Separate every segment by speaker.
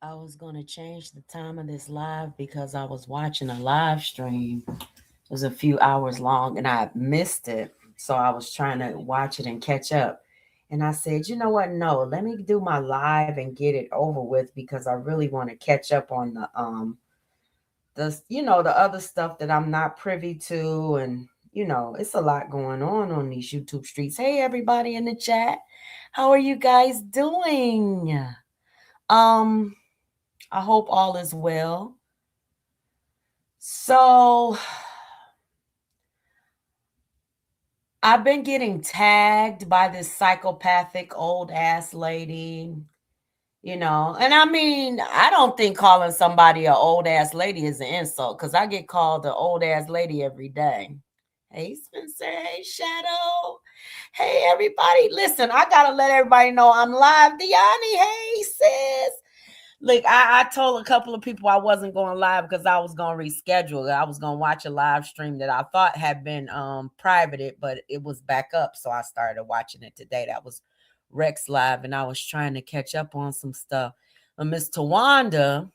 Speaker 1: I was going to change the time of this live because I was watching a live stream. It was a few hours long and I missed it. So I was trying to watch it and catch up. And I said, you know what? No, let me do my live and get it over with because I really want to catch up on the other stuff that I'm not privy to. And it's a lot going on these YouTube streets. Hey everybody in the chat. How are you guys doing? Um I hope all is well. So I've been getting tagged by this psychopathic old ass lady. And I mean, I don't think calling somebody an old ass lady is an insult because I get called an old ass lady every day. Hey, Spencer. Hey, Shadow. Hey, everybody. Listen, I got to let everybody know I'm live. Diani. Hey, sis. Look, I told a couple of people I wasn't going live because I was going to reschedule it. I was going to watch a live stream that I thought had been privated, but it was back up. So I started watching it today. That was Rex Live, and I was trying to catch up on some stuff. Miss Tawanda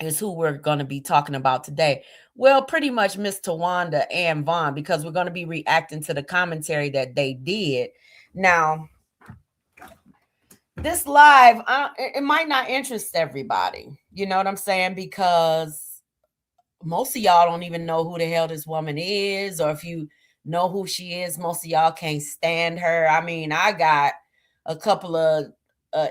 Speaker 1: is who we're going to be talking about today. Well, pretty much Miss Tawanda and Vaughn, because we're going to be reacting to the commentary that they did. Now, this live, it might not interest everybody. You know what I'm saying? Because most of y'all don't even know who the hell this woman is, or if you know who she is, most of y'all can't stand her. I mean, I got a couple of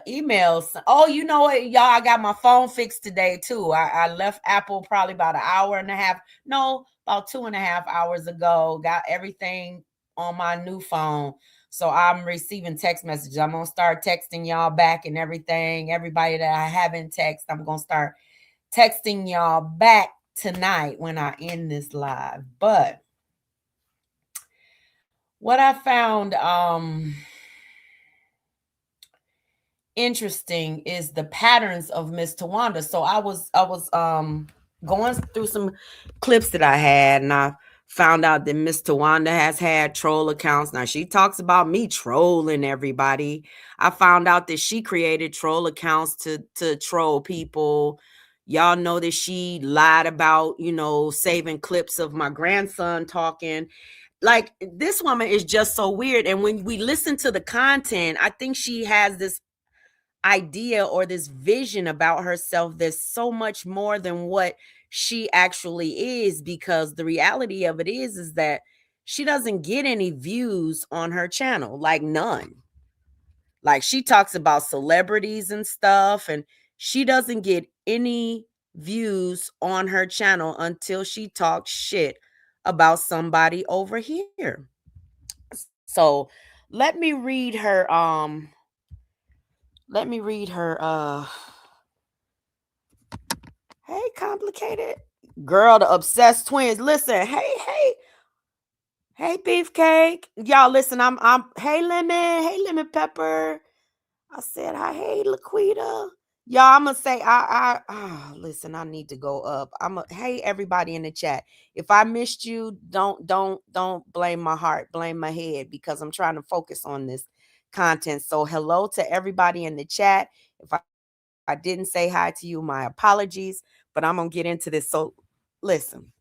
Speaker 1: emails. Oh, you know what, y'all? I got my phone fixed today too. I left Apple probably about an hour and a half. No, about 2.5 hours ago. Got everything on my new phone. So I'm receiving text messages. I'm gonna start texting y'all back and everything. Everybody that I haven't texted, I'm gonna start texting y'all back tonight when I end this live. But what I found interesting is the patterns of Miss Tawanda. So I was going through some clips that I had, and I found out that Miss Tawanda has had troll accounts. Now she talks about me trolling everybody. I found out that she created troll accounts to troll people. Y'all know that she lied about, saving clips of my grandson talking. Like, this woman is just so weird. And when we listen to the content, I think she has this idea or this vision about herself that's so much more than what she actually is, because the reality of it is that she doesn't get any views on her channel, like none. Like, she talks about celebrities and stuff, and she doesn't get any views on her channel until she talks shit about somebody over here. So let me read her hey, complicated girl, the obsessed twins. Listen, hey, beefcake. Y'all listen, I'm hey lemon pepper. I said hi, hey Laquita. Y'all, I'm gonna say listen, I need to go up. Hey everybody in the chat. If I missed you, don't blame my heart, blame my head, because I'm trying to focus on this content. So hello to everybody in the chat. If I didn't say hi to you, my apologies, but I'm gonna get into this. So listen.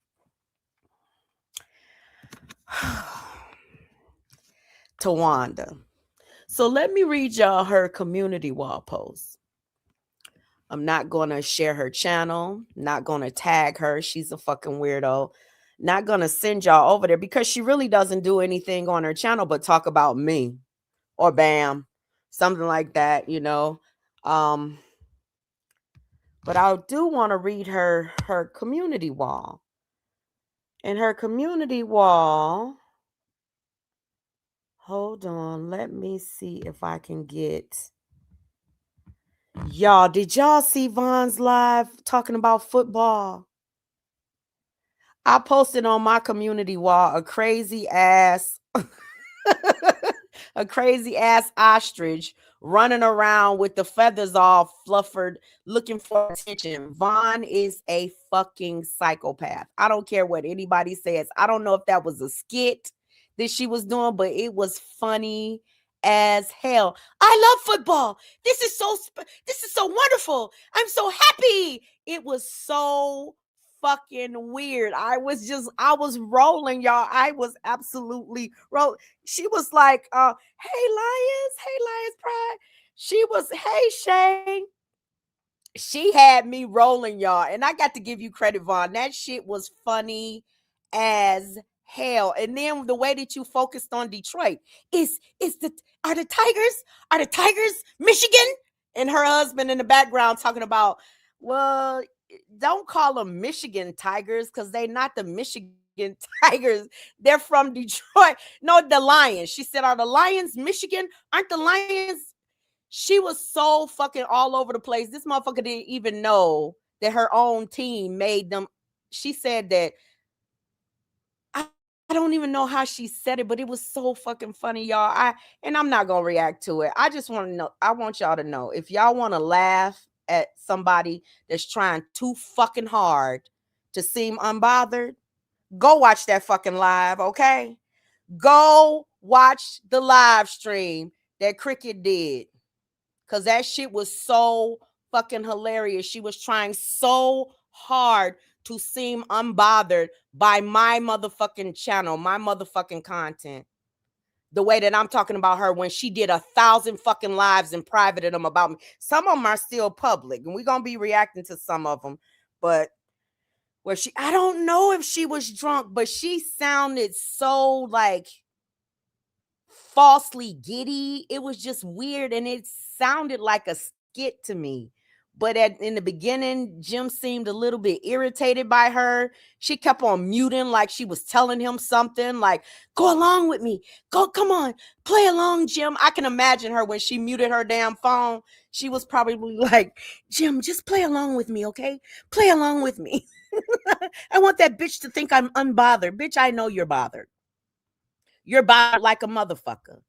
Speaker 1: Tawanda. So let me read y'all her community wall post. I'm not going to share her channel, not going to tag her. She's a fucking weirdo. Not going to send y'all over there because she really doesn't do anything on her channel but talk about me or Bam, something like that. Um, but I do want to read her community wall. And her community wall, hold on, let me see if I can get. Y'all, did y'all see Vaughn's live talking about football? I posted on my community wall a crazy ass a crazy ass ostrich running around with the feathers all fluffered looking for attention. Vaughn is a fucking psychopath. I don't care what anybody says. I don't know if that was a skit that she was doing, but it was funny as hell. I love football. This is so wonderful. I'm so happy. It was so fucking weird. I was rolling, y'all. I was absolutely rolling. She was like, hey Lions Pride. She was, hey Shane. She had me rolling, y'all. And I got to give you credit, Vaughn. That shit was funny as hell. And then the way that you focused on Detroit is are the Tigers Michigan? And her husband in the background talking about, well, don't call them Michigan Tigers because they're not the Michigan Tigers. They're from Detroit. No, the Lions. She said, are the Lions Michigan? Aren't the Lions? She was so fucking all over the place. This motherfucker didn't even know that her own team made them. She said that, I don't even know how she said it, but it was so fucking funny, y'all. And I'm not gonna react to it. I just want to know. I want y'all to know, if y'all want to laugh at somebody that's trying too fucking hard to seem unbothered, go watch that fucking live, okay? Go watch the live stream that Cricket did. Because that shit was so fucking hilarious. She was trying so hard to seem unbothered by my motherfucking channel, my motherfucking content. The way that I'm talking about her when she did 1,000 fucking lives and privated them about me. Some of them are still public, and we're going to be reacting to some of them. But where I don't know if she was drunk, but she sounded so like falsely giddy. It was just weird, and it sounded like a skit to me. But in the beginning, Jim seemed a little bit irritated by her. She kept on muting like she was telling him something, like, go along with me. Go, come on, play along, Jim. I can imagine her when she muted her damn phone. She was probably like, Jim, just play along with me, okay? Play along with me. I want that bitch to think I'm unbothered. Bitch, I know you're bothered. You're bothered like a motherfucker.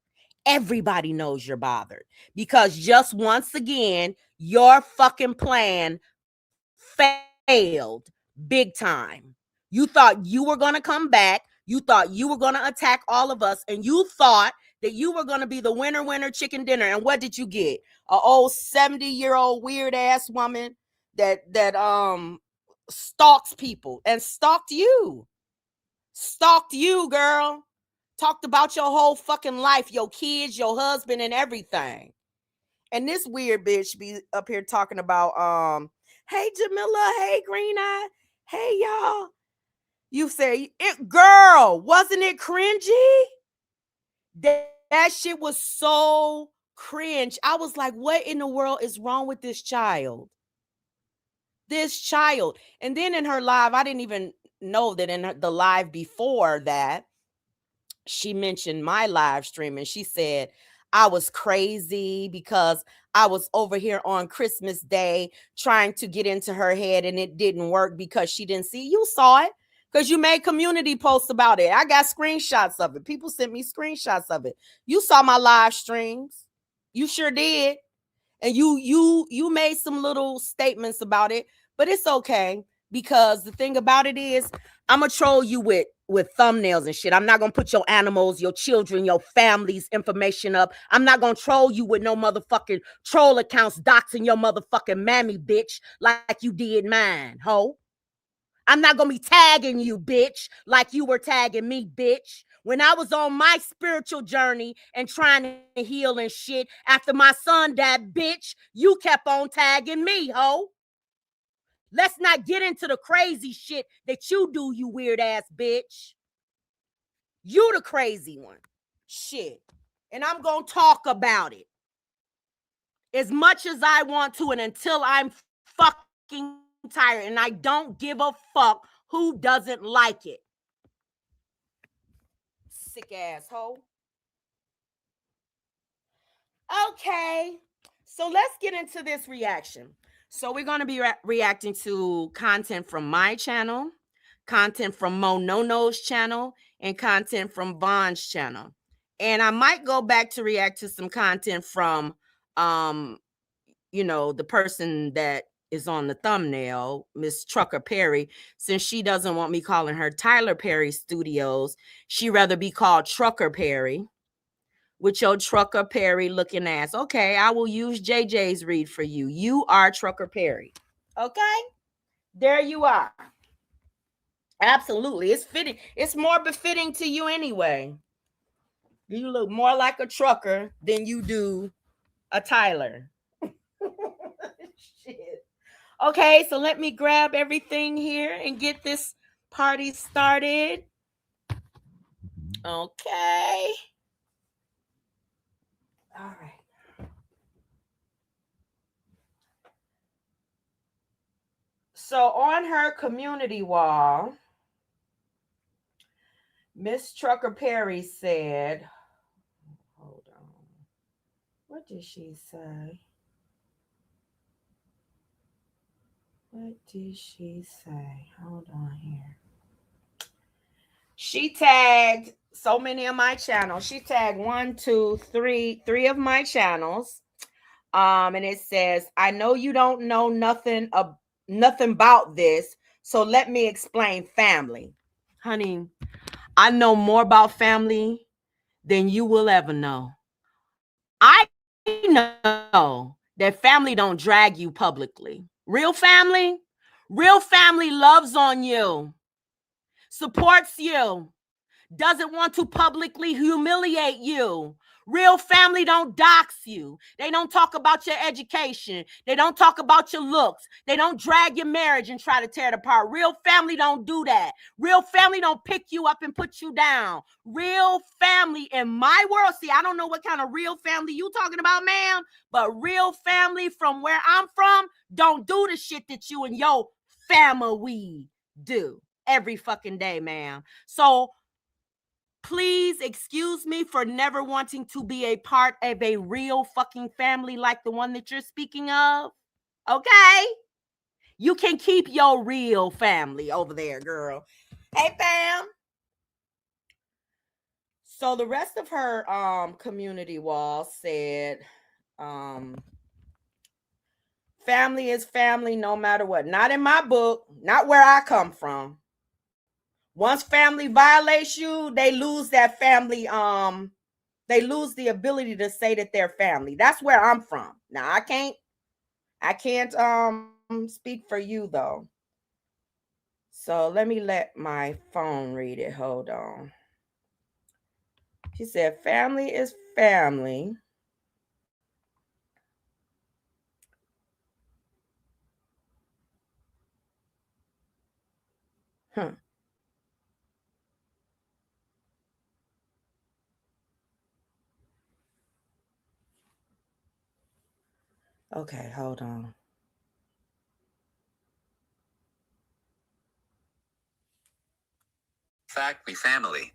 Speaker 1: Everybody knows you're bothered because just once again, your fucking plan failed big time. You thought you were going to come back. You thought you were going to attack all of us, and you thought that you were going to be the winner chicken dinner. And what did you get? An old 70-year-old weird ass woman that stalks people and stalked you. Stalked you, girl. Talked about your whole fucking life, your kids, your husband, and everything. And this weird bitch be up here talking about, hey, Jamila, hey, Green Eye, hey, y'all. You say, girl, wasn't it cringy? That shit was so cringe. I was like, what in the world is wrong with this child? This child. And then in her live, I didn't even know that in the live before that, she mentioned my live stream, and she said I was crazy because I was over here on Christmas Day trying to get into her head, and it didn't work because she didn't see. You saw it because you made community posts about it. I got screenshots of it. People sent me screenshots of it. You saw my live streams. You sure did. And you made some little statements about it, but it's okay, because the thing about it is, I'm gonna troll you with thumbnails and shit. I'm not gonna put your animals, your children, your family's information up. I'm not gonna troll you with no motherfucking troll accounts doxing your motherfucking mammy, bitch, like you did mine, ho. I'm not gonna be tagging you, bitch, like you were tagging me, bitch. When I was on my spiritual journey and trying to heal and shit after my son died, bitch, you kept on tagging me, ho. Let's not get into the crazy shit that you do, you weird ass bitch. You the crazy one. Shit. And I'm gonna talk about it as much as I want to, and until I'm fucking tired, and I don't give a fuck who doesn't like it. Sick asshole. Okay, so let's get into this reaction. So we're going to be reacting to content from my channel, content from Mo Nono's channel, and content from Vaughn's channel. And I might go back to react to some content from the person that is on the thumbnail, Miss Trucker Perry, since she doesn't want me calling her Tyler Perry Studios. She'd rather be called Trucker Perry. with your Trucker Perry looking ass. Okay, I will use JJ's read for you. You are Trucker Perry. Okay, there you are. Absolutely, it's fitting. It's more befitting to you anyway. You look more like a trucker than you do a Tyler. Shit. Okay, so let me grab everything here and get this party started. Okay. All right. So on her community wall, Miss Trucker Perry said, hold on. What did she say? What did she say? Hold on here. She tagged so many of my channels. She tagged 1, 2, 3 of my channels. And it says, I know you don't know nothing about this, so let me explain family. Honey, I know more about family than you will ever know. I know that family don't drag you publicly. Real family loves on you, supports you, doesn't want to publicly humiliate you. Real family don't dox you. They don't talk about your education. They don't talk about your looks. They don't drag your marriage and try to tear it apart. Real family don't do that. Real family don't pick you up and put you down. Real family in my world, see, I don't know what kind of real family you talking about, ma'am, but real family from where I'm from don't do the shit that you and your family do every fucking day, ma'am. So please excuse me for never wanting to be a part of a real fucking family like the one that you're speaking of. Okay? You can keep your real family over there, girl. Hey, fam. So the rest of her community wall said family is family no matter what. Not in my book, not where I come from. Once family violates you, they lose that family they lose the ability to say that they're family. That's where I'm from. Now I can't speak for you though. So let me let my phone read it. Hold on. She said family is family. Okay, hold on.
Speaker 2: Fact, we family.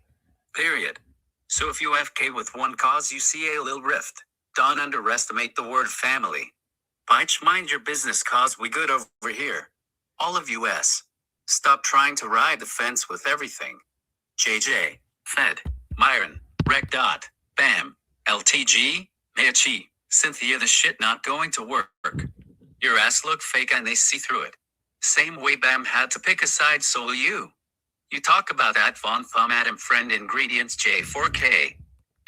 Speaker 2: Period. So if you FK with one cause, you see a little rift. Don't underestimate the word family. Bitch, mind your business cause we good over here. All of US. Stop trying to ride the fence with everything. JJ, Fed, Myron, Rec Dot, Bam, LTG, Mayachi, Cynthia, the shit not going to work. Your ass look fake and they see through it. Same way Bam had to pick a side, so will you. You talk about that Von Thumb Adam friend ingredients J4K.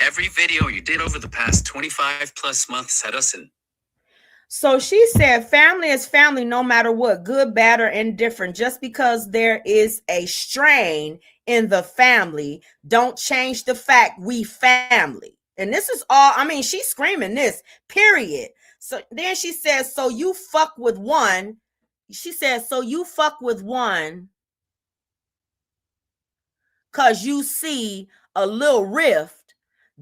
Speaker 2: Every video you did over the past 25 plus months had us in.
Speaker 1: So she said family is family no matter what, good, bad, or indifferent. Just because there is a strain in the family, don't change the fact we family. And this is all, I mean, she's screaming this, period. So then she says, so you fuck with one. She says, so you fuck with one because you see a little rift.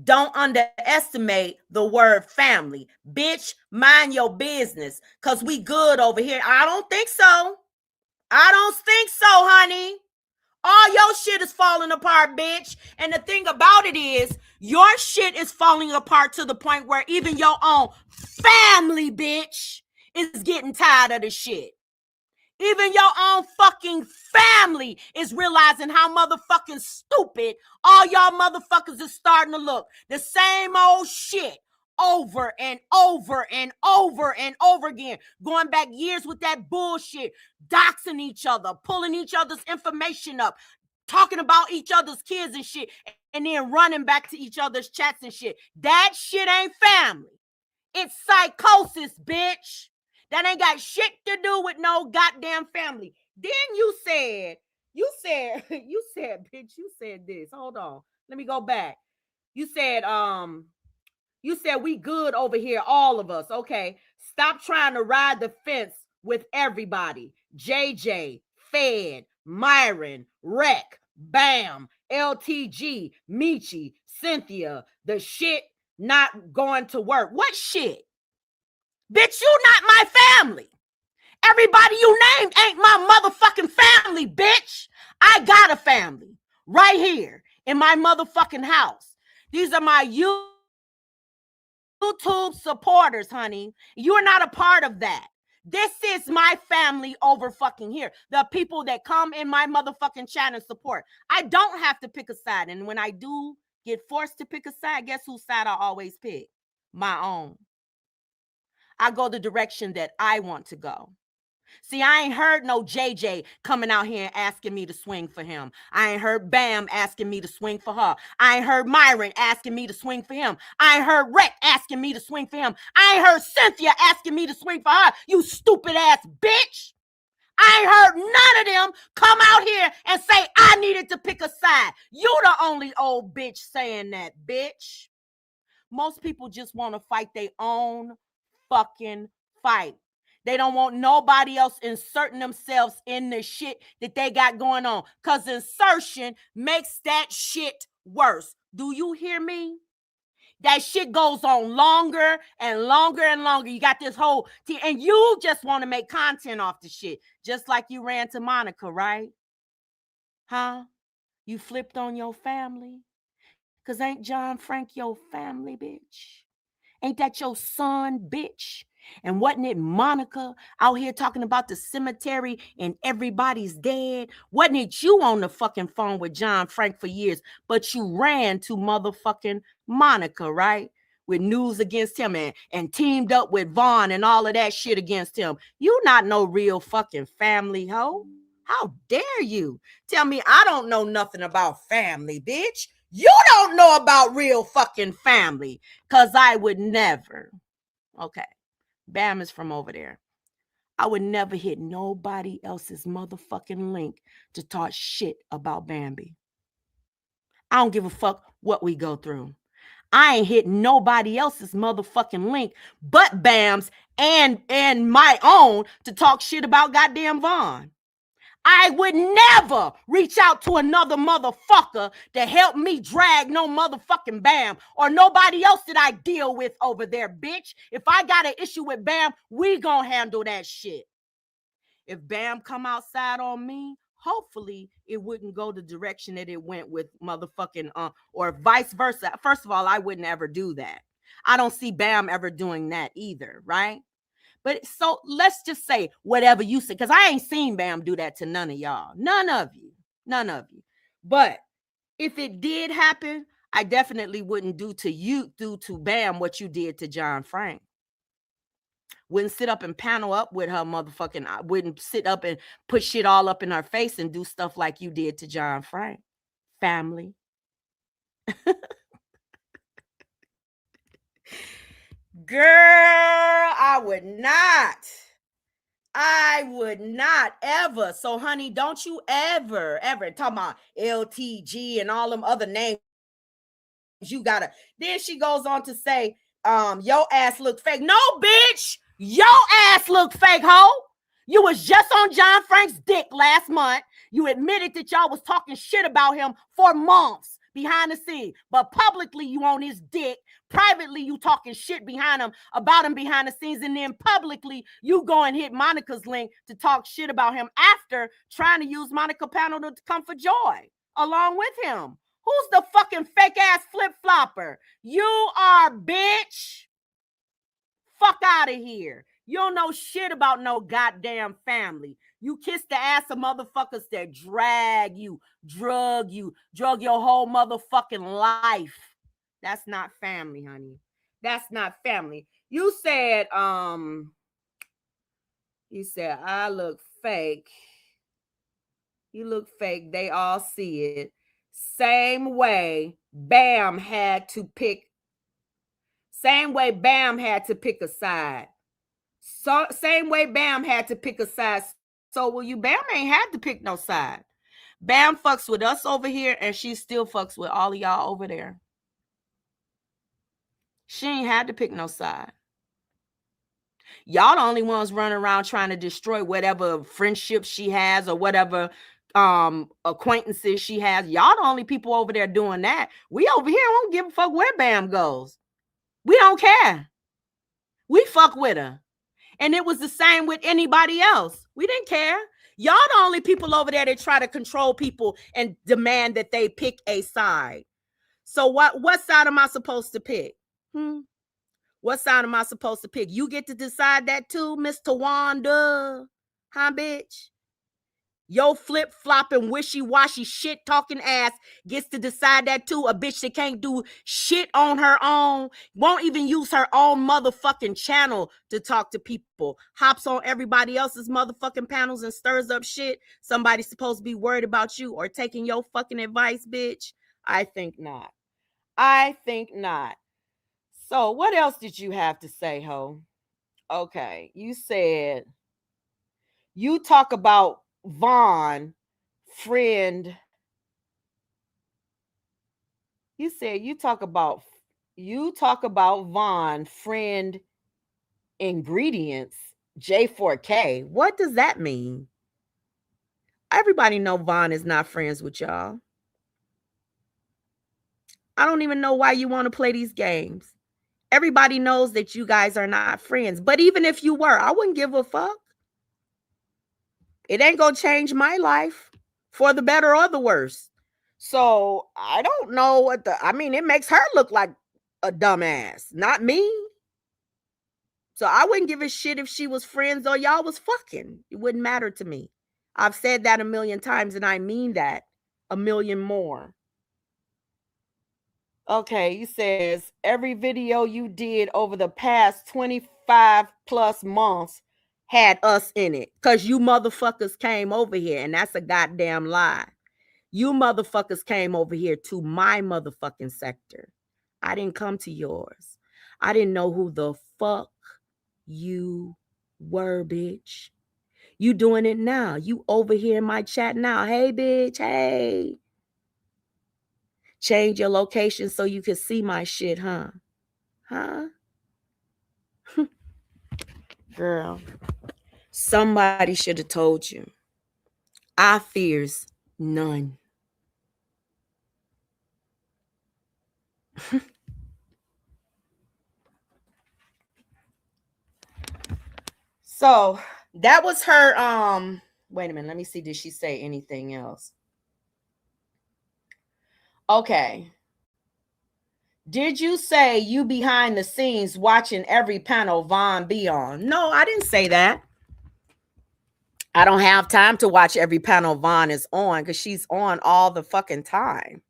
Speaker 1: Don't underestimate the word family. Bitch, mind your business because we good over here. I don't think so. I don't think so, honey. All your shit is falling apart, bitch. And the thing about it is, your shit is falling apart to the point where even your own family, bitch, is getting tired of the shit. Even your own fucking family is realizing how motherfucking stupid all y'all motherfuckers is starting to look. The same old shit over and over and over and over again. Going back years with that bullshit, doxing each other, pulling each other's information up, talking about each other's kids and shit, and then running back to each other's chats and shit. That shit ain't family. It's psychosis, bitch. That ain't got shit to do with no goddamn family. Then you said, bitch, you said this. Hold on. Let me go back. You said we good over here, all of us. Okay. Stop trying to ride the fence with everybody. JJ, Fed, Myron, Rec, Bam, LTG, Michi, Cynthia, the shit not going to work. What shit? Bitch, you not my family. Everybody you named ain't my motherfucking family, bitch. I got a family right here in my motherfucking house. These are my YouTube supporters, honey. You're not a part of that. This is my family over fucking here. The people that come in my motherfucking chat and support. I don't have to pick a side. And when I do get forced to pick a side, guess whose side I always pick? My own. I go the direction that I want to go. See, I ain't heard no JJ coming out here and asking me to swing for him. I ain't heard Bam asking me to swing for her. I ain't heard Myron asking me to swing for him. I ain't heard Rhett asking me to swing for him. I ain't heard Cynthia asking me to swing for her, you stupid ass bitch. I ain't heard none of them come out here and say I needed to pick a side. You the only old bitch saying that, bitch. Most people just want to fight their own fucking fight. They don't want nobody else inserting themselves in the shit that they got going on. Because insertion makes that shit worse. Do you hear me? That shit goes on longer and longer and longer. You got this whole team, and you just want to make content off the shit. Just like you ran to Monica, right? Huh? You flipped on your family? Because ain't John Frank your family, bitch? Ain't that your son, bitch? And wasn't it Monica out here talking about the cemetery and everybody's dead? Wasn't it you on the fucking phone with John Frank for years, but you ran to motherfucking Monica, right? With news against him and teamed up with Vaughn and all of that shit against him. You not no real fucking family, hoe. How dare you tell me I don't know nothing about family, bitch? You don't know about real fucking family, because I would never. Okay. Bam is from over there. I would never hit nobody else's motherfucking link to talk shit about Bambi. I don't give a fuck what we go through. I ain't hit nobody else's motherfucking link but Bam's and my own to talk shit about goddamn Vaughn. I would never reach out to another motherfucker to help me drag no motherfucking Bam or nobody else that I deal with over there, bitch. If I got an issue with Bam, we gonna handle that shit. If Bam come outside on me, hopefully it wouldn't go the direction that it went with motherfucking or vice versa. First of all, I wouldn't ever do that. I don't see Bam ever doing that either, right? But so let's just say whatever you say, because I ain't seen Bam do that to none of y'all. None of you. But if it did happen, I definitely wouldn't do to Bam what you did to John Frank. Wouldn't sit up and panel up with her motherfucking, wouldn't sit up and put shit all up in her face and do stuff like you did to John Frank. Family. Girl, I would not ever. So, honey, don't you ever talk about LTG and all them other names. You gotta. Then she goes on to say, your ass look fake. No, bitch, your ass look fake, hoe. You was just on John Frank's dick last month. You admitted that y'all was talking shit about him for months behind the scene, but publicly you on his dick. Privately you talking shit behind him about him behind the scenes, and then publicly you go and hit Monica's link to talk shit about him after trying to use Monica Panel to come for joy along with him. Who's the fucking fake ass flip flopper? You are, bitch. Fuck out of here. You don't know shit about no goddamn family. You kiss the ass of motherfuckers that drag you, drug your whole motherfucking life. That's not family, honey. That's not family. You said, I look fake. You look fake. They all see it. Same way Bam had to pick. Same way Bam had to pick a side. So same way Bam had to pick a side. So will you? Bam ain't had to pick no side. Bam fucks with us over here, and she still fucks with all of y'all over there. She ain't had to pick no side. Y'all the only ones running around trying to destroy whatever friendships she has or whatever acquaintances she has. Y'all the only people over there doing that. We over here won't give a fuck where Bam goes. We don't care. We fuck with her. And it was the same with anybody else. We didn't care. Y'all the only people over there that try to control people and demand that they pick a side. So what side am I supposed to pick? What side am I supposed to pick? You get to decide that too, Miss Tawanda. Huh, bitch? Yo flip-flopping, wishy-washy, shit-talking ass gets to decide that too. A bitch that can't do shit on her own, won't even use her own motherfucking channel to talk to people. Hops on everybody else's motherfucking panels and stirs up shit. Somebody's supposed to be worried about you or taking your fucking advice, bitch? I think not. I think not. So what else did you have to say, ho? Okay, you said you talk about Vaughn, friend. You said you talk about Vaughn, friend, ingredients, J4K. What does that mean? Everybody know Vaughn is not friends with y'all. I don't even know why you want to play these games. Everybody knows that you guys are not friends. But even if you were, I wouldn't give a fuck. It ain't gonna change my life for the better or the worse. So I don't know what it makes her look like a dumbass, not me. So I wouldn't give a shit if she was friends or y'all was fucking. It wouldn't matter to me. I've said that a million times and I mean that a million more. Okay, he says every video you did over the past 25 plus months had us in it because you motherfuckers came over here, and that's a goddamn lie. You motherfuckers came over here to my motherfucking sector. I didn't come to yours. I didn't know who the fuck you were, bitch. You doing it now. You over here in my chat now. Hey, bitch, hey. Change your location so you can see my shit, huh? Huh? Girl, somebody should have told you. I fears none. So that was her. Wait a minute. Let me see. Did she say anything else? Okay. Did you say you behind the scenes watching every panel Vaughn be on? No, I didn't say that. I don't have time to watch every panel Vaughn is on because she's on all the fucking time.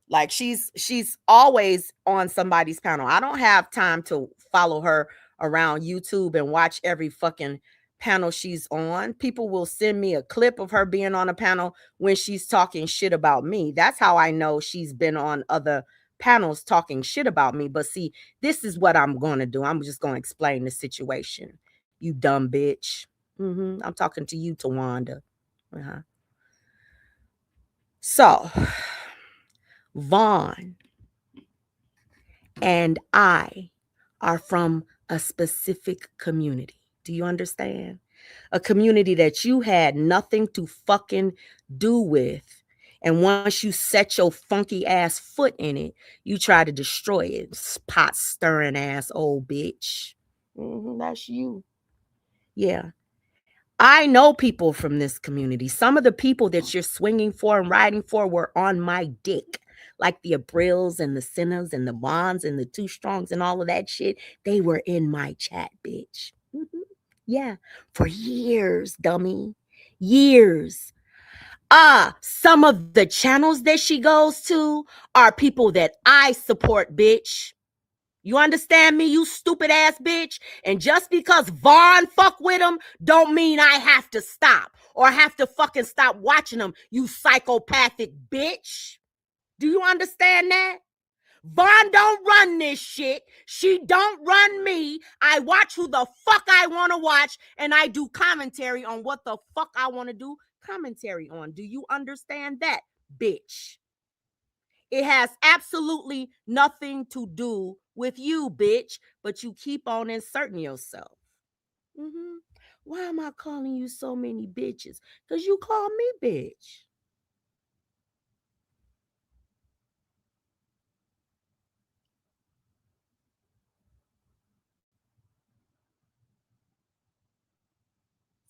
Speaker 1: Like she's always on somebody's panel. I don't have time to follow her around YouTube and watch every fucking panel she's on. People will send me a clip of her being on a panel when she's talking shit about me. That's how I know she's been on other panels talking shit about me. But see, this is what I'm going to do. I'm just going to explain the situation. You dumb bitch. I'm talking to you, Tawanda. So, Vaughn and I are from a specific community. Do you understand? A community that you had nothing to fucking do with. And once you set your funky ass foot in it, you try to destroy it. Pot stirring ass old bitch. That's you. Yeah. I know people from this community. Some of the people that you're swinging for and riding for were on my dick. Like the Abrils and the Sinners and the Bonds and the Two Strongs and all of that shit. They were in my chat, bitch. Yeah, for years, dummy. Years. Some of the channels that she goes to are people that I support, bitch. You understand me, you stupid ass bitch? And just because Vaughn fuck with him don't mean I have to stop. or have to fucking stop watching them, you psychopathic bitch. Do you understand that? Vaughn don't run this shit. She don't run me. I watch who the fuck I want to watch, and I do commentary on what the fuck I want to do commentary on. Do you understand that, bitch? It has absolutely nothing to do with you, bitch, but you keep on inserting yourself. Mm-hmm. Why am I calling you so many bitches? Because you call me bitch.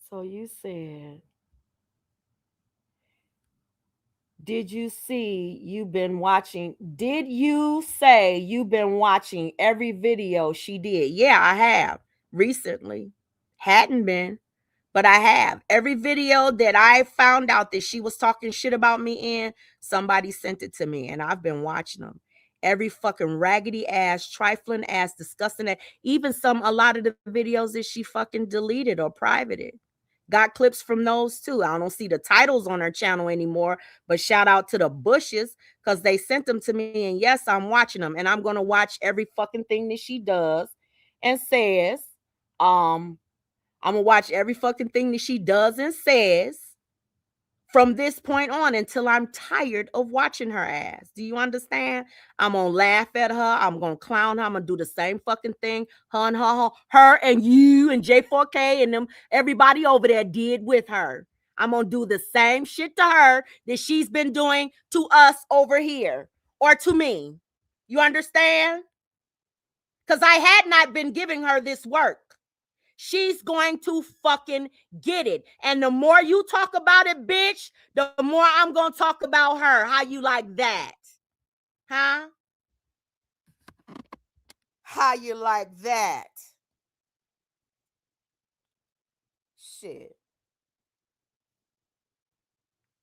Speaker 1: So you said, did you see you've been watching? Did you say you've been watching every video she did? Yeah, I have recently. Hadn't been, but I have. Every video that I found out that she was talking shit about me in, somebody sent it to me, and I've been watching them. Every fucking raggedy ass, trifling ass, disgusting ass, even a lot of the videos that she fucking deleted or privated. Got clips from those too. I don't see the titles on her channel anymore, but shout out to the Bushes because they sent them to me. And yes, I'm watching them, and I'm gonna watch every fucking thing that she does and says. I'm gonna watch every fucking thing that she does and says from this point on until I'm tired of watching her ass. Do you understand? I'm gonna laugh at her. I'm gonna clown her. I'm gonna do the same fucking thing her and her and you and J4K and them everybody over there did with her. I'm gonna do the same shit to her that she's been doing to us over here or to me. You understand? Because I had not been giving her this work. She's going to fucking get it. And the more you talk about it, bitch, the more I'm going to talk about her. How you like that? Huh? How you like that? Shit.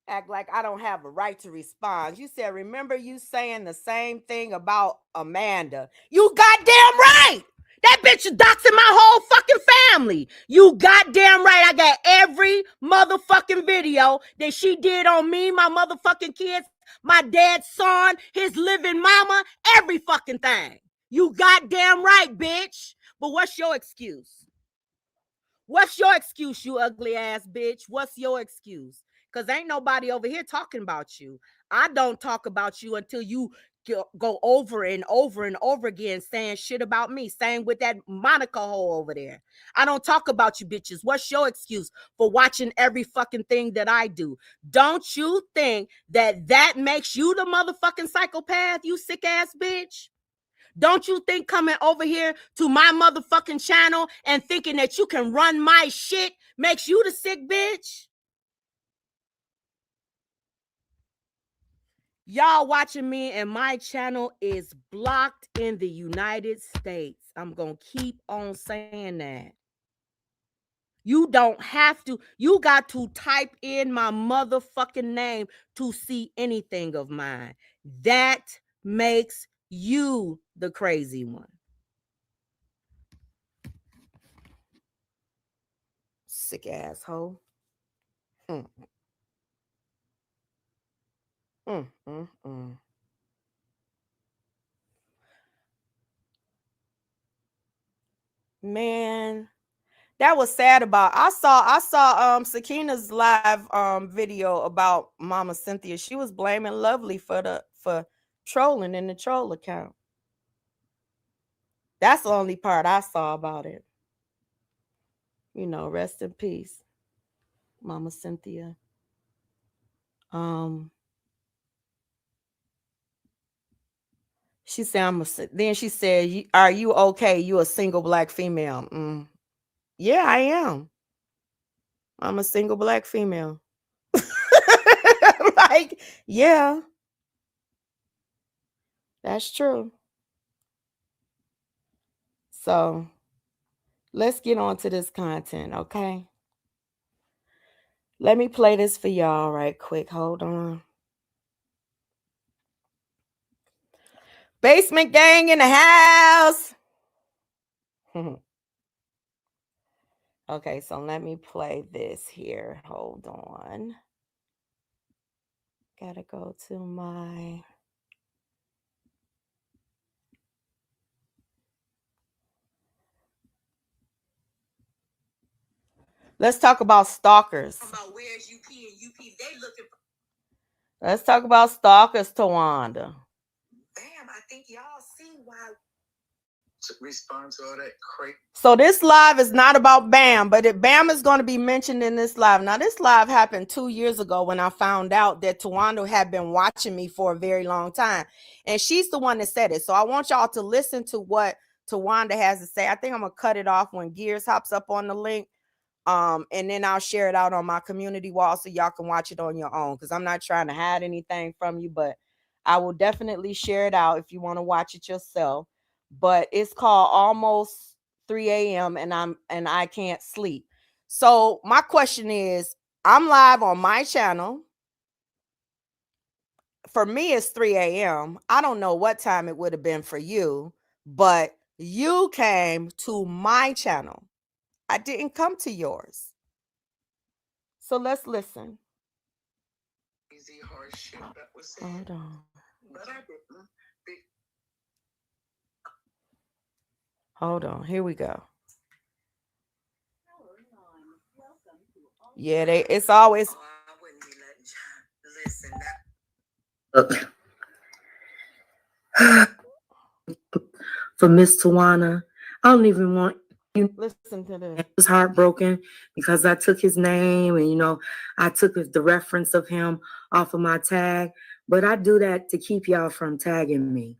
Speaker 1: Act like I don't have a right to respond. You said, remember you saying the same thing about Amanda. You goddamn right. That bitch is doxing my whole fucking family. You goddamn right. I got every motherfucking video that she did on me, my motherfucking kids, my dad's son, his living mama, every fucking thing. You goddamn right, bitch. But what's your excuse? What's your excuse, you ugly ass bitch? What's your excuse? Because ain't nobody over here talking about you. I don't talk about you until you go over and over and over again saying shit about me. Same with that Monica hole over there. I don't talk about you bitches. What's your excuse for watching every fucking thing that I do? Don't you think that makes you the motherfucking psychopath, you sick ass bitch? Don't you think coming over here to my motherfucking channel and thinking that you can run my shit makes you the sick bitch? Y'all watching me and my channel is blocked in the United States. I'm going to keep on saying that. You don't have to. You got to type in my motherfucking name to see anything of mine. That makes you the crazy one. Sick asshole. Mm. Man, that was sad about. I saw Sakina's live video about Mama Cynthia. She was blaming Lovely for trolling in the troll account. That's the only part I saw about it. You know, rest in peace, Mama Cynthia. She said, then she said, are you okay? You a single black female? Yeah, I am. I'm a single black female. Like, yeah, that's true. So let's get on to this content, okay? Let me play this for y'all right quick. Hold on. Basement gang in the house. Okay, so let me play this here. Hold on. Gotta go to my. Let's talk about stalkers.
Speaker 3: About where's UP and UP? They looking for.
Speaker 1: Let's talk about stalkers, Tawanda.
Speaker 3: Bam, I think y'all see why. To respond to all that crazy.
Speaker 1: So this live is not about Bam, but Bam is going to be mentioned in this live. Now, this live happened 2 years ago when I found out that Tawanda had been watching me for a very long time. And she's the one that said it. So I want y'all to listen to what Tawanda has to say. I think I'm going to cut it off when Gears hops up on the link. And then I'll share it out on my community wall so y'all can watch it on your own, because I'm not trying to hide anything from you, but I will definitely share it out if you want to watch it yourself. But it's called Almost 3 a.m. and I can't sleep. So my question is, I'm live on my channel. For me, it's 3 a.m. I don't know what time it would have been for you, but you came to my channel. I didn't come to yours. So let's listen.
Speaker 3: Easy hard shit that was said.
Speaker 1: Hold on.
Speaker 3: But I didn't.
Speaker 1: Hold on. Here we go. Yeah, it's always.
Speaker 3: Oh, I wouldn't be letting listen. For Miss Tawana, I don't even want you.
Speaker 1: Listen to this.
Speaker 3: I was heartbroken because I took his name and I took the reference of him off of my tag. But I do that to keep y'all from tagging me.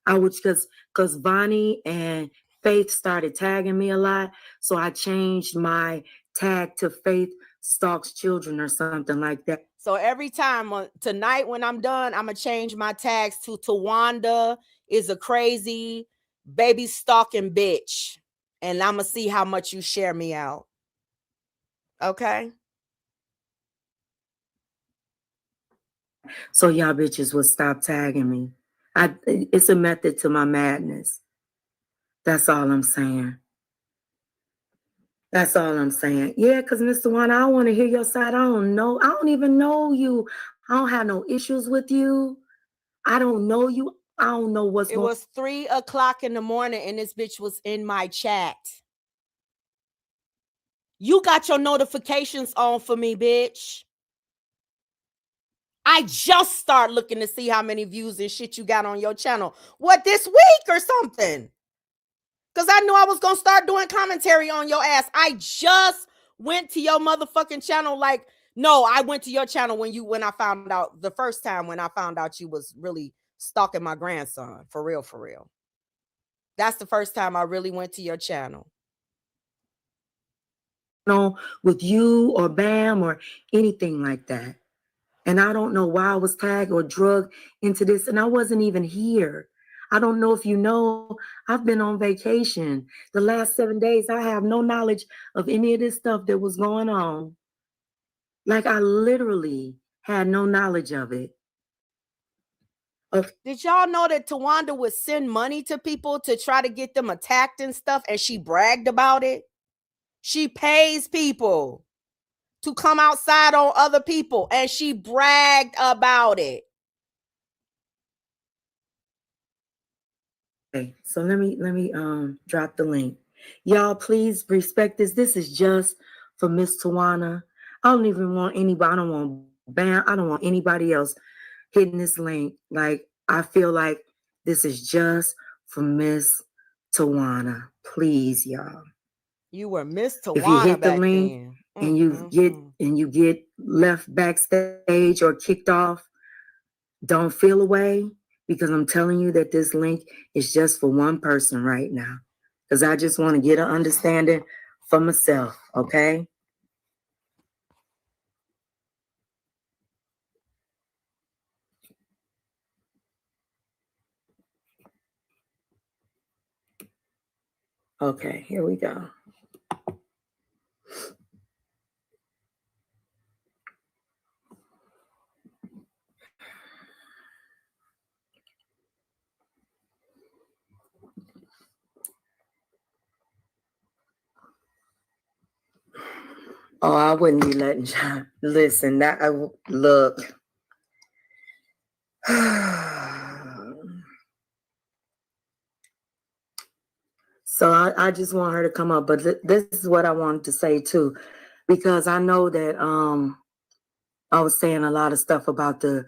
Speaker 3: I would because Vonnie and Faith started tagging me a lot, so I changed my tag to Faith Stalks Children or something like that.
Speaker 1: So every time tonight when I'm done, I'm gonna change my tags to Tawanda is a crazy baby stalking bitch, and I'm gonna see how much you share me out. Okay.
Speaker 3: So y'all bitches will stop tagging me. It's a method to my madness. That's all I'm saying. That's all I'm saying. Yeah, because Mr. Juan, I want to hear your side. I don't know. I don't even know you. I don't have no issues with you. I don't know you. I don't know what's going on.
Speaker 1: It was 3 o'clock in the morning and this bitch was in my chat. You got your notifications on for me, bitch. I just start looking to see how many views and shit you got on your channel. What, this week or something? Because I knew I was going to start doing commentary on your ass. I just went to your motherfucking channel. Like, no, I went to your channel when I found out the first time when I found out you was really stalking my grandson. For real, for real. That's the first time I really went to your channel.
Speaker 3: No, with you or Bam or anything like that. And I don't know why I was tagged or drugged into this. And I wasn't even here. I don't know if you know, I've been on vacation. The last 7 days, I have no knowledge of any of this stuff that was going on. Like, I literally had no knowledge of it.
Speaker 1: Did y'all know that Tawanda would send money to people to try to get them attacked and stuff, and she bragged about it? She pays people to come outside on other people, and she bragged about it.
Speaker 3: Okay, so let me drop the link. Y'all, please respect this. This is just for Miss Tawana. I don't even want anybody. I don't want Bam. I don't want anybody else hitting this link. Like, I feel like this is just for Miss Tawana. Please, y'all.
Speaker 1: You were Miss Tawana.
Speaker 3: If you hit the
Speaker 1: back
Speaker 3: link
Speaker 1: then.
Speaker 3: and you get left backstage or kicked off, don't feel away, because I'm telling you that this link is just for one person right now. Because I just want to get an understanding for myself, okay? Okay, here we go. Oh, I wouldn't be letting y'all listen. That look. So I just want her to come up, but this is what I wanted to say too, because I know that I was saying a lot of stuff about the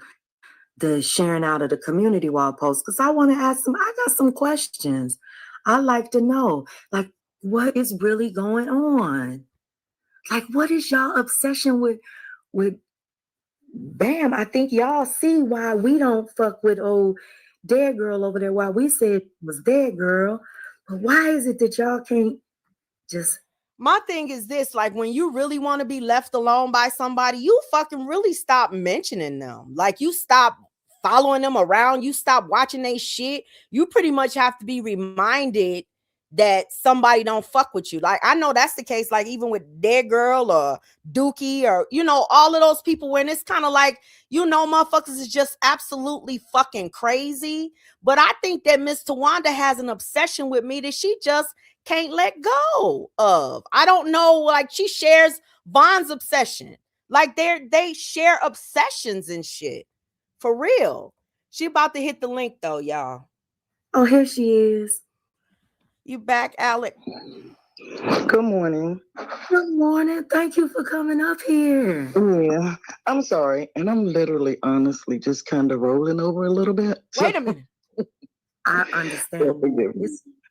Speaker 3: sharing out of the community wall post, because I want to ask them. I got some questions. I like to know, like, what is really going on? Like, what is y'all obsession with Bam? I think y'all see why we don't fuck with old dead girl over there. Why we said it was dead girl, but why is it that y'all can't just?
Speaker 1: My thing is this, like, when you really want to be left alone by somebody, you fucking really stop mentioning them. Like, you stop following them around. You stop watching they shit. You pretty much have to be reminded that somebody don't fuck with you. Like, I know that's the case, like, even with Dead Girl or Dookie or, you know, all of those people, when it's kind of like, you know, motherfuckers is just absolutely fucking crazy. But I think that Miss Tawanda has an obsession with me that she just can't let go of. I don't know, like, she shares Von's obsession. Like, they share obsessions and shit. For real. She about to hit the link though, y'all.
Speaker 3: Oh, here she is.
Speaker 1: You back, Alec?
Speaker 4: Good morning.
Speaker 3: Good morning. Thank you for coming up here.
Speaker 4: Yeah, I'm sorry. And I'm literally, honestly, just kind of rolling over a little bit.
Speaker 1: Wait a minute.
Speaker 3: I understand.
Speaker 4: Forgive me.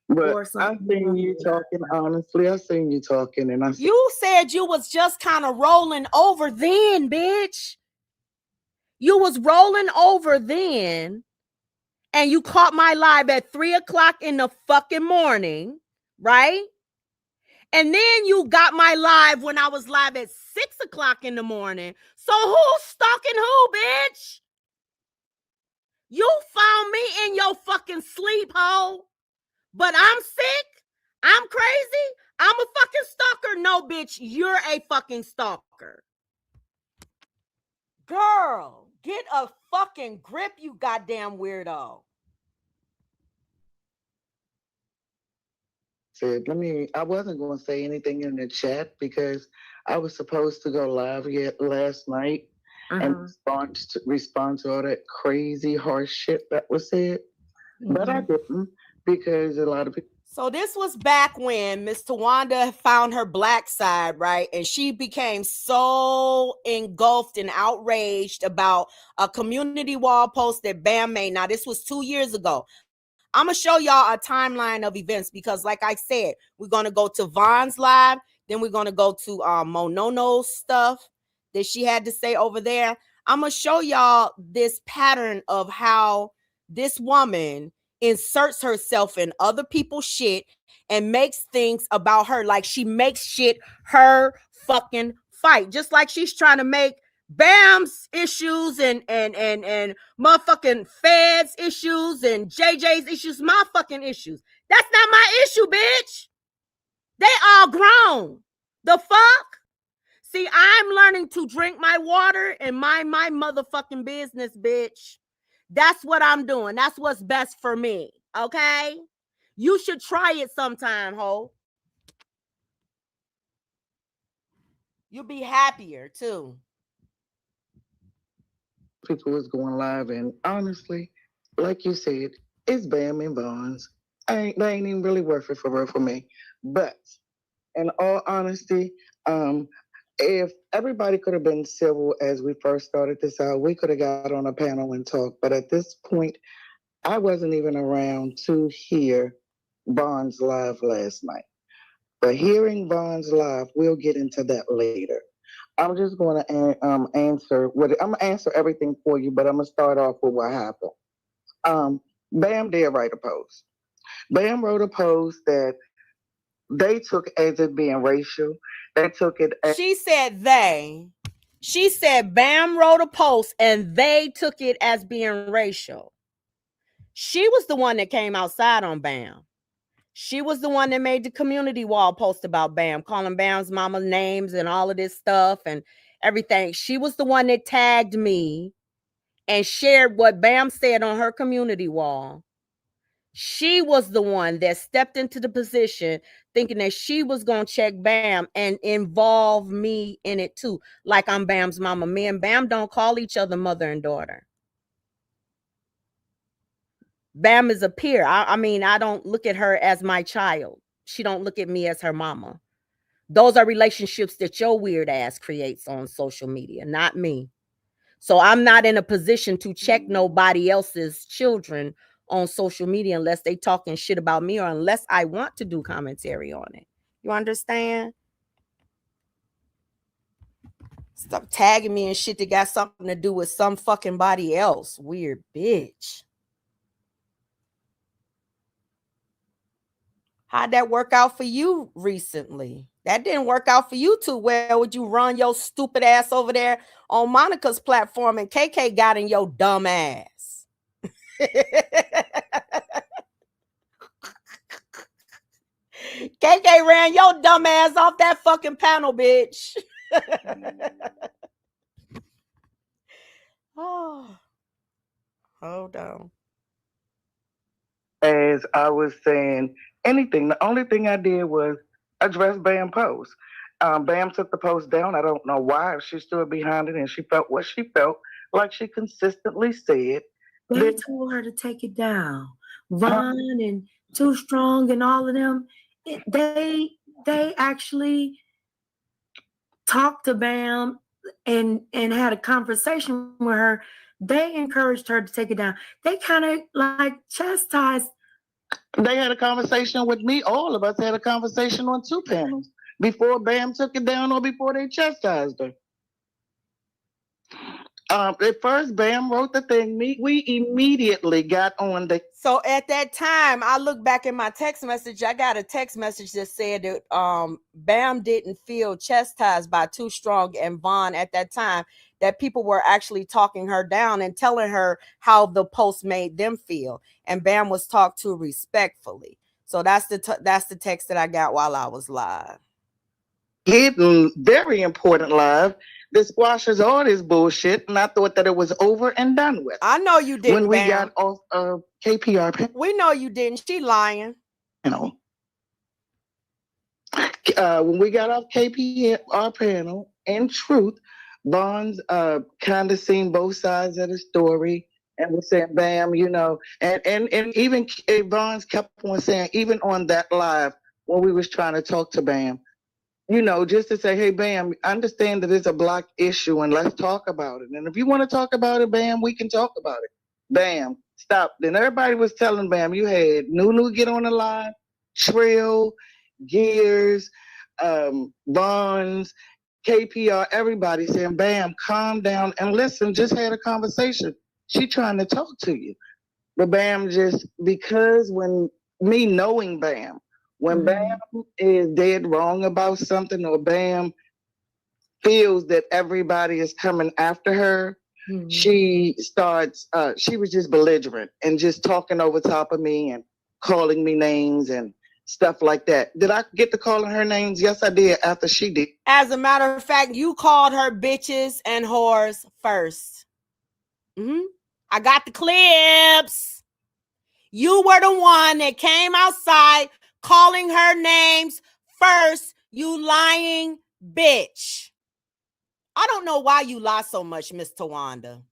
Speaker 4: But I seen you talking, honestly. I seen you talking, and I said,
Speaker 1: You said you was just kind of rolling over then, bitch. You was rolling over then, and you caught my live at 3:00 in the fucking morning, right? And then you got my live when I was live at 6:00 in the morning. So who's stalking who, bitch? You found me in your fucking sleep hole, but I'm sick. I'm crazy. I'm a fucking stalker. No, bitch, you're a fucking stalker. Girl, get a fucking grip, you goddamn weirdo.
Speaker 4: said, I wasn't going to say anything in the chat because I was supposed to go live last night and respond to all that crazy harsh shit that was said. But I didn't, because a lot of people.
Speaker 1: So this was back when Miss Tawanda found her black side, right? And she became so engulfed and outraged about a community wall post that Bam made. Now, this was 2 years ago. I'm going to show y'all a timeline of events because, like I said, we're going to go to Von's live. Then we're going to go to Monono's stuff that she had to say over there. I'm going to show y'all this pattern of how this woman inserts herself in other people's shit and makes things about her. Like, she makes shit her fucking fight. Just like she's trying to make Bam's issues and motherfucking Fed's issues and JJ's issues my fucking issues. That's not my issue, bitch. They all grown. The fuck? See, I'm learning to drink my water and mind my motherfucking business, bitch. That's what I'm doing. That's what's best for me. Okay? You should try it sometime, ho. You'll be happier too.
Speaker 4: People was going live, and honestly, like you said, it's Bam and Bonds. They ain't even really worth it for me. But in all honesty, if everybody could have been civil as we first started this out, we could have got on a panel and talked. But at this point, I wasn't even around to hear Bonds live last night. But hearing Bonds live, we'll get into that later. I'm just going to answer I'm going to answer everything for you, but I'm going to start off with what happened. Bam did write a post. Bam wrote a post that they took as it being racial. They took it as...
Speaker 1: She said She said Bam wrote a post and they took it as being racial. She was the one that came outside on Bam. She was the one that made the community wall post about Bam, calling Bam's mama names and all of this stuff and everything. She was the one that tagged me and shared what Bam said on her community wall. She was the one that stepped into the position thinking that she was going to check Bam and involve me in it too. Like I'm Bam's mama. Me and Bam don't call each other mother and daughter. Bam is a peer. I mean, I don't look at her as my child. She don't look at me as her mama. Those are relationships that your weird ass creates on social media, not me. So I'm not in a position to check nobody else's children on social media unless they talking shit about me or unless I want to do commentary on it. You understand? Stop tagging me and shit that got something to do with some fucking body else. Weird bitch. How'd that work out for you recently? That didn't work out for you too well. Would you run your stupid ass over there on Monica's platform and KK got in your dumb ass? KK ran your dumb ass off that fucking panel, bitch. Oh, hold on.
Speaker 4: As I was saying, anything. The only thing I did was address Bam post. Bam took the post down. I don't know why. She stood behind it and she felt what she felt, like she consistently said.
Speaker 3: They told her to take it down. Von and Too Strong and all of them, they actually talked to Bam and had a conversation with her. They encouraged her to take it down. They kind of like chastised.
Speaker 4: They had a conversation with me. All of us had a conversation on 2 panels before Bam took it down or before they chastised her. At first, Bam wrote the thing. We immediately got on the.
Speaker 1: So at that time, I look back in my text message. I got a text message that said that Bam didn't feel chastised by Too Strong and Von at that time. That people were actually talking her down and telling her how the post made them feel, and Bam was talked to respectfully. So that's the text that I got while I was live.
Speaker 4: Hidden, very important live that squashes all this bullshit, and I thought that it was over and done with.
Speaker 1: I know you didn't.
Speaker 4: When we
Speaker 1: Bam.
Speaker 4: got off of KPR,
Speaker 1: we know you didn't. She lying.
Speaker 4: You know, when we got off KPR panel, in truth, Bonds kind of seen both sides of the story and was saying, Bam, you know, and even Bonds kept on saying, even on that live when we was trying to talk to Bam, you know, just to say, hey, Bam, I understand that it's a Black issue and let's talk about it. And if you want to talk about it, Bam, we can talk about it. Bam, stop. Then everybody was telling Bam, you had Nunu get on the line, Trill, Gears, Bonds, KPR, everybody saying, Bam, calm down and listen, just had a conversation. She trying to talk to you. But Bam just, because when me knowing Bam, when Bam is dead wrong about something or Bam feels that everybody is coming after her, she starts, she was just belligerent and just talking over top of me and calling me names and stuff like that. Did I get to calling her names? Yes, I did after she did.
Speaker 1: As a matter of fact, you called her bitches and whores first. I got the clips. You were the one that came outside calling her names first, you lying bitch. I don't know why you lie so much, Miss Tawanda.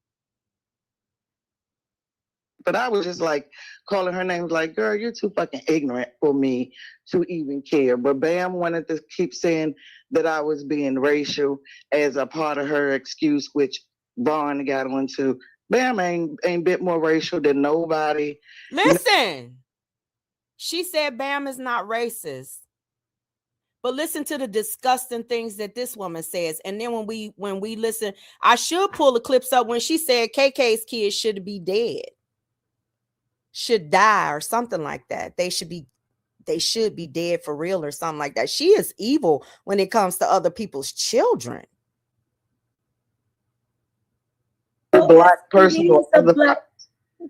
Speaker 4: But I was just like calling her names like, girl, you're too fucking ignorant for me to even care. But Bam wanted to keep saying that I was being racial as a part of her excuse, which Vaughn got onto. Bam ain't bit more racial than nobody.
Speaker 1: Listen, she said Bam is not racist. But listen to the disgusting things that this woman says. And then when we listen, I should pull the clips up when she said KK's kids should be dead. Should die or something like that. They should be dead for real or something like that. She is evil when it comes to other people's children.
Speaker 4: A Black person.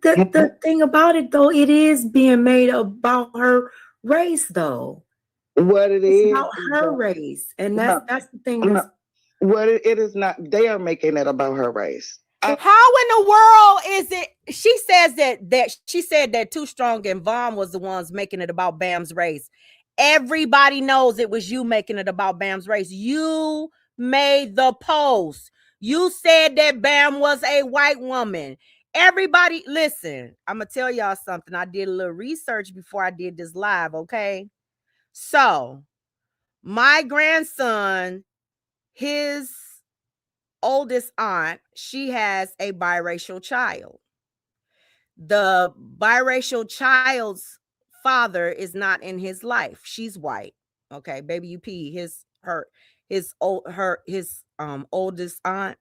Speaker 3: The thing about it though, it is being made about her race though.
Speaker 4: What it is
Speaker 3: about her race, and that's the thing.
Speaker 4: What it is not. They are making it about her race.
Speaker 1: How in the world is it? She says that she said that Too Strong and Vaughn was the ones making it about Bam's race. Everybody knows it was you making it about Bam's race. You made the post. You said that Bam was a white woman. Everybody, listen, I'm going to tell y'all something. I did a little research before I did this live, okay? So, my grandson, his oldest aunt, she has a biracial child. The biracial child's father is not in his life. She's white. Okay, baby UP, his oldest aunt.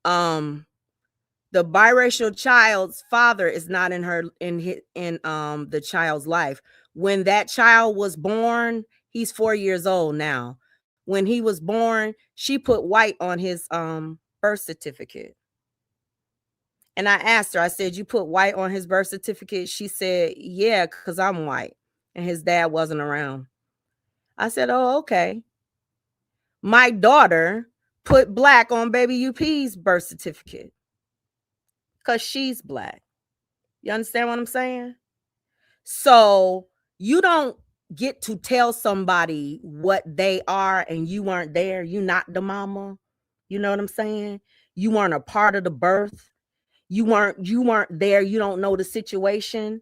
Speaker 1: The biracial child's father is not in the child's life. When that child was born, he's 4 years old now. When he was born, she put white on his birth certificate. And I asked her, I said, you put white on his birth certificate? She said, yeah, because I'm white. And his dad wasn't around. I said, oh, okay. My daughter put black on baby UP's birth certificate because she's black. You understand what I'm saying? So you don't get to tell somebody what they are and you weren't there. You not the mama. You know what I'm saying? You weren't a part of the birth. You weren't there. You don't know the situation.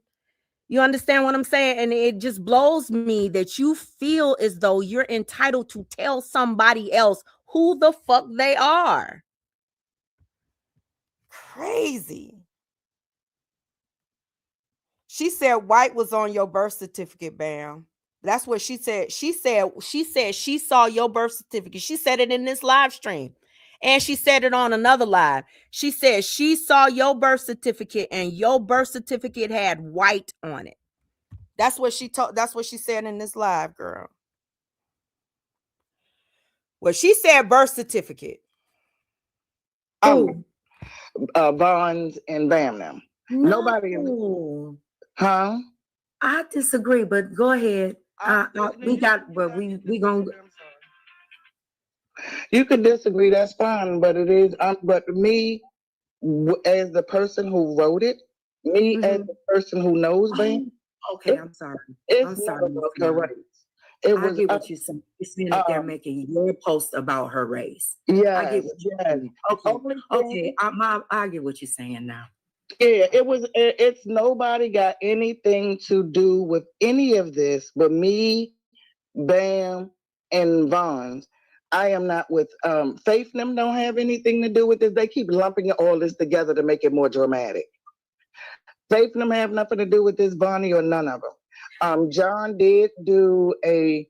Speaker 1: You understand what I'm saying? And it just blows me that you feel as though you're entitled to tell somebody else who the fuck they are. Crazy. She said white was on your birth certificate, Bam. That's what she said. She said she saw your birth certificate. She said it in this live stream. And she said it on another live. She said she saw your birth certificate and your birth certificate had white on it. That's what she told. That's what she said in this live, girl. Well, she said birth certificate.
Speaker 4: Bonds and Bam them.
Speaker 3: No.
Speaker 4: Nobody. Huh?
Speaker 3: I disagree, but go ahead. We gonna.
Speaker 4: You can disagree. That's fine, but it is. But me, as the person who wrote it, me as the person who knows Bam.
Speaker 3: Okay, I'm sorry. I'm sorry.
Speaker 4: Her race.
Speaker 3: I get what you're saying. You're saying that they're making your post about her race.
Speaker 4: Yeah,
Speaker 3: I get what you're saying. Okay. I get what you're saying now.
Speaker 4: Yeah, it's nobody got anything to do with any of this but me, Bam, and Vons. I am not with Faith and them don't have anything to do with this. They keep lumping all this together to make it more dramatic. Faith and them have nothing to do with this, Bonnie, or none of them. John did do a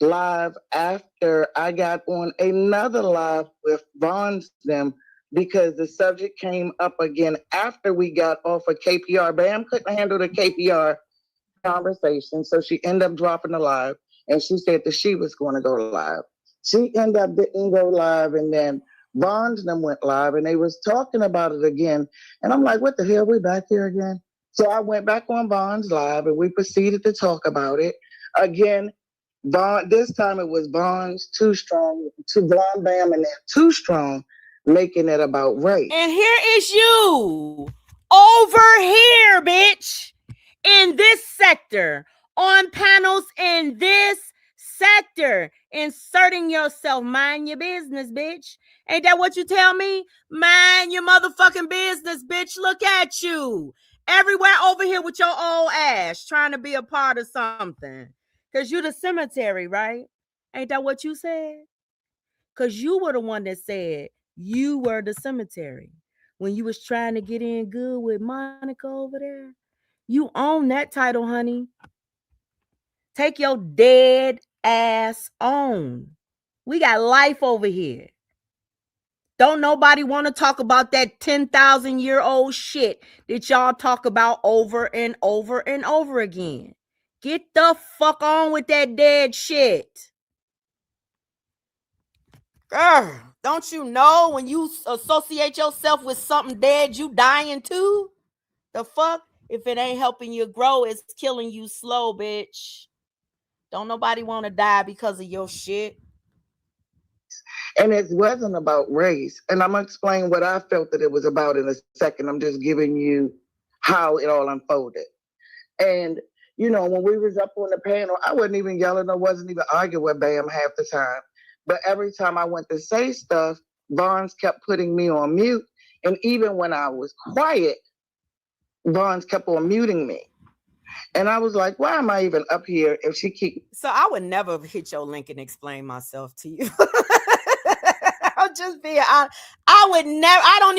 Speaker 4: live after I got on another live with Vons them because the subject came up again after we got off of KPR. Bam couldn't handle the KPR conversation, so she ended up dropping the live, and she said that she was going to go live. She ended up didn't go live, and then Vons them went live, and they was talking about it again, and I'm like, what the hell, we back here again? So I went back on Vons live, and we proceeded to talk about it again. This time it was Vons, Too Strong, Blonde Bam, and then Too Strong making it about race.
Speaker 1: And here is you over here, bitch, in this sector, on panels in this sector, inserting yourself. Mind your business, bitch. Ain't that what you tell me? Mind your motherfucking business, bitch. Look at you. Everywhere over here with your old ass trying to be a part of something. Because you the cemetery, right? Ain't that what you said? Because you were the one that said you were the cemetery. When you was trying to get in good with Monica over there. You own that title, honey. Take your dead ass on. We got life over here. Don't nobody want to talk about that 10,000-year-old shit that y'all talk about over and over and over again. Get the fuck on with that dead shit. Girl, don't you know when you associate yourself with something dead, you dying too? The fuck? If it ain't helping you grow, it's killing you slow, bitch. Don't nobody want to die because of your shit.
Speaker 4: And it wasn't about race. And I'm going to explain what I felt that it was about in a second. I'm just giving you how it all unfolded. And, you know, when we was up on the panel, I wasn't even yelling or wasn't even arguing with Bam half the time. But every time I went to say stuff, Barnes kept putting me on mute. And even when I was quiet, Barnes kept on muting me. And I was like, why am I even up here if she keep...
Speaker 1: So I would never hit your link and explain myself to you. I'll just be I would never, I don't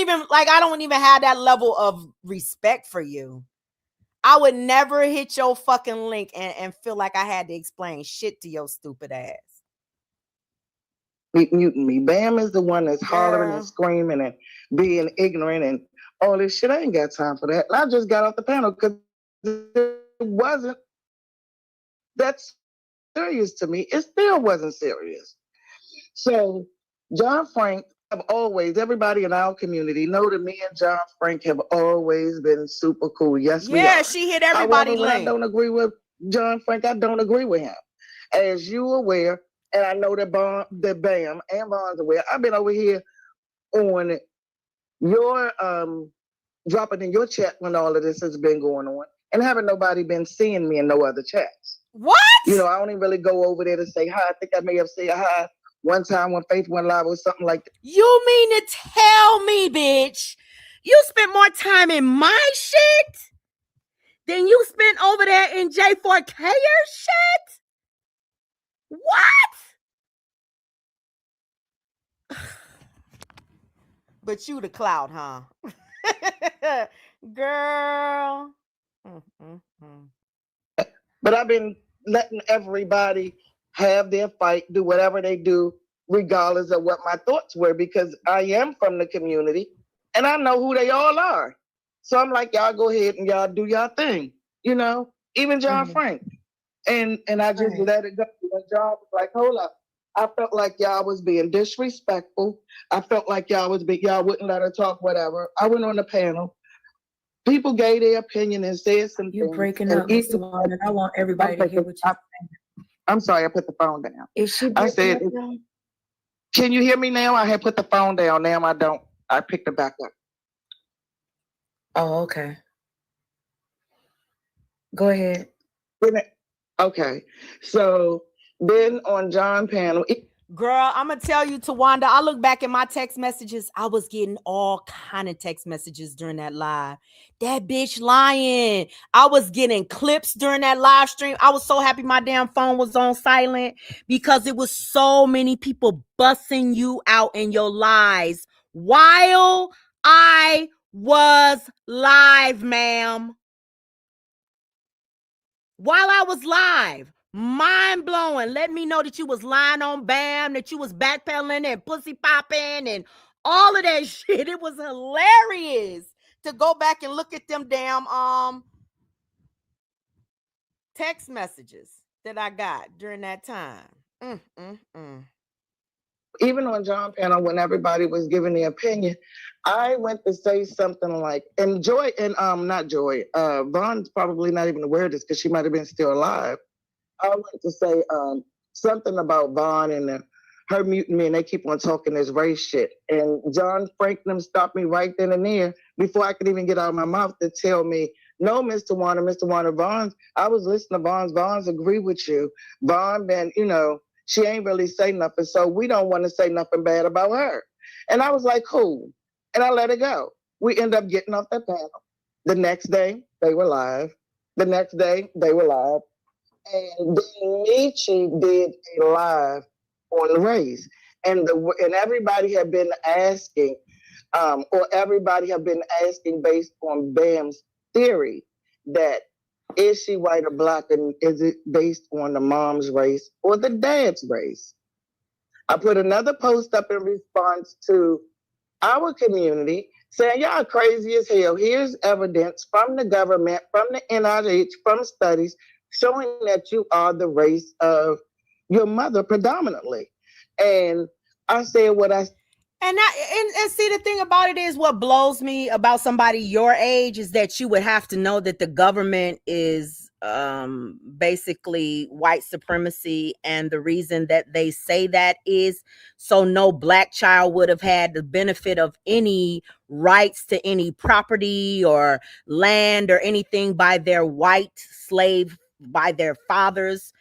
Speaker 1: even have that level of respect for you. I would never hit your fucking link and feel like I had to explain shit to your stupid ass.
Speaker 4: Muting me. Bam is the one that's hollering
Speaker 1: Girl.
Speaker 4: and screaming and being ignorant and all this shit. I ain't got time for that. And I just got off the panel because it wasn't that serious to me. It still wasn't serious. So John Frank have always, everybody in our community know that me and John Frank have always been super cool. Yes, we
Speaker 1: Yeah,
Speaker 4: are.
Speaker 1: she hit everybody
Speaker 4: However, when I
Speaker 1: link.
Speaker 4: don't agree with John Frank, I don't agree with him. As you aware, and I know that Bam and Bonds aware, I've been over here on your dropping in your chat when all of this has been going on, and haven't nobody been seeing me in no other chats.
Speaker 1: What?
Speaker 4: You know, I don't even really go over there to say hi. I think I may have said hi one time when Faith went live or something like that.
Speaker 1: You mean to tell me, bitch, you spent more time in my shit than you spent over there in J4K'er shit? What? But you the clout, huh? Girl.
Speaker 4: But I've been letting everybody have their fight, do whatever they do, regardless of what my thoughts were, because I am from the community and I know who they all are. So I'm like, y'all go ahead and y'all do y'all thing, you know, even John Frank. And I just let it go. And John was like, hold up. I felt like y'all was being disrespectful. I felt like y'all wouldn't let her talk, whatever. I went on the panel. People gave their opinion and said some
Speaker 3: You're
Speaker 4: things.
Speaker 3: breaking
Speaker 4: And
Speaker 3: up, Mr. Wanda. I want everybody to hear what you're saying.
Speaker 4: I'm sorry, I put the phone down.
Speaker 3: Is she
Speaker 4: I
Speaker 3: breaking
Speaker 4: said,
Speaker 3: up now?
Speaker 4: can you hear me now? I had put the phone down. Now I don't. I picked it back up.
Speaker 3: Oh, okay. Go ahead.
Speaker 4: Okay. So then on John panel,
Speaker 1: Girl, I'm gonna tell you, Tawanda, I look back at my text messages. I was getting all kind of text messages during that live. That bitch lying. I was getting clips during that live stream. I was so happy my damn phone was on silent because it was so many people bussing you out in your lies while I was live, ma'am. While I was live. Mind blowing. Let me know that you was lying on Bam, that you was backpedaling and pussy popping and all of that shit. It was hilarious to go back and look at them damn text messages that I got during that time.
Speaker 4: Even on John panel, when everybody was giving their opinion, I went to say something like, and Joy, and not Joy, Von's probably not even aware of this because she might have been still alive. I went to say something about Von and her muting me, and they keep on talking this race shit. And John Franklin stopped me right then and there before I could even get out of my mouth to tell me, no, Mr. Warner, Von's, I was listening to Von's agree with you. Von been, you know, she ain't really say nothing, so we don't want to say nothing bad about her. And I was like, cool. And I let it go. We end up getting off that panel. The next day, they were live. The next day, they were live. And then Michi did a live on race, and everybody had been asking, or everybody have been asking based on Bam's theory that is she white or black, and is it based on the mom's race or the dad's race? I put another post up in response to our community saying, y'all crazy as hell. Here's evidence from the government, from the NIH, from studies, showing that you are the race of your mother predominantly. And I said what I...
Speaker 1: And see, the thing about it is, what blows me about somebody your age is that you would have to know that the government is basically white supremacy, and the reason that they say that is so no black child would have had the benefit of any rights to any property or land or anything by their white slave, by their fathers,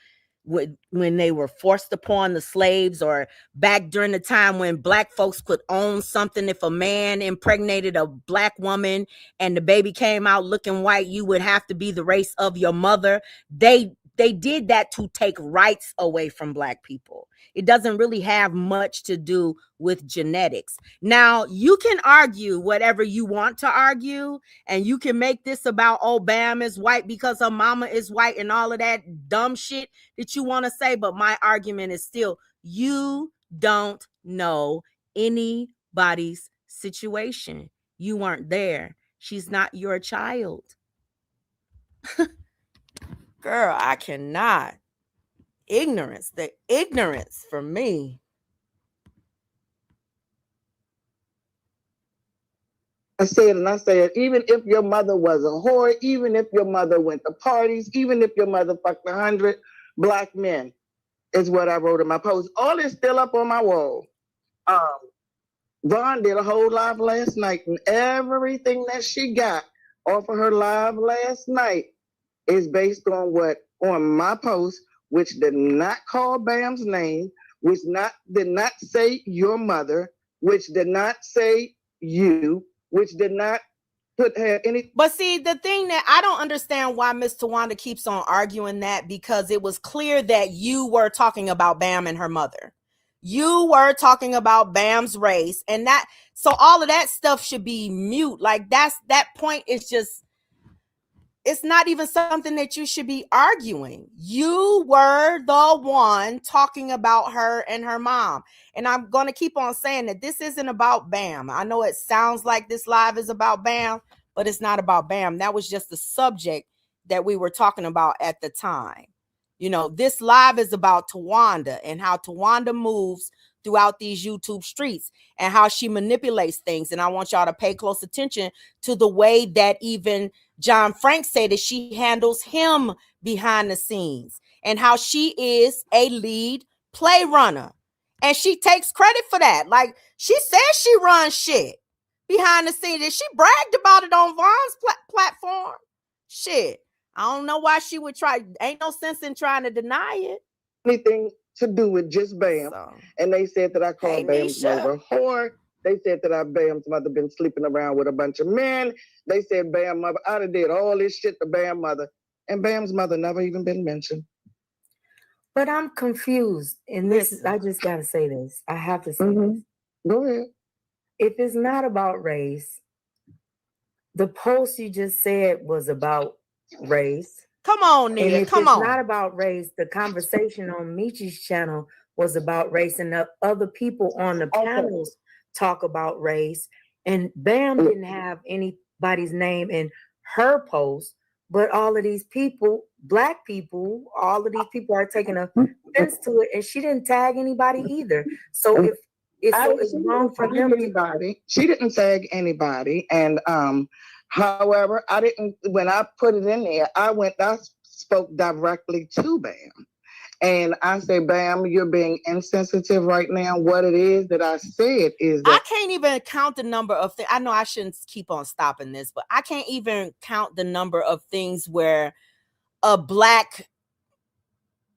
Speaker 1: when they were forced upon the slaves, or back during the time when black folks could own something. If a man impregnated a black woman and the baby came out looking white, you would have to be the race of your mother. They did that to take rights away from black people. It doesn't really have much to do with genetics. Now, you can argue whatever you want to argue, and you can make this about, oh, Bam is white because her mama is white and all of that dumb shit that you want to say. But my argument is still, you don't know anybody's situation. You weren't there. She's not your child. Girl, I cannot. The ignorance for me.
Speaker 4: I said, even if your mother was a whore, even if your mother went to parties, even if your mother fucked 100 black men, is what I wrote in my post. All is still up on my wall. Vaughn did a whole live last night, and everything that she got off of her live last night is based on my post, which did not call Bam's name, which did not say your mother, which did not say you, which did not put her any.
Speaker 1: But see, the thing that I don't understand why Miss Tawanda keeps on arguing that, because it was clear that you were talking about Bam and her mother. You were talking about Bam's race, and that, so all of that stuff should be mute. Like that point is just, it's not even something that you should be arguing. You were the one talking about her and her mom. And I'm going to keep on saying that this isn't about Bam. I know it sounds like this live is about Bam, but it's not about Bam. That was just the subject that we were talking about at the time. You know, this live is about Tawanda and how Tawanda moves throughout these YouTube streets and how she manipulates things. And I want y'all to pay close attention to the way that even John Frank said that she handles him behind the scenes, and how she is a lead play runner. And she takes credit for that. Like, she says she runs shit behind the scenes, and she bragged about it on Vaughn's platform. Shit. I don't know why she would try. Ain't no sense in trying to deny it.
Speaker 4: Anything to do with just Bam.
Speaker 1: So,
Speaker 4: and they said that I called Bam's
Speaker 1: Nisha.
Speaker 4: mother a whore. They said that Bam's mother been sleeping around with a bunch of men. They said Bam mother, I done did all this shit to Bam mother. And Bam's mother never even been mentioned.
Speaker 3: But I'm confused. And this is, I just got to say this. I have to say this.
Speaker 4: Go ahead.
Speaker 3: If it's not about race, the post you just said was about race.
Speaker 1: Come on,
Speaker 3: And
Speaker 1: Nia.
Speaker 3: if
Speaker 1: Come
Speaker 3: it's
Speaker 1: on.
Speaker 3: not about race, the conversation on Michi's channel was about race, and the other people on the panels talk about race. And Bam didn't have anybody's name in her post, but all of these people, black people, all of these people are taking offense to it, and she didn't tag anybody either. So if it's wrong for them
Speaker 4: anybody, she didn't tag anybody, and however, I didn't. When I put it in there, I spoke directly to Bam. And I say, Bam, you're being insensitive right now. What it is that I said is that
Speaker 1: I can't even count the number of things. I know I shouldn't keep on stopping this, but I can't even count the number of things where a black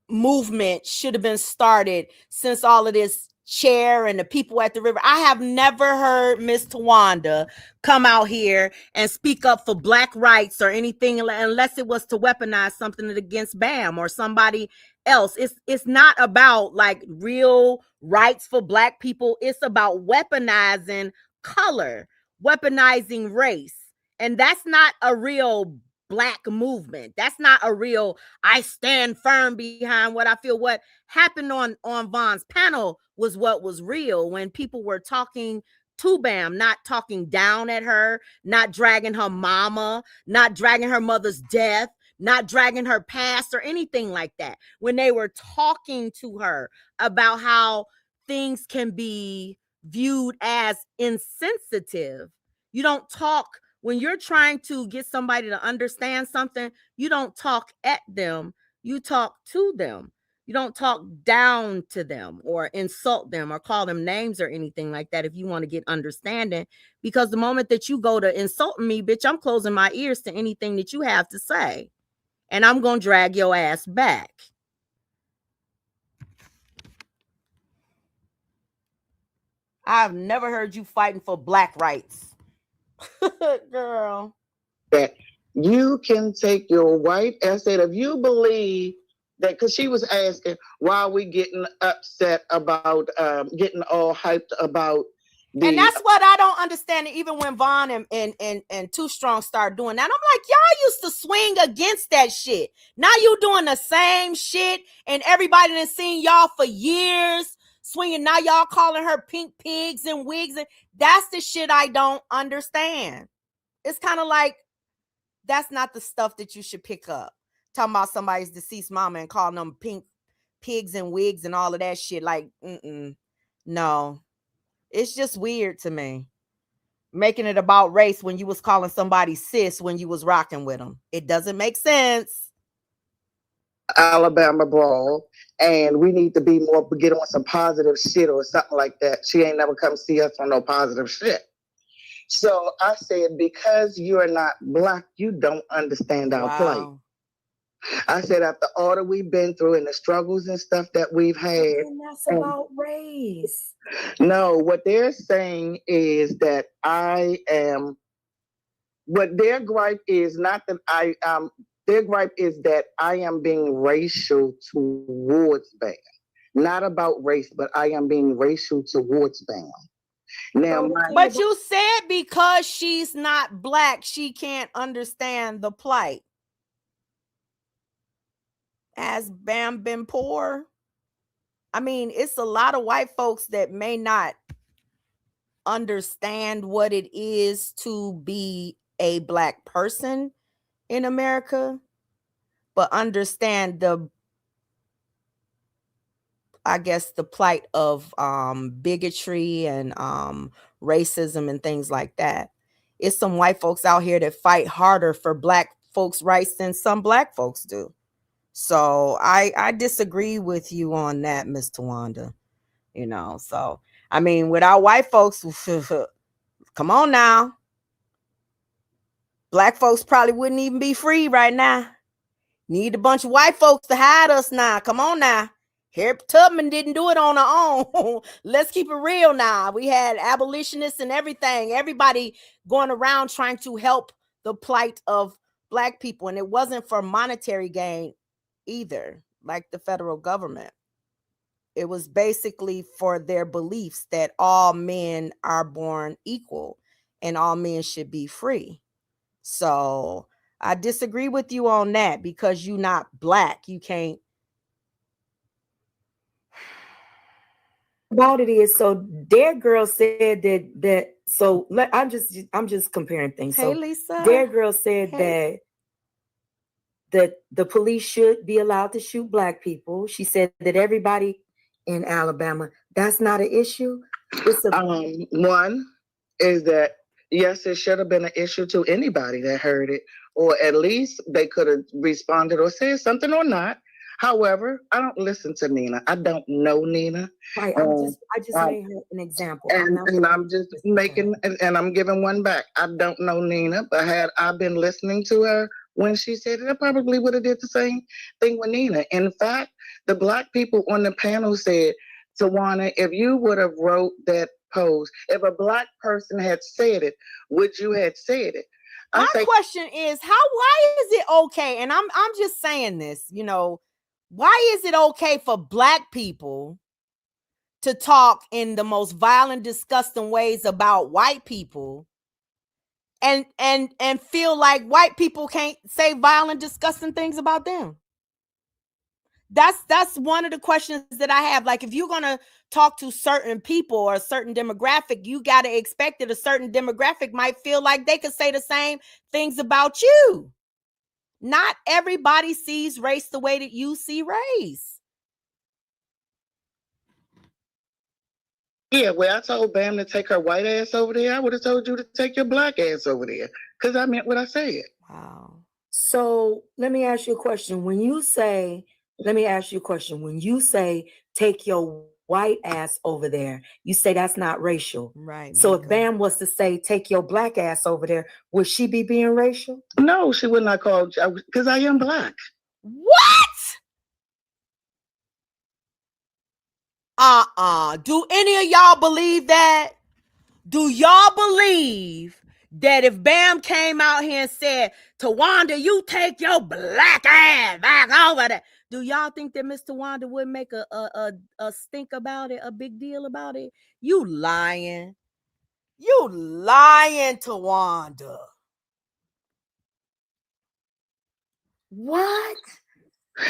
Speaker 1: movement should have been started since all of this chair and the people at the river. I have never heard Miss Tawanda come out here and speak up for black rights or anything, unless it was to weaponize something against Bam or somebody else. It's not about like real rights for black people. It's about weaponizing color, weaponizing race. And that's not a real black movement. That's not a real, I stand firm behind what I feel. What happened on Vaughn's panel was what was real, when people were talking to Bam, not talking down at her, not dragging her mama, not dragging her mother's death, not dragging her past or anything like that. When they were talking to her about how things can be viewed as insensitive, you don't talk when you're trying to get somebody to understand something, you don't talk at them, you talk to them. You don't talk down to them or insult them or call them names or anything like that if you want to get understanding. Because the moment that you go to insulting me, bitch, I'm closing my ears to anything that you have to say. And I'm going to drag your ass back. I've never heard you fighting for black rights. Girl.
Speaker 4: That you can take your white asset if you believe that, because she was asking why are we getting upset about getting all hyped about
Speaker 1: and that's what I don't understand. Even when Vaughn and Too Strong start doing that, I'm like, y'all used to swing against that shit. Now you doing the same shit, and everybody done seen y'all for years swinging. Now y'all calling her pink pigs and wigs, and that's the shit I don't understand. It's kind of like, that's not the stuff that you should pick up. Talking about somebody's deceased mama and calling them pink pigs and wigs and all of that shit. Like, no. It's just weird to me. Making it about race when you was calling somebody sis when you was rocking with them. It doesn't make sense.
Speaker 4: Alabama brawl, and we need to be more, get on some positive shit or something like that. She ain't never come see us on no positive shit. So I said, because you're not black, you don't understand our plight. I said, after all that we've been through and the struggles and stuff that we've had.
Speaker 3: And that's about race.
Speaker 4: No, what they're saying is that what their gripe is not that their gripe is that I am being racial towards Bam. Not about race, but I am being racial towards Bam. Now,
Speaker 1: but you said because she's not black, she can't understand the plight. Has Bam been poor? I mean, it's a lot of white folks that may not understand what it is to be a black person in America, but understand the plight of bigotry and racism and things like that. It's some white folks out here that fight harder for black folks' rights than some black folks do. So I disagree with you on that, Miss Tawanda. You know, so I mean, without white folks, come on now. Black folks probably wouldn't even be free right now. Need a bunch of white folks to hide us now. Come on now. Harriet Tubman didn't do it on her own. Let's keep it real now. We had abolitionists and everything. Everybody going around trying to help the plight of black people. And it wasn't for monetary gain either, like the federal government. It was basically for their beliefs that all men are born equal and all men should be free. So I disagree with you on that because you're not black. You can't.
Speaker 3: About it is, so their girl said I'm just comparing things.
Speaker 1: Hey,
Speaker 3: so
Speaker 1: Lisa.
Speaker 3: Their girl said that the police should be allowed to shoot black people. She said that everybody in Alabama, that's not an issue. It's
Speaker 4: one is that yes, it should have been an issue to anybody that heard it, or at least they could have responded or said something or not. However, I don't listen to Nina. I don't know Nina.
Speaker 3: Right. I just made an example.
Speaker 4: And I'm just making, and I'm giving one back. I don't know Nina, but had I been listening to her when she said it, I probably would have did the same thing with Nina. In fact, the black people on the panel said, Tawana, if you would have wrote that post, if a black person had said it, would you have said it?
Speaker 1: My question is, why is it okay? And I'm just saying this, you know, why is it okay for black people to talk in the most violent, disgusting ways about white people and feel like white people can't say violent, disgusting things about them? That's one of the questions that I have. Like, if you're going to talk to certain people or a certain demographic, you got to expect that a certain demographic might feel like they could say the same things about you. Not everybody sees race the way that you see race.
Speaker 4: Yeah, well, I told Bam to take her white ass over there. I would have told you to take your black ass over there. because I meant what I said.
Speaker 1: Wow.
Speaker 3: So let me ask you a question. When you say, take your white ass over there, you say that's not racial.
Speaker 1: Right.
Speaker 3: So if
Speaker 1: Mika.
Speaker 3: Bam was to say, take your black ass over there, would she be being racial?
Speaker 4: No, she would not call, because I am black.
Speaker 1: What? Do any of y'all believe that? Do y'all believe that if Bam came out here and said, Tawanda, you take your black ass back over there, do y'all think that Mr. Wanda would make a stink about it, a big deal about it? You lying. You lying, Tawanda.
Speaker 3: What?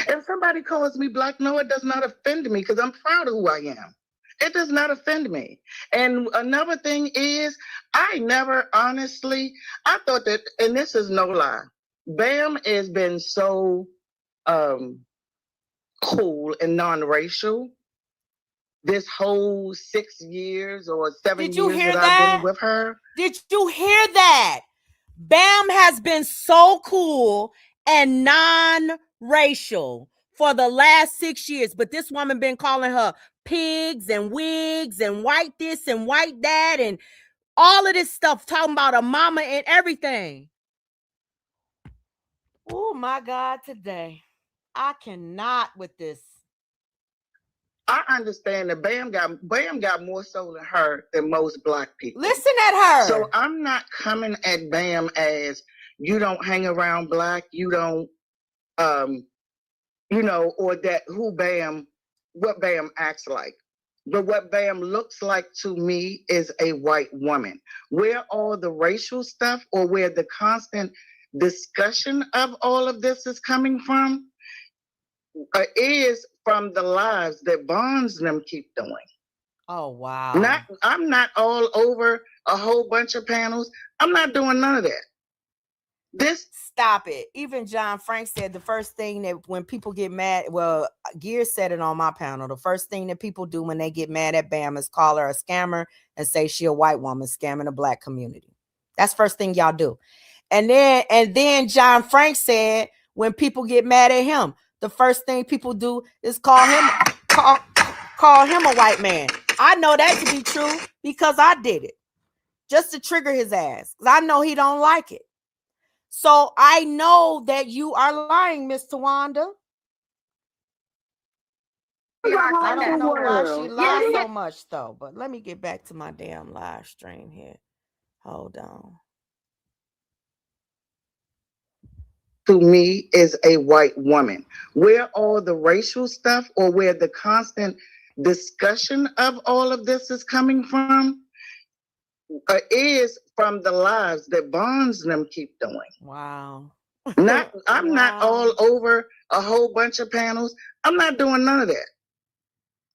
Speaker 4: If somebody calls me black, no, it does not offend me because I'm proud of who I am. It does not offend me. And another thing is, I never honestly, I thought that, and this is no lie, Bam has been so cool and non-racial this whole 6 years or 7
Speaker 1: Did you
Speaker 4: years
Speaker 1: hear
Speaker 4: that
Speaker 1: that?
Speaker 4: I've been with her.
Speaker 1: Did you hear that? Bam has been so cool and non-racial for the last 6 years, but this woman been calling her pigs and wigs and white this and white that and all of this stuff, talking about a mama and everything. Oh my God, today. I cannot with this.
Speaker 4: I understand that Bam got more soul in her than most black people.
Speaker 1: Listen at her.
Speaker 4: So I'm not coming at Bam as you don't hang around black, you don't, or that what Bam acts like. But what Bam looks like to me is a white woman. Where all the racial stuff or where the constant discussion of all of this is coming from is from the lives that Bonds and them keep doing.
Speaker 1: Oh, wow.
Speaker 4: I'm not all over a whole bunch of panels. I'm not doing none of that.
Speaker 1: Stop it. Even John Frank said the first thing that when people get mad, well, Gear said it on my panel. The first thing that people do when they get mad at Bam is call her a scammer and say she a white woman scamming the black community. That's first thing y'all do. And then John Frank said when people get mad at him, the first thing people do is call him a white man. I know that to be true because I did it just to trigger his ass because I know he don't like it. So I know that you are lying, Miss Tawanda. I don't know why she lies so much though, but let me get back to my damn live stream here. Hold on.
Speaker 4: To me is a white woman. Where all the racial stuff or where the constant discussion of all of this is coming from is from the lives that Bonds and them keep doing.
Speaker 1: Wow.
Speaker 4: I'm not all over a whole bunch of panels. I'm not doing none of that.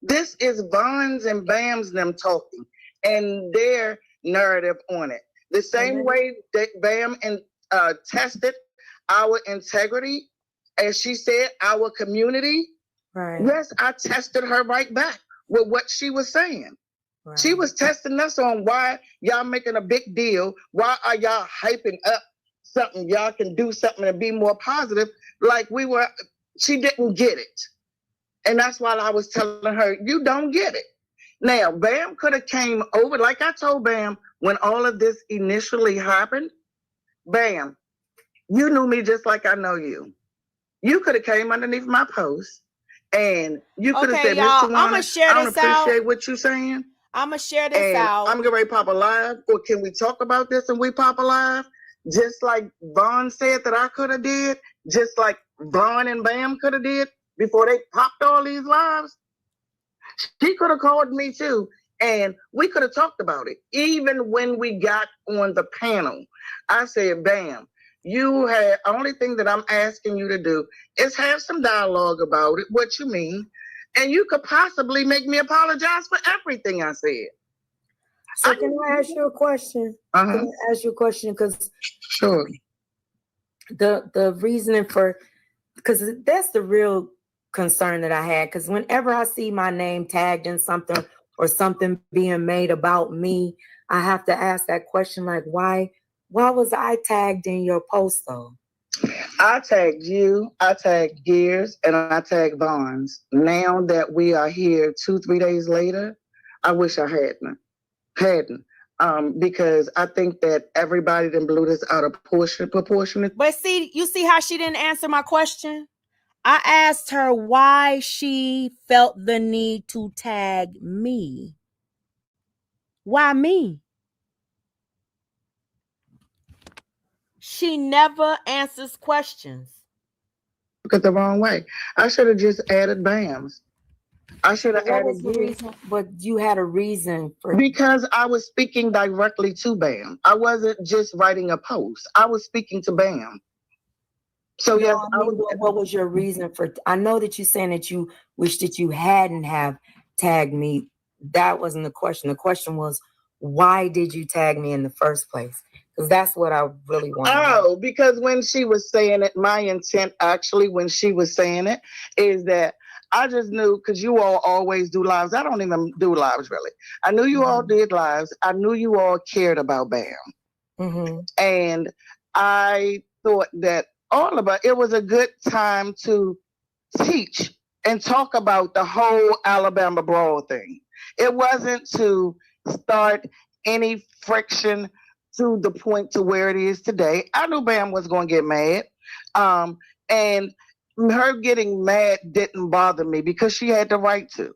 Speaker 4: This is Bonds and Bams them talking and their narrative on it. The same way that Bam tested our integrity, as she said, our community. Right. Yes, I tested her right back with what she was saying. Right. She was testing us on why y'all making a big deal. Why are y'all hyping up something? Y'all can do something and be more positive. Like she didn't get it. And that's why I was telling her, you don't get it. Now, Bam could have came over, like I told Bam, when all of this initially happened, Bam, you knew me just like I know you. You could have came underneath my post and you could have said,
Speaker 1: y'all,
Speaker 4: Mr.
Speaker 1: I'm gonna share
Speaker 4: I don't
Speaker 1: this out.
Speaker 4: appreciate what you're saying.
Speaker 1: I'm gonna share this out.
Speaker 4: I'm getting ready to pop a live, or can we talk about this and we pop a live? Just like Vaughn said that I could have did, just like Vaughn and Bam could have did before they popped all these lives. She could have called me too, and we could have talked about it. Even when we got on the panel, I said, Bam, only thing that I'm asking you to do is have some dialogue about it, what you mean, and you could possibly make me apologize for everything I said.
Speaker 3: So can I ask you a question?
Speaker 4: Uh-huh.
Speaker 3: Can I ask you a question? Because
Speaker 4: sure.
Speaker 3: The reasoning because that's the real concern that I had. Because whenever I see my name tagged in something or something being made about me, I have to ask that question, like, why Why was I tagged in your post though?
Speaker 4: I tagged you, I tagged Gears, and I tagged Bonds. Now that we are here 2-3 days later, I wish I hadn't. Because I think that everybody then blew this out of proportion.
Speaker 1: But see, you see how she didn't answer my question? I asked her why she felt the need to tag me. Why me? She never answers questions.
Speaker 4: Look at the wrong way. I should have just added BAMs. I should have
Speaker 3: What
Speaker 4: added
Speaker 3: was the
Speaker 4: Gears.
Speaker 3: reason? But you had a reason for
Speaker 4: Because I was speaking directly to BAM. I wasn't just writing a post. I was speaking to BAM. So
Speaker 3: No,
Speaker 4: yes,
Speaker 3: I mean, what was your reason for? I know that you're saying that you wish that you hadn't have tagged me. That wasn't the question. The question was, why did you tag me in the first place? Because that's what I really want to know.
Speaker 4: Oh, because when she was saying it, my intent actually, when she was saying it, is that I just knew, because you all always do lives. I don't even do lives really. I knew you all did lives. I knew you all cared about BAM.
Speaker 3: Mm-hmm.
Speaker 4: And I thought that all of it was a good time to teach and talk about the whole Alabama brawl thing. It wasn't to start any friction to the point to where it is today. I knew BAM was going to get mad. And her getting mad didn't bother me because she had the right to.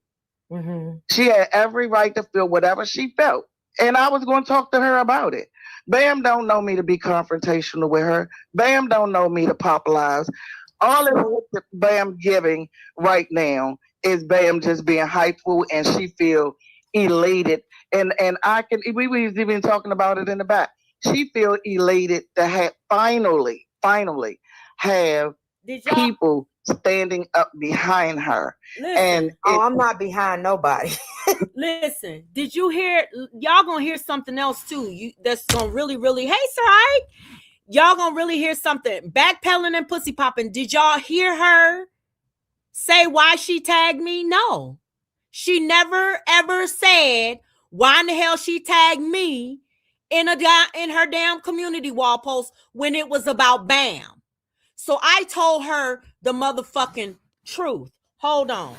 Speaker 3: Mm-hmm.
Speaker 4: She had every right to feel whatever she felt. And I was going to talk to her about it. BAM don't know me to be confrontational with her. BAM don't know me to pop lives. All that BAM giving right now is BAM just being hypeful, and she feel elated. And I can, we was even talking about it in the back. She feel elated to have finally have people standing up behind her.
Speaker 1: Listen,
Speaker 3: I'm not behind nobody.
Speaker 1: listen, did you hear? Y'all gonna hear something else too. That's gonna really, hey, Sir Ike, y'all gonna really hear something. Backpedaling and pussy popping. Did y'all hear her say why she tagged me? No. She never ever said why in the hell she tagged me in her damn community wall post when it was about BAM. So I told her the motherfucking truth. Hold on.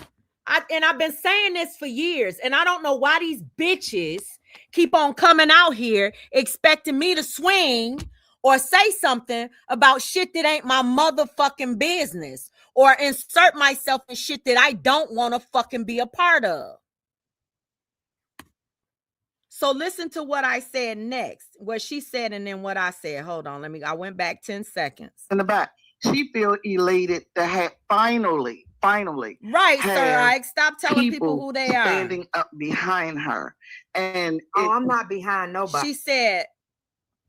Speaker 1: I've been saying this for years, and I don't know why these bitches keep on coming out here expecting me to swing or say something about shit that ain't my motherfucking business, or insert myself in shit that I don't want to fucking be a part of. So listen to what I said next, what she said, and then what I said. Hold on, I went back 10 seconds.
Speaker 4: In the back, she feel elated to have finally
Speaker 1: right, Sir Ike, stop telling people who they are
Speaker 4: standing up behind her. And
Speaker 3: I'm not behind nobody.
Speaker 1: She said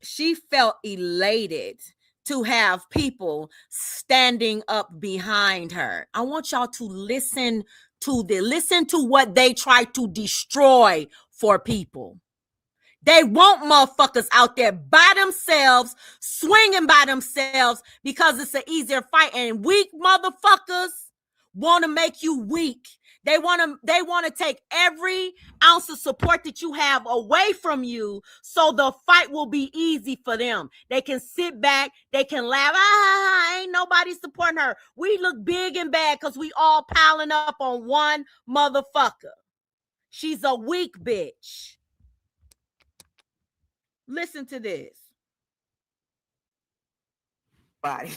Speaker 1: she felt elated to have people standing up behind her. I want y'all to listen to what they try to destroy for people. They want motherfuckers out there by themselves, swinging by themselves, because it's an easier fight. And weak motherfuckers want to make you weak. They want to take every ounce of support that you have away from you, so the fight will be easy for them. They can sit back, they can laugh. Ain't nobody supporting her. We look big and bad because we all piling up on one motherfucker. She's a weak bitch. Listen to this.
Speaker 3: Body.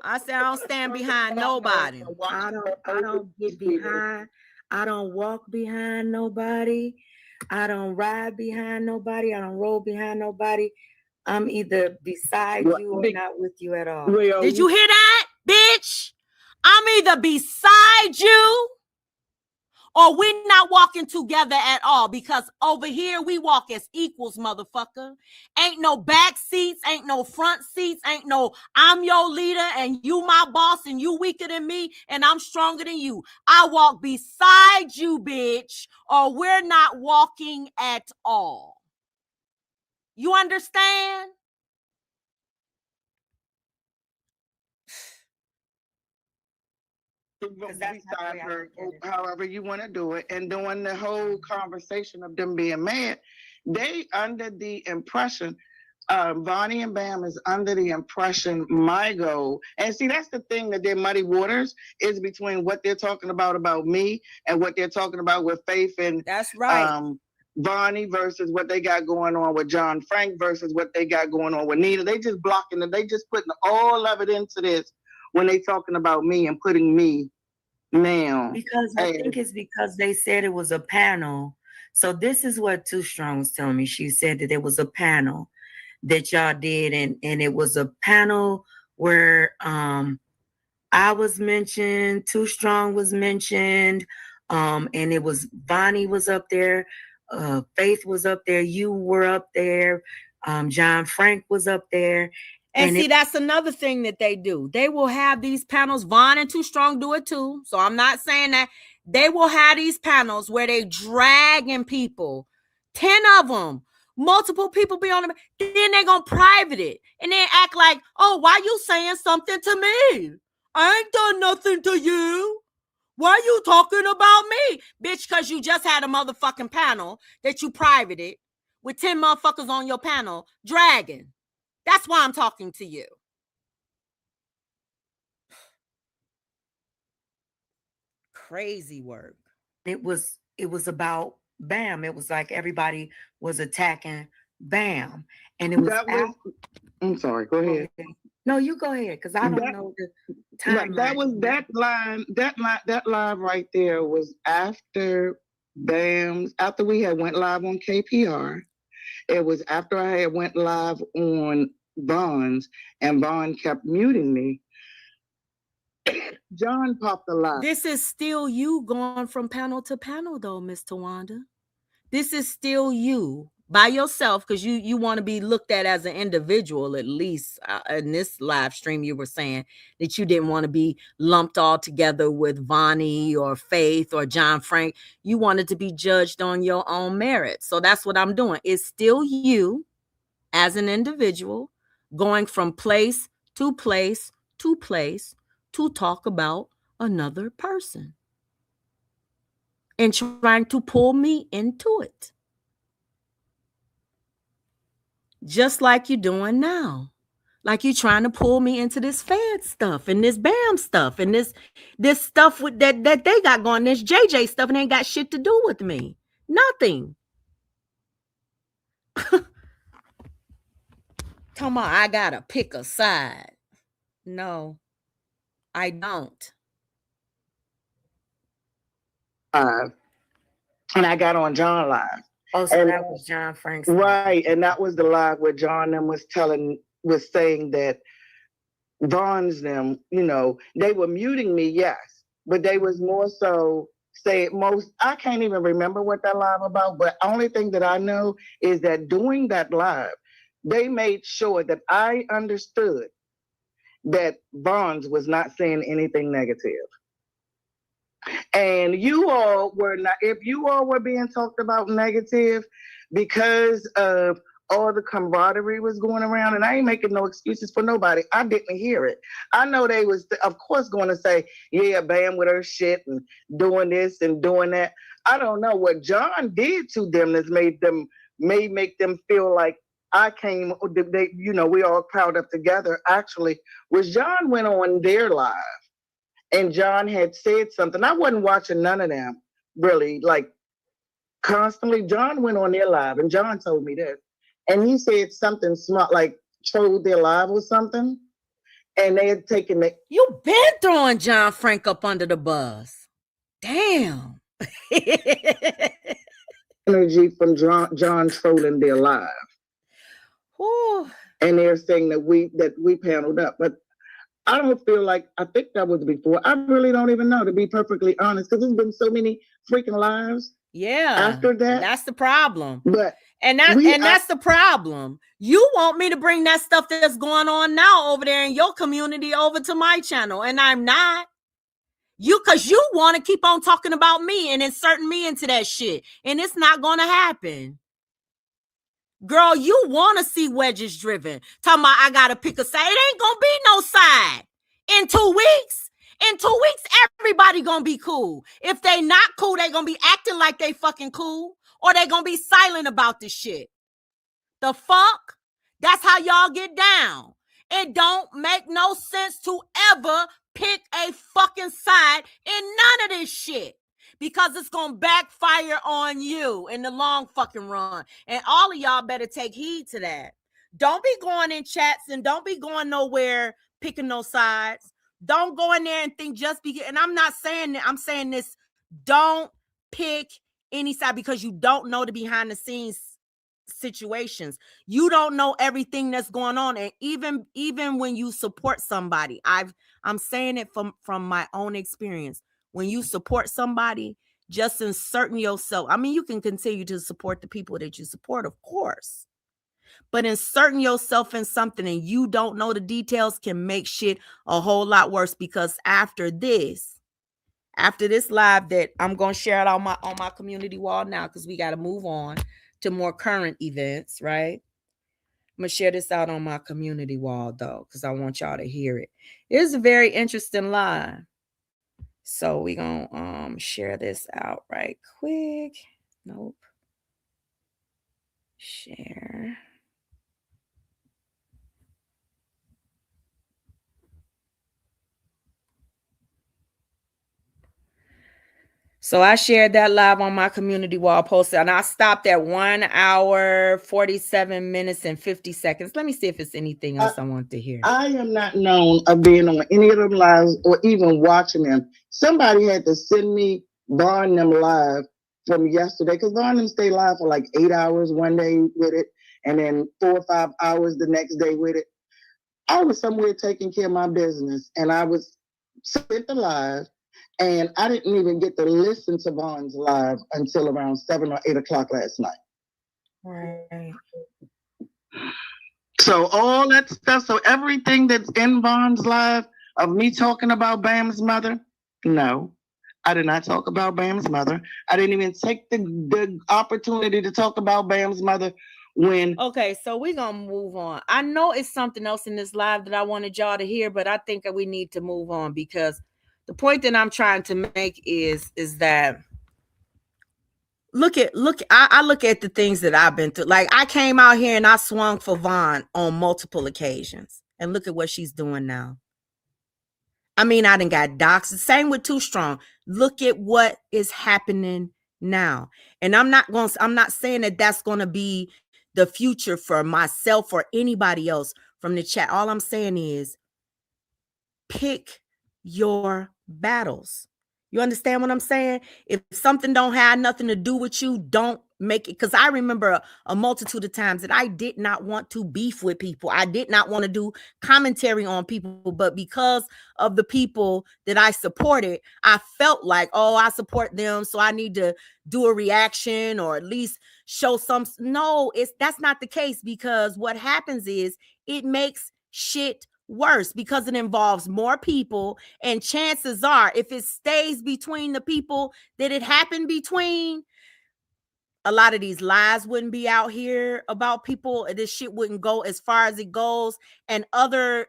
Speaker 1: I said I don't stand behind nobody.
Speaker 3: I don't get behind. I don't walk behind nobody. I don't ride behind nobody. I don't roll behind nobody. I'm either beside you or not with you at all.
Speaker 1: Did you hear that, bitch? I'm either beside you or we're not walking together at all, because over here we walk as equals, motherfucker. Ain't no back seats, ain't no front seats, ain't no I'm your leader and you my boss and you weaker than me and I'm stronger than you. I walk beside you, bitch, or we're not walking at all. You understand?
Speaker 4: Beside her, however you want to do it, and during the whole conversation of them being mad, they under the impression, Bonnie and Bam is under the impression my goal, and see, that's the thing, that they're muddy waters is between what they're talking about me and what they're talking about with Faith and
Speaker 1: That's right.
Speaker 4: Bonnie versus what they got going on with John Frank versus what they got going on with Nina. They just blocking it. They just putting all of it into this when they talking about me and putting me now.
Speaker 3: Because I think it's because they said it was a panel. So this is what Too Strong was telling me. She said that there was a panel that y'all did, and it was a panel where I was mentioned, Too Strong was mentioned, and it was Bonnie was up there, Faith was up there, you were up there, John Frank was up there.
Speaker 1: And see, that's another thing that they do. They will have these panels. Vaughn and Too Strong do it too. So I'm not saying that. They will have these panels where they dragging people, 10 of them, multiple people be on them. Then they're going to private it and then act like, oh, why you saying something to me? I ain't done nothing to you. Why you talking about me? Bitch, because you just had a motherfucking panel that you privated with 10 motherfuckers on your panel dragging. That's why I'm talking to you. Crazy work.
Speaker 3: It was about Bam. It was like everybody was attacking Bam. And it was,
Speaker 4: I'm sorry, go ahead.
Speaker 3: No, you go ahead, because I don't know the time.
Speaker 4: That live right there was after Bam's, after we had went live on KPR. It was after I had went live on Bonds, and Bond kept muting me. John popped a live.
Speaker 1: This is still you going from panel to panel, though, Miss Tawanda. This is still you by yourself, because you want to be looked at as an individual, at least in this live stream. You were saying that you didn't want to be lumped all together with Vonnie or Faith or John Frank. You wanted to be judged on your own merit. So that's what I'm doing. It's still you as an individual going from place to place to place to talk about another person and trying to pull me into it. Just like you're doing now. Like you're trying to pull me into this Fed stuff and this Bam stuff and this stuff with that they got going, this JJ stuff, and ain't got shit to do with me. Nothing. Come on, I gotta pick a side. No, I don't.
Speaker 4: And I got on John live.
Speaker 3: Oh, so that was John Frank's live.
Speaker 4: Right, and that was the live where John them was saying that Vaughn's them, they were muting me, yes, but they was more so I can't even remember what that live about, but only thing that I know is that doing that live, they made sure that I understood that Bonds was not saying anything negative. And you all were not, if you all were being talked about negative because of all the camaraderie was going around, and I ain't making no excuses for nobody. I didn't hear it. I know they was, of course, going to say, yeah, Bam with her shit and doing this and doing that. I don't know what John did to them that's make them feel like I came, we all piled up together. Actually, was John went on their live and John had said something. I wasn't watching none of them really, like constantly. John went on their live and John told me this. And he said something smart, like trolled their live or something. And they had taken it.
Speaker 1: You been throwing John Frank up under the bus. Damn.
Speaker 4: Energy from John trolling their live.
Speaker 1: Whew.
Speaker 4: And they're saying that we paneled up. But I don't feel like, I think that was before. I really don't even know, to be perfectly honest, because there's been so many freaking lives.
Speaker 1: Yeah.
Speaker 4: After that.
Speaker 1: That's the problem.
Speaker 4: But
Speaker 1: that's the problem. You want me to bring that stuff that's going on now over there in your community over to my channel, and I'm not. Because you want to keep on talking about me and inserting me into that shit, and it's not going to happen. Girl, you want to see wedges driven. Talking about I got to pick a side. It ain't going to be no side. In 2 weeks, everybody going to be cool. If they not cool, they going to be acting like they fucking cool. or they gonna be silent about this shit. The fuck? That's how y'all get down. It don't make no sense to ever pick a fucking side in none of this shit, because it's gonna backfire on you in the long fucking run. And all of y'all better take heed to that. Don't be going in chats and don't be going nowhere picking no sides. Don't go in there and think just because, and I'm not saying that, I'm saying this, don't pick any side because you don't know the behind the scenes situations. You don't know everything that's going on. And even when you support somebody, I'm saying it from my own experience. When you support somebody, just inserting yourself. I mean, you can continue to support the people that you support, of course. But inserting yourself in something and you don't know the details can make shit a whole lot worse, because after this live that I'm going to share it on my community wall now, because we got to move on to more current events, right? I'm going to share this out on my community wall, though, because I want y'all to hear it. It's a very interesting live. So we're going to share this out right quick. Nope. Share. So I shared that live on my community wall post, and I stopped at 1 hour, 47 minutes, and 50 seconds. Let me see if it's anything else I want to hear.
Speaker 4: I am not known of being on any of them lives or even watching them. Somebody had to send me Vaughn them live from yesterday, because Vaughn them stay live for like 8 hours one day with it, and then 4 or 5 hours the next day with it. I was somewhere taking care of my business, and I was sent the live. And I didn't even get to listen to Vaughn's live until around 7 or 8 o'clock last night.
Speaker 1: Right.
Speaker 4: So all that stuff, so everything that's in Vaughn's live of me talking about Bam's mother, no, I did not talk about Bam's mother. I didn't even take the opportunity to talk about Bam's mother when...
Speaker 1: Okay, so we're going to move on. I know it's something else in this live that I wanted y'all to hear, but I think that we need to move on, because the point that I'm trying to make is that I look at the things that I've been through. Like, I came out here and I swung for Vaughn on multiple occasions, and look at what she's doing now. I mean, I done got doxxed. Same with Too Strong. Look at what is happening now. And I'm not saying that that's going to be the future for myself or anybody else from the chat. All I'm saying is pick your battles. You understand what I'm saying? If something don't have nothing to do with you, don't make it. Because I remember a multitude of times that I did not want to beef with people. I did not want to do commentary on people. But because of the people that I supported, I felt like, oh, I support them, so I need to do a reaction or at least show some. No, that's not the case, because what happens is it makes shit worse, because it involves more people, and chances are if it stays between the people that it happened between, a lot of these lies wouldn't be out here about people. This shit wouldn't go as far as it goes, and other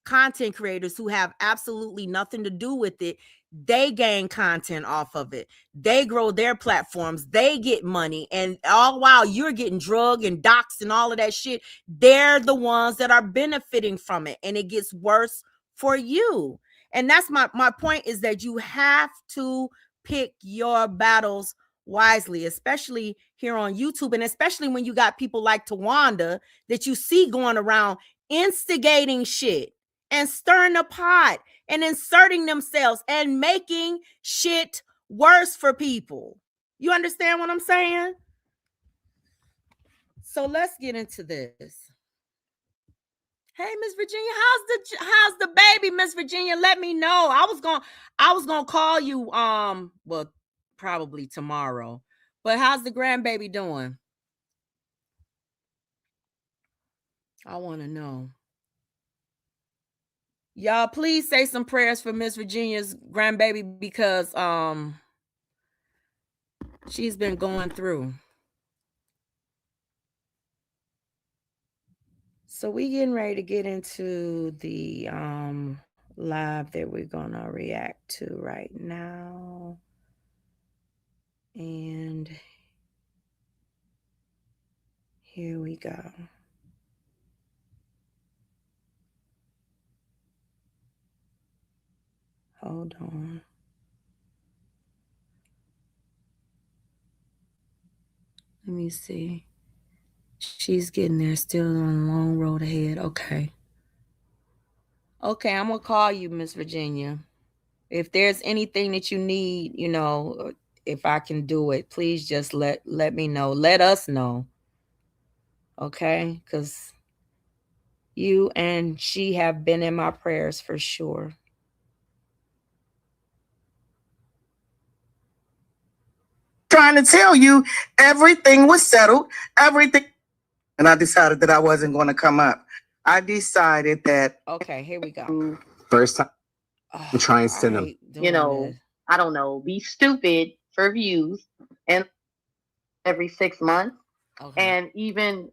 Speaker 1: content creators who have absolutely nothing to do with it, they gain content off of it. They grow their platforms. They get money. And all while you're getting drugged and doxxed and all of that shit, they're the ones that are benefiting from it. And it gets worse for you. And that's my point, is that you have to pick your battles wisely, especially here on YouTube. And especially when you got people like Tawanda that you see going around instigating shit and stirring the pot and inserting themselves and making shit worse for people. You understand what I'm saying? So let's get into this. Hey, Miss Virginia, how's the baby, Miss Virginia? Let me know. I was gonna call you well, probably tomorrow. But how's the grandbaby doing? I want to know. Y'all, please say some prayers for Miss Virginia's grandbaby, because she's been going through. So we getting ready to get into the live that we're gonna react to right now. And here we go. Hold on. Let me see. She's getting there, still on a long road ahead. Okay. Okay, I'm going to call you, Miss Virginia. If there's anything that you need, you know, if I can do it, please just let me know. Let us know. Okay? Because you and she have been in my prayers for sure.
Speaker 4: Trying to tell you everything was settled, everything. And I decided that I wasn't going to come up. I decided that.
Speaker 1: Okay, here we go.
Speaker 5: First time.
Speaker 1: Oh,
Speaker 5: Try and send
Speaker 1: I
Speaker 5: them.
Speaker 1: hate doing
Speaker 6: You know,
Speaker 1: this.
Speaker 6: I don't know, be stupid for views and every 6 months.
Speaker 1: Okay.
Speaker 6: And even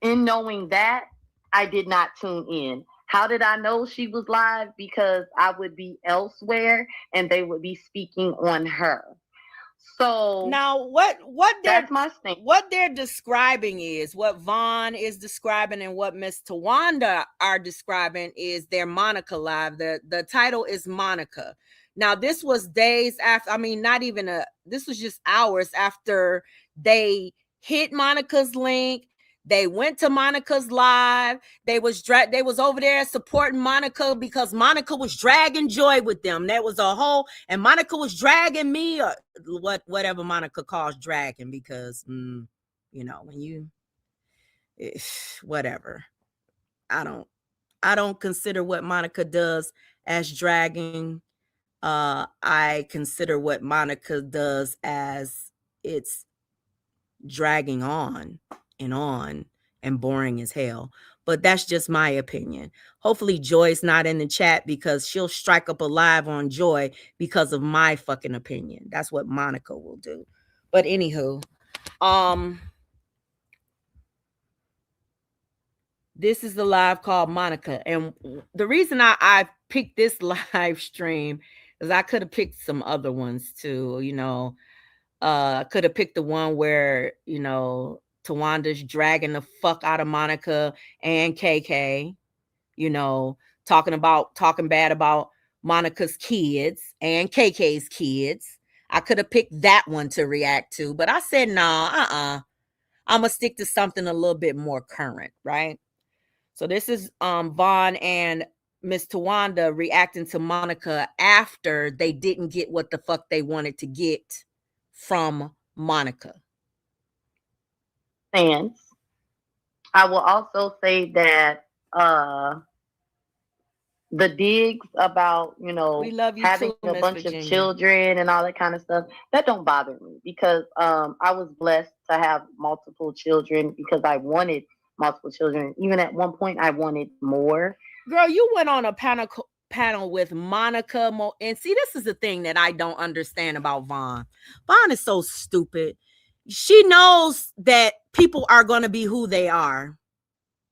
Speaker 6: in knowing that, I did not tune in. How did I know she was live? Because I would be elsewhere and they would be speaking on her. So
Speaker 1: Now, what
Speaker 6: that's my thing.
Speaker 1: what they're describing is what Vaughn is describing and what Miss Tawanda are describing is their Monica live. The title is Monica. Now, this was days after, I mean, not even this was just hours after they hit Monica's link. They went to Monica's live. They was over there supporting Monica because Monica was dragging Joy with them. There was a whole, and Monica was dragging me, or whatever Monica calls dragging, because you know, when you whatever. I don't consider what Monica does as dragging. I consider what Monica does as it's dragging on and boring as hell. But that's just my opinion. Hopefully Joy's not in the chat because she'll strike up a live on Joy because of my fucking opinion. That's what Monica will do. But anywho, this is the live called Monica. And the reason I picked this live stream is I could have picked some other ones too, you know. Could have picked the one where, you know, Tawanda's dragging the fuck out of Monica and KK, you know, talking bad about Monica's kids and KK's kids. I could have picked that one to react to, but I said, nah, I'm gonna stick to something a little bit more current, right? So this is Vaughn and Miss Tawanda reacting to Monica after they didn't get what the fuck they wanted to get from Monica.
Speaker 6: And I will also say that the digs about, you know,
Speaker 1: We love you
Speaker 6: having
Speaker 1: too,
Speaker 6: a
Speaker 1: Miss
Speaker 6: bunch
Speaker 1: Virginia.
Speaker 6: of children and all that kind of stuff, that don't bother me because I was blessed to have multiple children because I wanted multiple children. Even at one point, I wanted more.
Speaker 1: Girl, you went on a panel with Monica and see, this is the thing that I don't understand about Vaughn. Vaughn is so stupid. She knows that people are going to be who they are.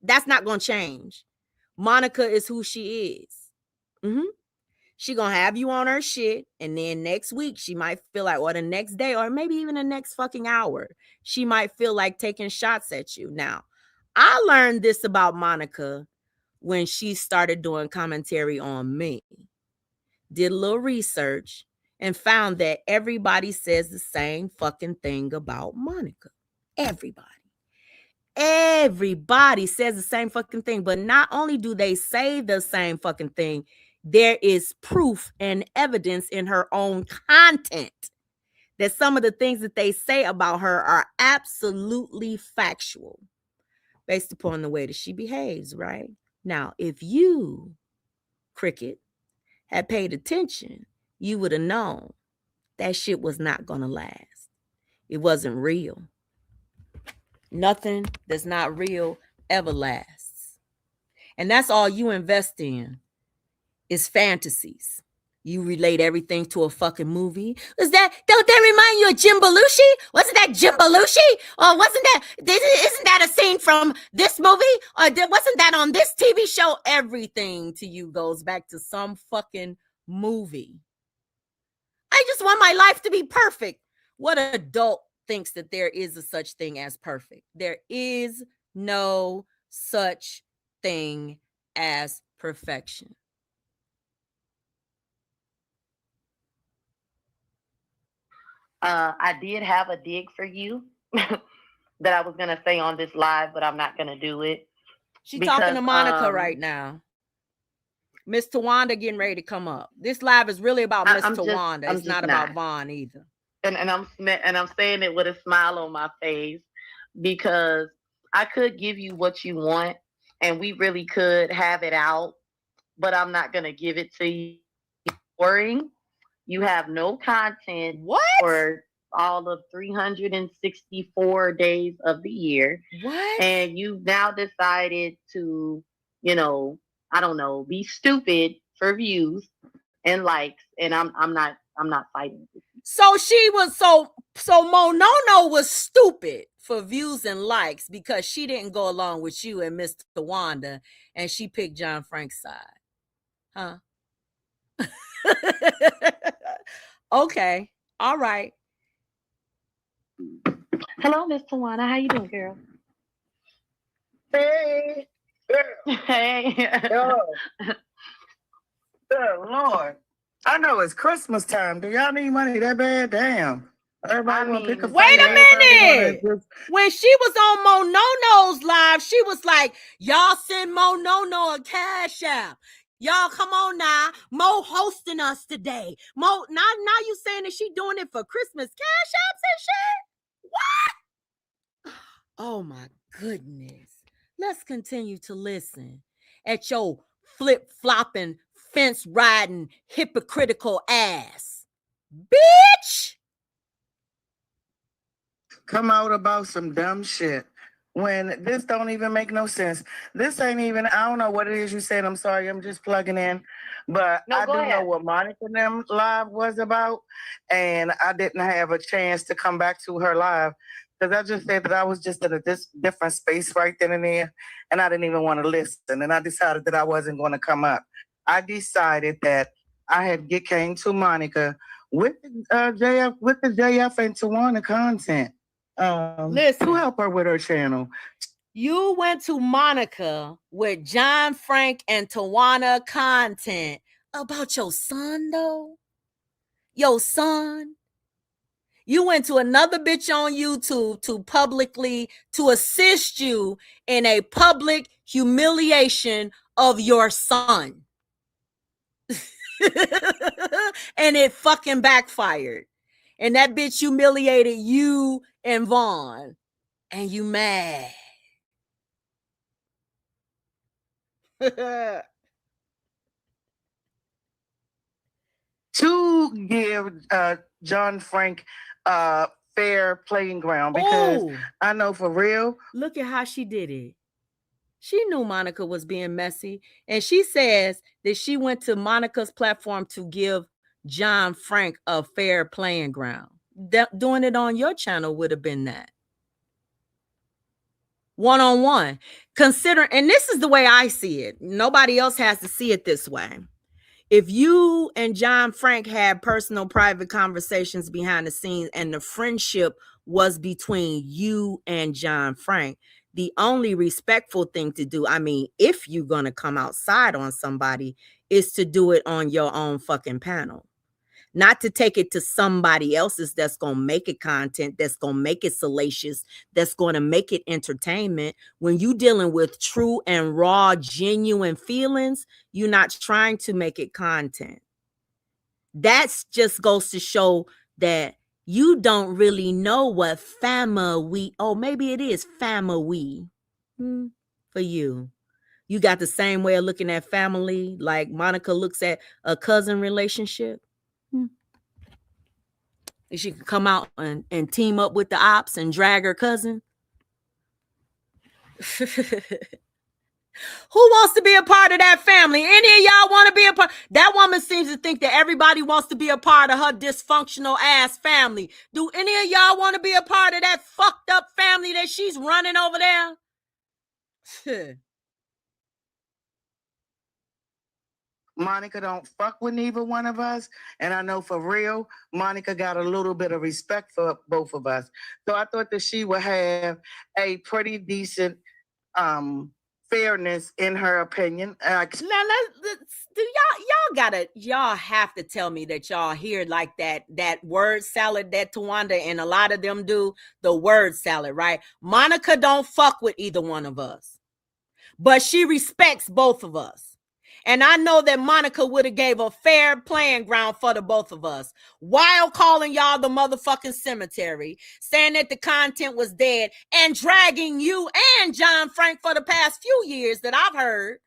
Speaker 1: That's not going to change. Monica is who she is. She gonna have you on her shit, and then next week she might feel like, or the next day, or maybe even the next fucking hour, she might feel like taking shots at you. Now, I learned this about Monica when she started doing commentary on me. Did a little research and found that everybody says the same fucking thing about Monica. Everybody says the same fucking thing, but not only do they say the same fucking thing, there is proof and evidence in her own content that some of the things that they say about her are absolutely factual based upon the way that she behaves, right? Now, if you, Cricket, had paid attention, you would have known that shit was not going to last. It wasn't real. Nothing that's not real ever lasts. And that's all you invest in is fantasies. You relate everything to a fucking movie. Don't that remind you of Jim Belushi? Wasn't that Jim Belushi? Or isn't that a scene from this movie? Or wasn't that on this TV show? Everything to you goes back to some fucking movie. I just want my life to be perfect. What adult thinks that there is a such thing as perfect? There is no such thing as perfection.
Speaker 6: I did have a dig for you that I was gonna say on this live, but I'm not gonna do it.
Speaker 1: She's talking to
Speaker 6: Because,
Speaker 1: Monica right now. Miss Tawanda getting ready to come up. This live is really about Miss Tawanda. It's not about Vaughn either.
Speaker 6: And I'm saying it with a smile on my face because I could give you what you want and we really could have it out, but I'm not gonna give it to you. Boring. You have no content for all of 364 days of the year.
Speaker 1: What?
Speaker 6: And you've now decided to, I don't know, be stupid for views and likes. And I'm not fighting.
Speaker 1: So she was so Monono was stupid for views and likes because she didn't go along with you and Mr. Wanda and she picked John Frank's side. Huh? Okay. All right.
Speaker 6: Hello, Miss Tawana. How you doing, girl?
Speaker 4: Hey, girl.
Speaker 6: Hey.
Speaker 4: Yo. Good Lord. I know it's Christmas time. Do y'all need money that bad? Damn. Everybody want to pick a
Speaker 1: wait
Speaker 4: fight.
Speaker 1: a minute. When she was on Monono's live, she was like, y'all send Monono a cash app. Y'all come on now. Mo hosting us today. Mo, now you saying that she doing it for Christmas cash apps and shit? What? Oh my goodness. Let's continue to listen at your flip-flopping, fence-riding, hypocritical ass. Bitch!
Speaker 4: Come out about some dumb shit when this don't even make no sense. This ain't even, I don't know what it is you said. I'm sorry, I'm just plugging in. But I do know what Monica and them live was about. And I didn't have a chance to come back to her live because I just said that I was just in a different space right then and there. And I didn't even want to listen. And I decided that I wasn't going to come up. I decided that came to Monica with the JF and Tawana content.
Speaker 1: Listen,
Speaker 4: to help her with her channel.
Speaker 1: You went to Monica with John Frank and Tawana content about your son, though. Your son. You went to another bitch on YouTube to assist you in a public humiliation of your son. And it fucking backfired. And that bitch humiliated you and Vaughn. And you mad.
Speaker 4: To give John Frank fair playing ground because I know for real.
Speaker 1: Look at how she did it. She knew Monica was being messy. And she says that she went to Monica's platform to give John Frank a fair playing ground. Doing it on your channel would have been that. One-on-one. Consider, and this is the way I see it. Nobody else has to see it this way. If you and John Frank had personal, private conversations behind the scenes and the friendship was between you and John Frank, the only respectful thing to do, I mean, if you're going to come outside on somebody, is to do it on your own fucking panel. Not to take it to somebody else's that's going to make it content, that's going to make it salacious, that's going to make it entertainment. When you dealing with true and raw, genuine feelings, you're not trying to make it content. That just goes to show that you don't really know what family, maybe it is family for you. You got the same way of looking at family like Monica looks at a cousin relationship. She could come out and team up with the ops and drag her cousin. Who wants to be a part of that family? Any of y'all want to be a part? That woman seems to think that everybody wants to be a part of her dysfunctional ass family. Do any of y'all want to be a part of that fucked up family that she's running over there?
Speaker 4: Monica don't fuck with neither one of us. And I know for real, Monica got a little bit of respect for both of us. So I thought that she would have a pretty decent fairness in her opinion.
Speaker 1: Now, y'all have to tell me that y'all hear like that word salad that Tawanda and a lot of them do, the word salad, right? Monica don't fuck with either one of us, but she respects both of us. And I know that Monica would have gave a fair playing ground for the both of us while calling y'all the motherfucking cemetery, saying that the content was dead, and dragging you and John Frank for the past few years that I've heard.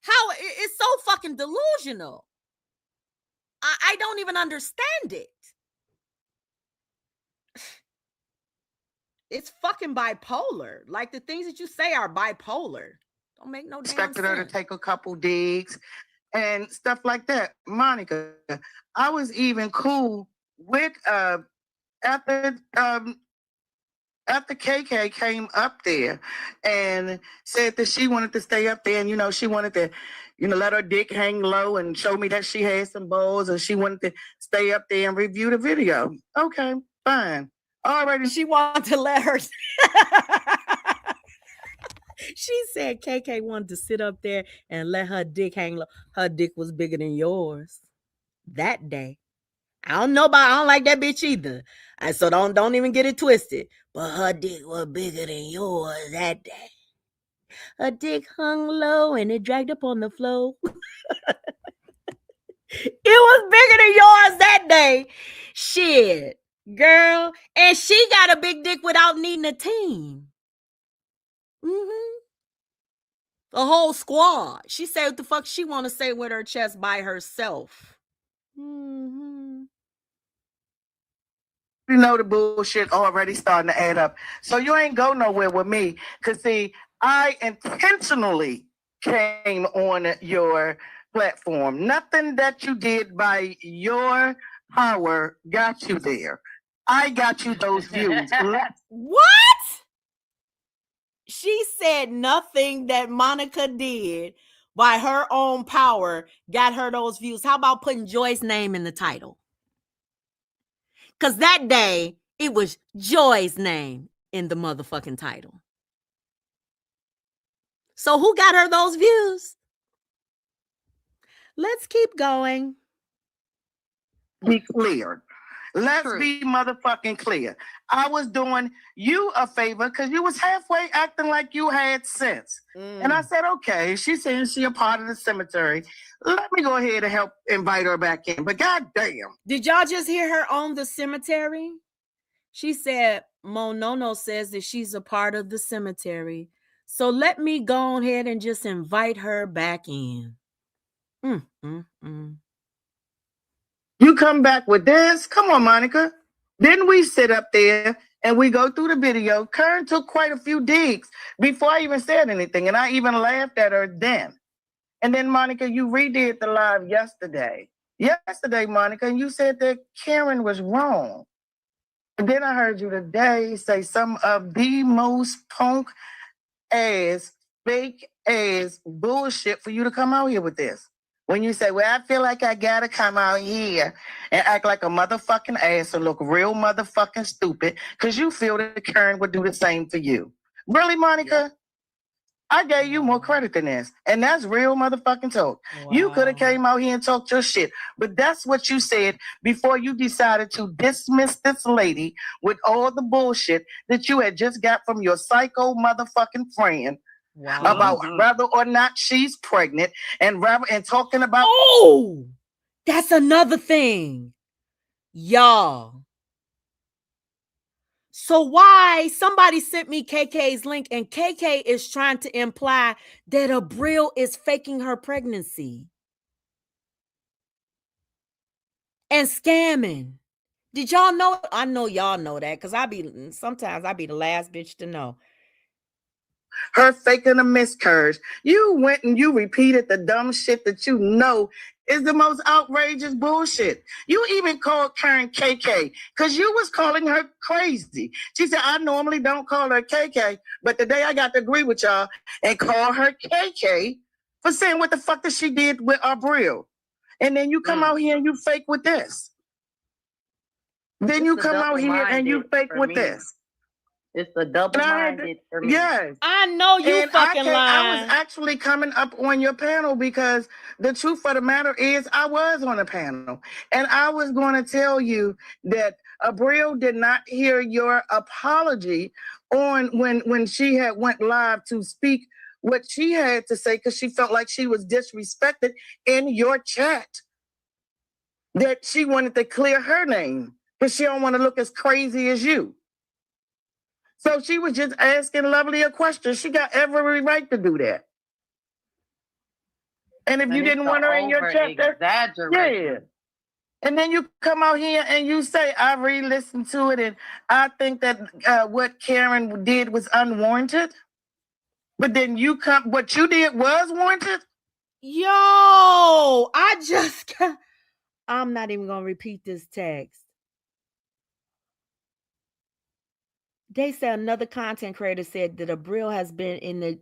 Speaker 1: How it's so fucking delusional. I don't even understand it. It's fucking bipolar. Like the things that you say are bipolar. Don't make no damn
Speaker 4: Expected
Speaker 1: sense.
Speaker 4: her to take a couple digs and stuff like that. Monica, I was even cool with after KK came up there and said that she wanted to stay up there, and she wanted to let her dick hang low and show me that she had some balls, and she wanted to stay up there and review the video. Okay, fine. Already
Speaker 1: She wanted to let her. She said KK wanted to sit up there and let her dick hang low. Her dick was bigger than yours that day. I don't like that bitch either. So don't even get it twisted. But her dick was bigger than yours that day. Her dick hung low and it dragged up on the floor. It was bigger than yours that day. Shit, girl. And she got a big dick without needing a team. The whole squad. She said what the fuck she want to say with her chest by herself.
Speaker 4: the bullshit already starting to add up. So you ain't go nowhere with me. Because, see, I intentionally came on your platform. Nothing that you did by your power got you there. I got you those views.
Speaker 1: What? She said nothing that Monica did by her own power got her those views. How about putting Joy's name in the title? Because that day, it was Joy's name in the motherfucking title. So who got her those views? Let's keep going.
Speaker 4: Be clear. Let's be motherfucking clear. I was doing you a favor because you was halfway acting like you had sense. And I said, okay, she's saying she a part of the cemetery. Let me go ahead and help invite her back in. But goddamn.
Speaker 1: Did y'all just hear her on the cemetery? She said, Monono says that she's a part of the cemetery. So let me go ahead and just invite her back in.
Speaker 4: You come back with this? Come on, Monica. Then we sit up there and we go through the video. Karen took quite a few digs before I even said anything. And I even laughed at her then. And then, Monica, you redid the live yesterday. Yesterday, Monica, and you said that Karen was wrong. And then I heard you today say some of the most punk ass, fake ass bullshit for you to come out here with this. When you say, well, I feel like I gotta come out here and act like a motherfucking ass and look real motherfucking stupid because you feel that Karen would do the same for you. Really, Monica? Yeah. I gave you more credit than this. And that's real motherfucking talk. Wow. You could have came out here and talked your shit. But that's what you said before you decided to dismiss this lady with all the bullshit that you had just got from your psycho motherfucking friend. Wow. About whether or not she's pregnant and talking about.
Speaker 1: Oh, that's another thing, y'all. So why somebody sent me KK's link and KK is trying to imply that Abril is faking her pregnancy and scamming. Did y'all know? I know y'all know that because sometimes I be the last bitch to know.
Speaker 4: Her faking a miscarriage. You went and you repeated the dumb shit that you know is the most outrageous bullshit. You even called Karen KK because you was calling her crazy. She said, I normally don't call her KK, but today I got to agree with y'all and call her KK for saying what the fuck that she did with Abril. And then you come out here and you fake with this. Then
Speaker 6: It's
Speaker 4: you
Speaker 6: the
Speaker 4: come out here and you
Speaker 6: double-minded
Speaker 4: fake
Speaker 6: for
Speaker 4: with
Speaker 6: me.
Speaker 4: this.
Speaker 6: It's the double-minded for me.
Speaker 4: Yes.
Speaker 1: I know you
Speaker 4: And
Speaker 1: fucking
Speaker 4: I was
Speaker 1: lying.
Speaker 4: actually coming up on your panel because the truth of the matter is I was on a panel. And I was going to tell you that Abril did not hear your apology on when she had went live to speak what she had to say because she felt like she was disrespected in your chat. That she wanted to clear her name because she don't want to look as crazy as you. So she was just asking Lovely a question. She got every right to do that. And if
Speaker 6: And
Speaker 4: you
Speaker 6: it's
Speaker 4: didn't
Speaker 6: the
Speaker 4: want her in your chat, that's
Speaker 6: over-exaggeration.
Speaker 4: yeah. And then you come out here and you say, I re-listened to it and I think that what Karen did was unwarranted. But then what you did was warranted?
Speaker 1: Yo, I'm not even gonna repeat this text. They said another content creator said that Abril has been in the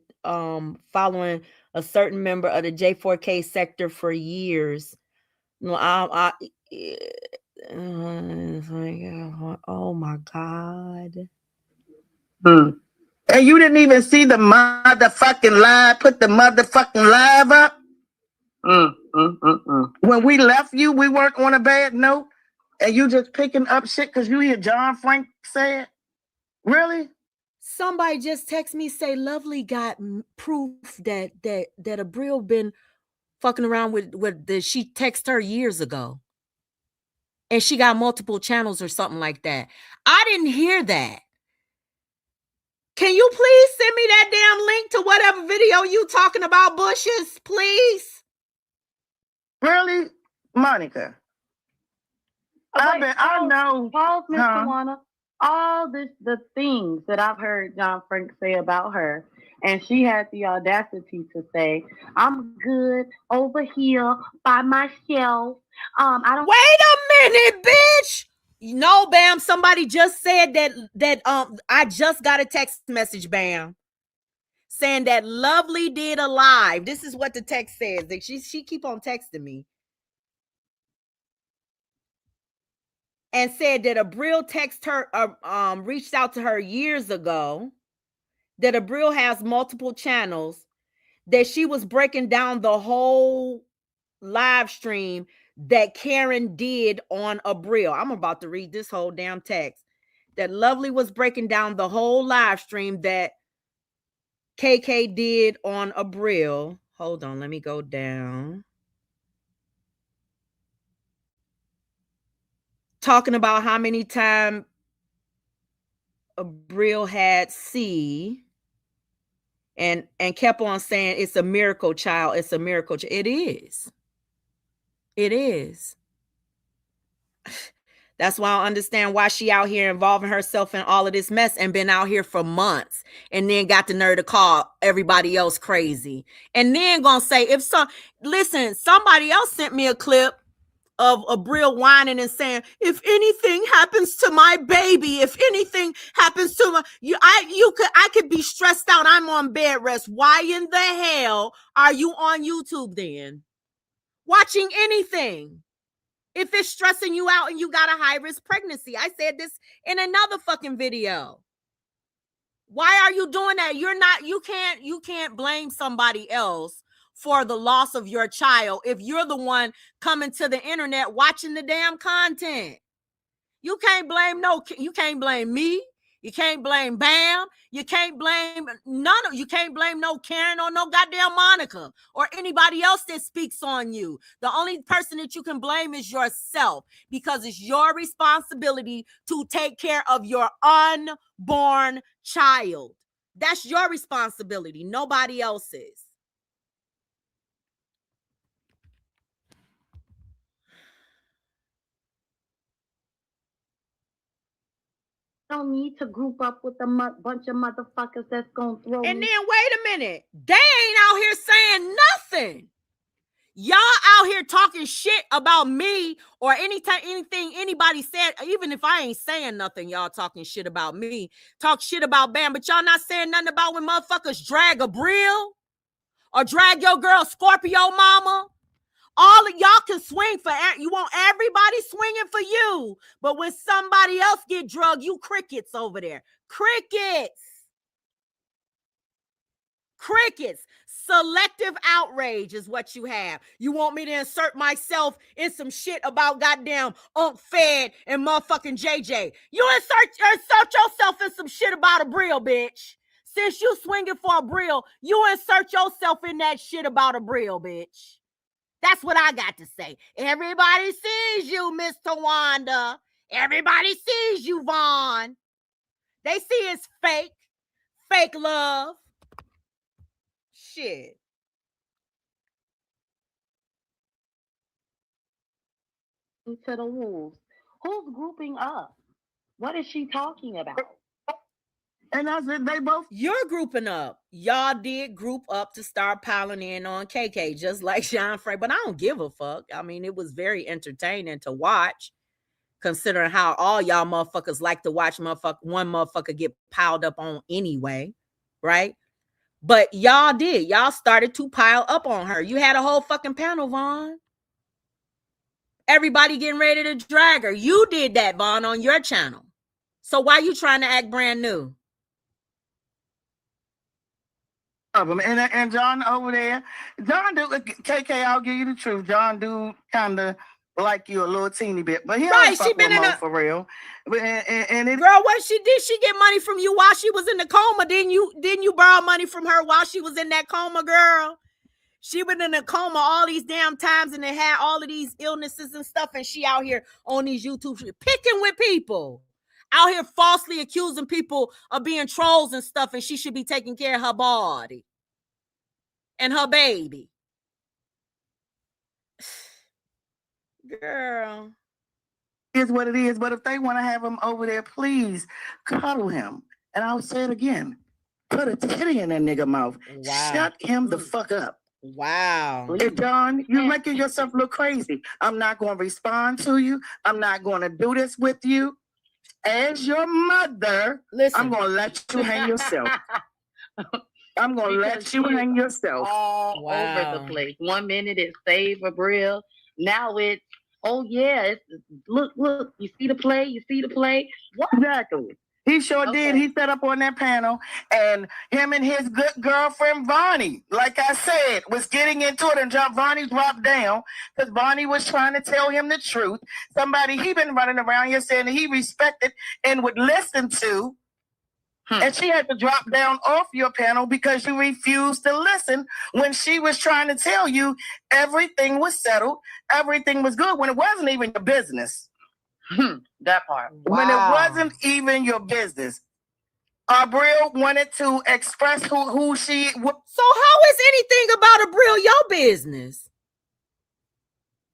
Speaker 1: following a certain member of the J4K sector for years. No, oh my God.
Speaker 4: And you didn't even see the motherfucking live, put the motherfucking live up. When we left you, we weren't on a bad note. And you just picking up shit because you hear John Frank say it? Really?
Speaker 1: Somebody just text me, say Lovely got proof that Abril been fucking around with she texted her years ago. And she got multiple channels or something like that. I didn't hear that. Can you please send me that damn link to whatever video you talking about, Bushes, please?
Speaker 4: Really? Monica. I know.
Speaker 6: Pause, Miss Tawana. All the things that I've heard John Frank say about her, and she had the audacity to say, "I'm good over here by myself." I don't.
Speaker 1: Wait a minute, bitch. No, Bam. Somebody just said that I just got a text message, Bam, saying that Lovely did a live. This is what the text says. That she keep on texting me. And said that Abril reached out to her years ago, that Abril has multiple channels, that she was breaking down the whole live stream that Karen did on Abril. I'm about to read this whole damn text. That Lovely was breaking down the whole live stream that KK did on Abril. Hold on, let me go down. Talking about how many times Abril had C and kept on saying it's a miracle child. It's a miracle. It is. It is. That's why I understand why she out here involving herself in all of this mess and been out here for months and then got the nerve to call everybody else crazy. And then gonna say, listen, somebody else sent me a clip of Abril whining and saying, if anything happens to my baby, if anything happens to I could be stressed out. I'm on bed rest. Why in the hell are you on YouTube then? Watching anything? If it's stressing you out and you got a high-risk pregnancy. I said this in another fucking video. Why are you doing that? You can't blame somebody else for the loss of your child if you're the one coming to the internet watching the damn content. You can't blame me. You can't blame Bam. You can't blame you can't blame no Karen or no goddamn Monica or anybody else that speaks on you. The only person that you can blame is yourself, because it's your responsibility to take care of your unborn child. That's your responsibility, nobody else's.
Speaker 6: Don't need to group up with a bunch of motherfuckers that's gonna throw
Speaker 1: And
Speaker 6: me.
Speaker 1: then wait a minute, they ain't out here saying nothing. Y'all out here talking shit about me or anything anybody said. Even if I ain't saying nothing, y'all talking shit about me. Talk shit about Bam, but y'all not saying nothing about when motherfuckers drag Abril or drag your girl Scorpio mama. All of y'all can swing for you want everybody swinging for you, but when somebody else get drugged, you crickets over there. Crickets. Selective outrage is what you have. You want me to insert myself in some shit about goddamn Unc Fed and motherfucking JJ. You insert yourself in some shit about a Brill, bitch. Since you swinging for a Brill, you insert yourself in that shit about a Brill, bitch. That's what I got to say. Everybody sees you, Miss Tawanda. Everybody sees you, Vaughn. They see it's fake love. Shit.
Speaker 6: To the wolves. Who's grouping up? What is she talking about?
Speaker 4: And I said they both.
Speaker 1: You're grouping up. Y'all did group up to start piling in on KK, just like Sean Frank. But I don't give a fuck. I mean, it was very entertaining to watch, considering how all y'all motherfuckers like to watch one motherfucker get piled up on anyway, right? But y'all did. Y'all started to pile up on her. You had a whole fucking panel, Vaughn. Everybody getting ready to drag her. You did that, Vaughn, on your channel. So why you trying to act brand new?
Speaker 4: And John over there, John do KK. I'll give you the truth. John do kind of like you a little teeny bit, but he
Speaker 1: Right,
Speaker 4: don't
Speaker 1: she
Speaker 4: fuck
Speaker 1: been
Speaker 4: with
Speaker 1: in
Speaker 4: Mo
Speaker 1: a-
Speaker 4: for real. But and it,
Speaker 1: Girl, what she did? She get money from you while she was in the coma. Didn't you borrow money from her while she was in that coma, girl? She been in a coma all these damn times and they had all of these illnesses and stuff, and she out here on these YouTube picking with people, out here falsely accusing people of being trolls and stuff, and she should be taking care of her body and her baby. Girl.
Speaker 4: is what it is. But if they want to have him over there, please cuddle him. And I'll say it again: put a titty in that nigga mouth.
Speaker 1: Wow.
Speaker 4: Shut him the fuck up.
Speaker 1: Wow.
Speaker 4: Hey, John, you're making yourself look crazy. I'm not going to respond to you. I'm not going to do this with you. As your mother,
Speaker 1: Listen.
Speaker 4: I'm going to let you hang yourself. I'm going to let you hang yourself.
Speaker 6: All over the place. 1 minute it's save a Brill. Now it's, oh yeah, it's look, you see the play? What?
Speaker 4: Exactly. He sure did. He set up on that panel, and him and his good girlfriend, Vonnie, like I said, was getting into it, and Vonnie dropped down because Vonnie was trying to tell him the truth. Somebody he been running around here saying that he respected and would listen to. And she had to drop down off your panel because you refused to listen when she was trying to tell you everything was settled, everything was good, when it wasn't even your business.
Speaker 6: That part.
Speaker 4: When it wasn't even your business. Brill wanted to express who she...
Speaker 1: So how is anything about a Brill your business?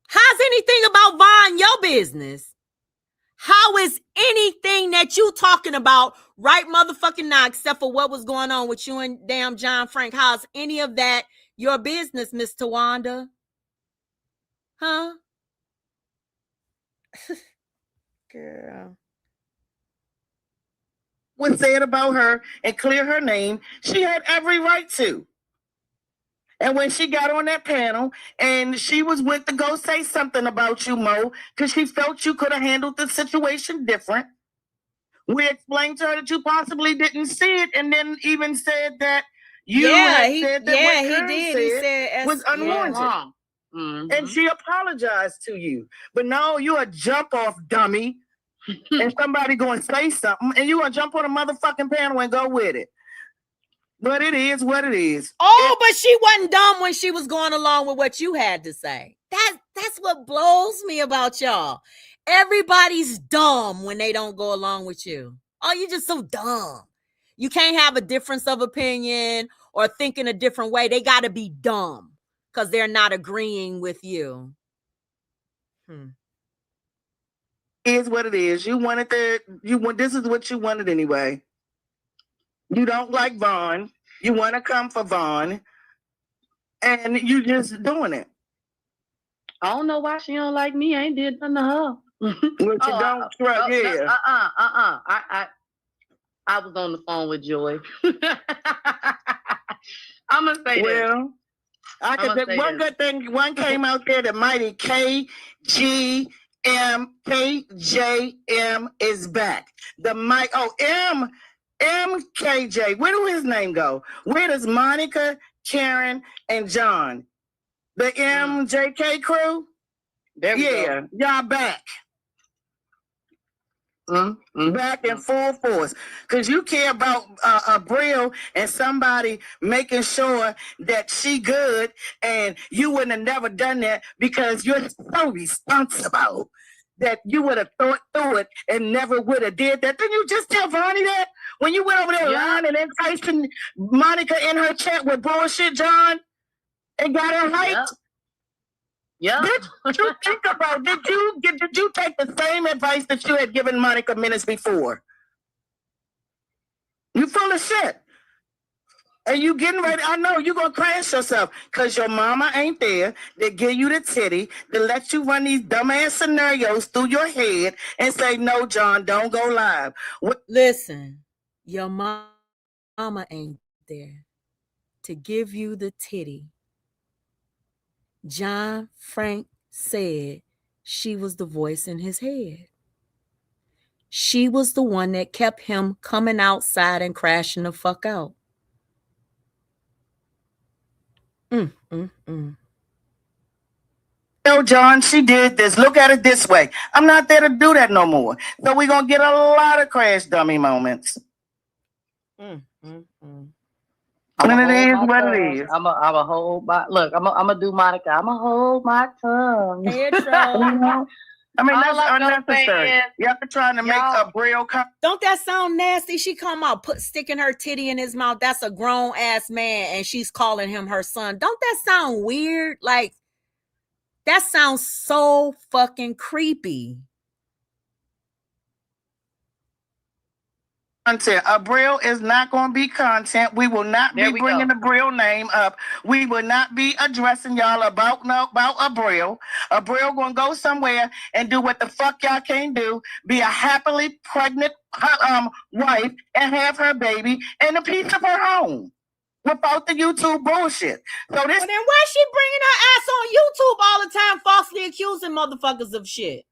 Speaker 1: How's anything about Vaughn your business? How is anything that you talking about right motherfucking now, except for what was going on with you and damn John Frank? How's any of that your business, Miss Tawanda? Huh? Girl.
Speaker 4: would say it about her and clear her name, she had every right to. And when she got on that panel and she was went to go say something about you, Mo, because she felt you could have handled the situation different. We explained to her that you possibly didn't see it, and then even said that you
Speaker 1: he
Speaker 4: said that
Speaker 1: did.
Speaker 4: what
Speaker 1: He said
Speaker 4: was unwarranted. And she apologized to you. But no, you a jump off dummy. And somebody going to say something, and you going to jump on a motherfucking panel and go with it. But it is what it is.
Speaker 1: But she wasn't dumb when she was going along with what you had to say. That's what blows me about y'all. Everybody's dumb when they don't go along with you. Oh, you're just so dumb. You can't have a difference of opinion or think in a different way. They got to be dumb because they're not agreeing with you.
Speaker 4: Is what it is. You wanted this is what you wanted anyway. You don't like Vaughn. You want to come for Vaughn. And you just doing it.
Speaker 6: I don't know why she don't like me. I ain't did nothing to her.
Speaker 4: What you don't trust, yeah.
Speaker 6: I was on the phone with Joy. I'm gonna say
Speaker 4: well, I
Speaker 6: I'ma
Speaker 4: could
Speaker 6: say
Speaker 4: think one
Speaker 6: this.
Speaker 4: good thing, one came out there, the mighty KJM is back. The mic, MKJ. Where do his name go? Where does Monica, Karen, and John? The MJK crew?
Speaker 6: There we
Speaker 4: Yeah, y'all back. Back in full force, because you care about a Brill and somebody making sure that she good, and you wouldn't have never done that because you're so responsible that you would have thought through it and never would have did that. Didn't you just tell Vonnie that when you went over there lying and enticing Monica in her chat with bullshit, John, and got her hyped?
Speaker 6: Yeah.
Speaker 4: Did you think about? Did you take the same advice that you had given Monica minutes before? You full of shit. And you getting ready? I know you're gonna crash yourself because your mama ain't there. They give you the titty to let you run these dumbass scenarios through your head and say, "No, John, don't go live."
Speaker 1: Listen, your mama ain't there to give you the titty. John Frank said she was the voice in his head. She was the one that kept him coming outside and crashing the fuck out.
Speaker 4: No, John, she did this. Look at it this way. I'm not there to do that no more. So we're gonna get a lot of crash dummy moments. And it is what it is.
Speaker 6: I'm a hold my look. I'm a do Monica. I'm a hold my tongue.
Speaker 1: Hey, Troll.
Speaker 4: I mean,
Speaker 6: All
Speaker 4: that's
Speaker 6: I'm gonna
Speaker 4: unnecessary.
Speaker 6: say is,
Speaker 4: Y'all trying to make a Brill.
Speaker 1: Don't that sound nasty? She come out sticking her titty in his mouth. That's a grown ass man, and she's calling him her son. Don't that sound weird? Like, that sounds so fucking creepy.
Speaker 4: Content. A Brill is not going to be content. We will not be bringing the Brill name up. We will not be addressing y'all about a Brill. A Brill going to go somewhere and do what the fuck y'all can't do. Be a happily pregnant wife and have her baby in a piece of her home without the YouTube bullshit. So this.
Speaker 1: Well, then why is she bringing her ass on YouTube all the time, falsely accusing motherfuckers of shit?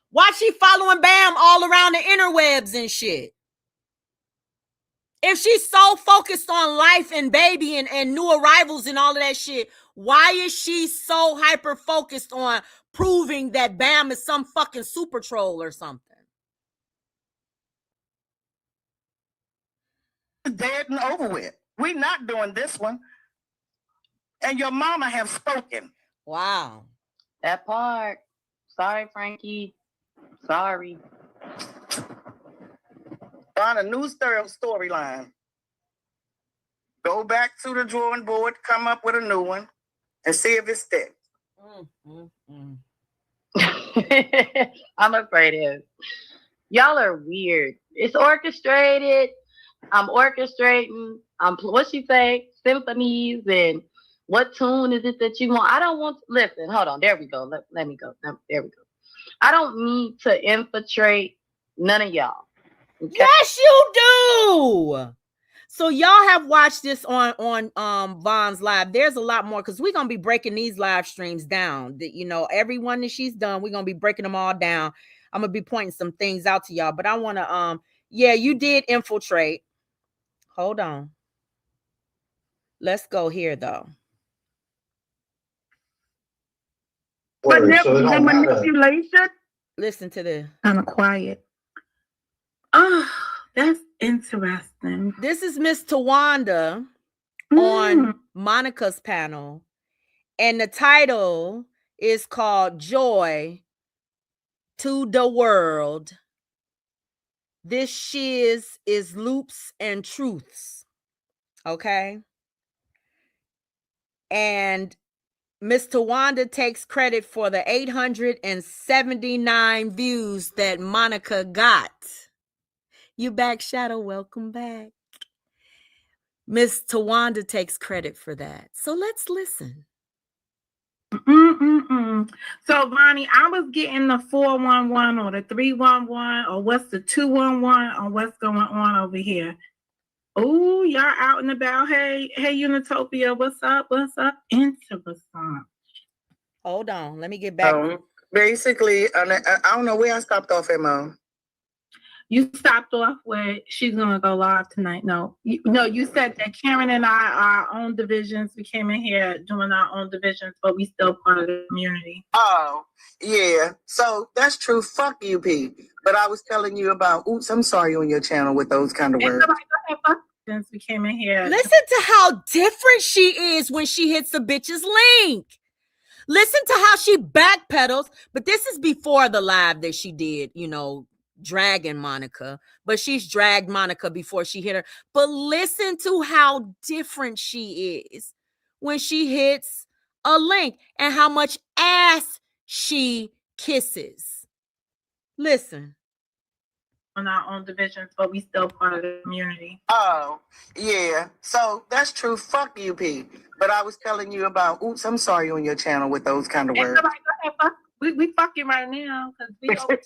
Speaker 1: Why she following Bam all around the interwebs and shit? If she's so focused on life and baby and new arrivals and all of that shit, why is she so hyper focused on proving that Bam is some fucking super troll or something?
Speaker 4: Dead and over with. We're not doing this one. And your mama have spoken.
Speaker 1: Wow.
Speaker 6: That part. Sorry, Frankie. Sorry.
Speaker 4: On a new storyline. Go back to the drawing board, come up with a new one, and see if it sticks.
Speaker 6: I'm afraid of it. Y'all are weird. It's orchestrated. I'm orchestrating. What she say? Symphonies and what tune is it that you want? I don't want. Listen, hold on. There we go. Let me go. There we go. I don't need to infiltrate none of y'all. Okay?
Speaker 1: Yes, you do. So y'all have watched this on Von's live. There's a lot more because we're gonna be breaking these live streams down. You know, every one that she's done, we're gonna be breaking them all down. I'm gonna be pointing some things out to y'all, but I want to yeah, you did infiltrate. Hold on. Let's go here though.
Speaker 4: But the manipulation.
Speaker 1: Listen to this.
Speaker 3: Kind of quiet. Oh, that's interesting.
Speaker 1: This is Miss Tawanda on Monica's panel, and the title is called Joy to the World. This shiz is loops and truths. Okay. And Miss Tawanda takes credit for the 879 views that Monica got. You back, Shadow. Welcome back. Miss Tawanda takes credit for that. So let's listen.
Speaker 3: So, Vonnie, I was getting the 411 or the 311 or what's the 211 or what's going on over here.
Speaker 5: Oh, y'all out and about. Hey, Unitopia, what's up? What's up? Interessant.
Speaker 1: Hold on. Let me get back.
Speaker 4: Basically, I don't know where I stopped off at, Mom.
Speaker 5: You stopped off where she's gonna go live tonight. No, you said that Karen and I are our own divisions. We came in here doing our own divisions, but we still part of the community.
Speaker 4: Oh, yeah. So that's true. Fuck you, P. But I was telling you about, oops, I'm sorry on your channel with those kind of
Speaker 5: And
Speaker 4: words.
Speaker 5: somebody go ahead, fuck since we came in here.
Speaker 1: Listen to how different she is when she hits a bitch's link. Listen to how she backpedals. But this is before the live that she did, dragging Monica. But she's dragged Monica before she hit her. But listen to how different she is when she hits a link and how much ass she kisses. Listen.
Speaker 5: On our own divisions, but we still part of the community.
Speaker 4: Oh, yeah. So that's true. Fuck you, P. But I was telling you about, oops, I'm sorry on your channel with those kind of
Speaker 5: And
Speaker 4: words.
Speaker 5: somebody go ahead, fuck. We fucking right now because we over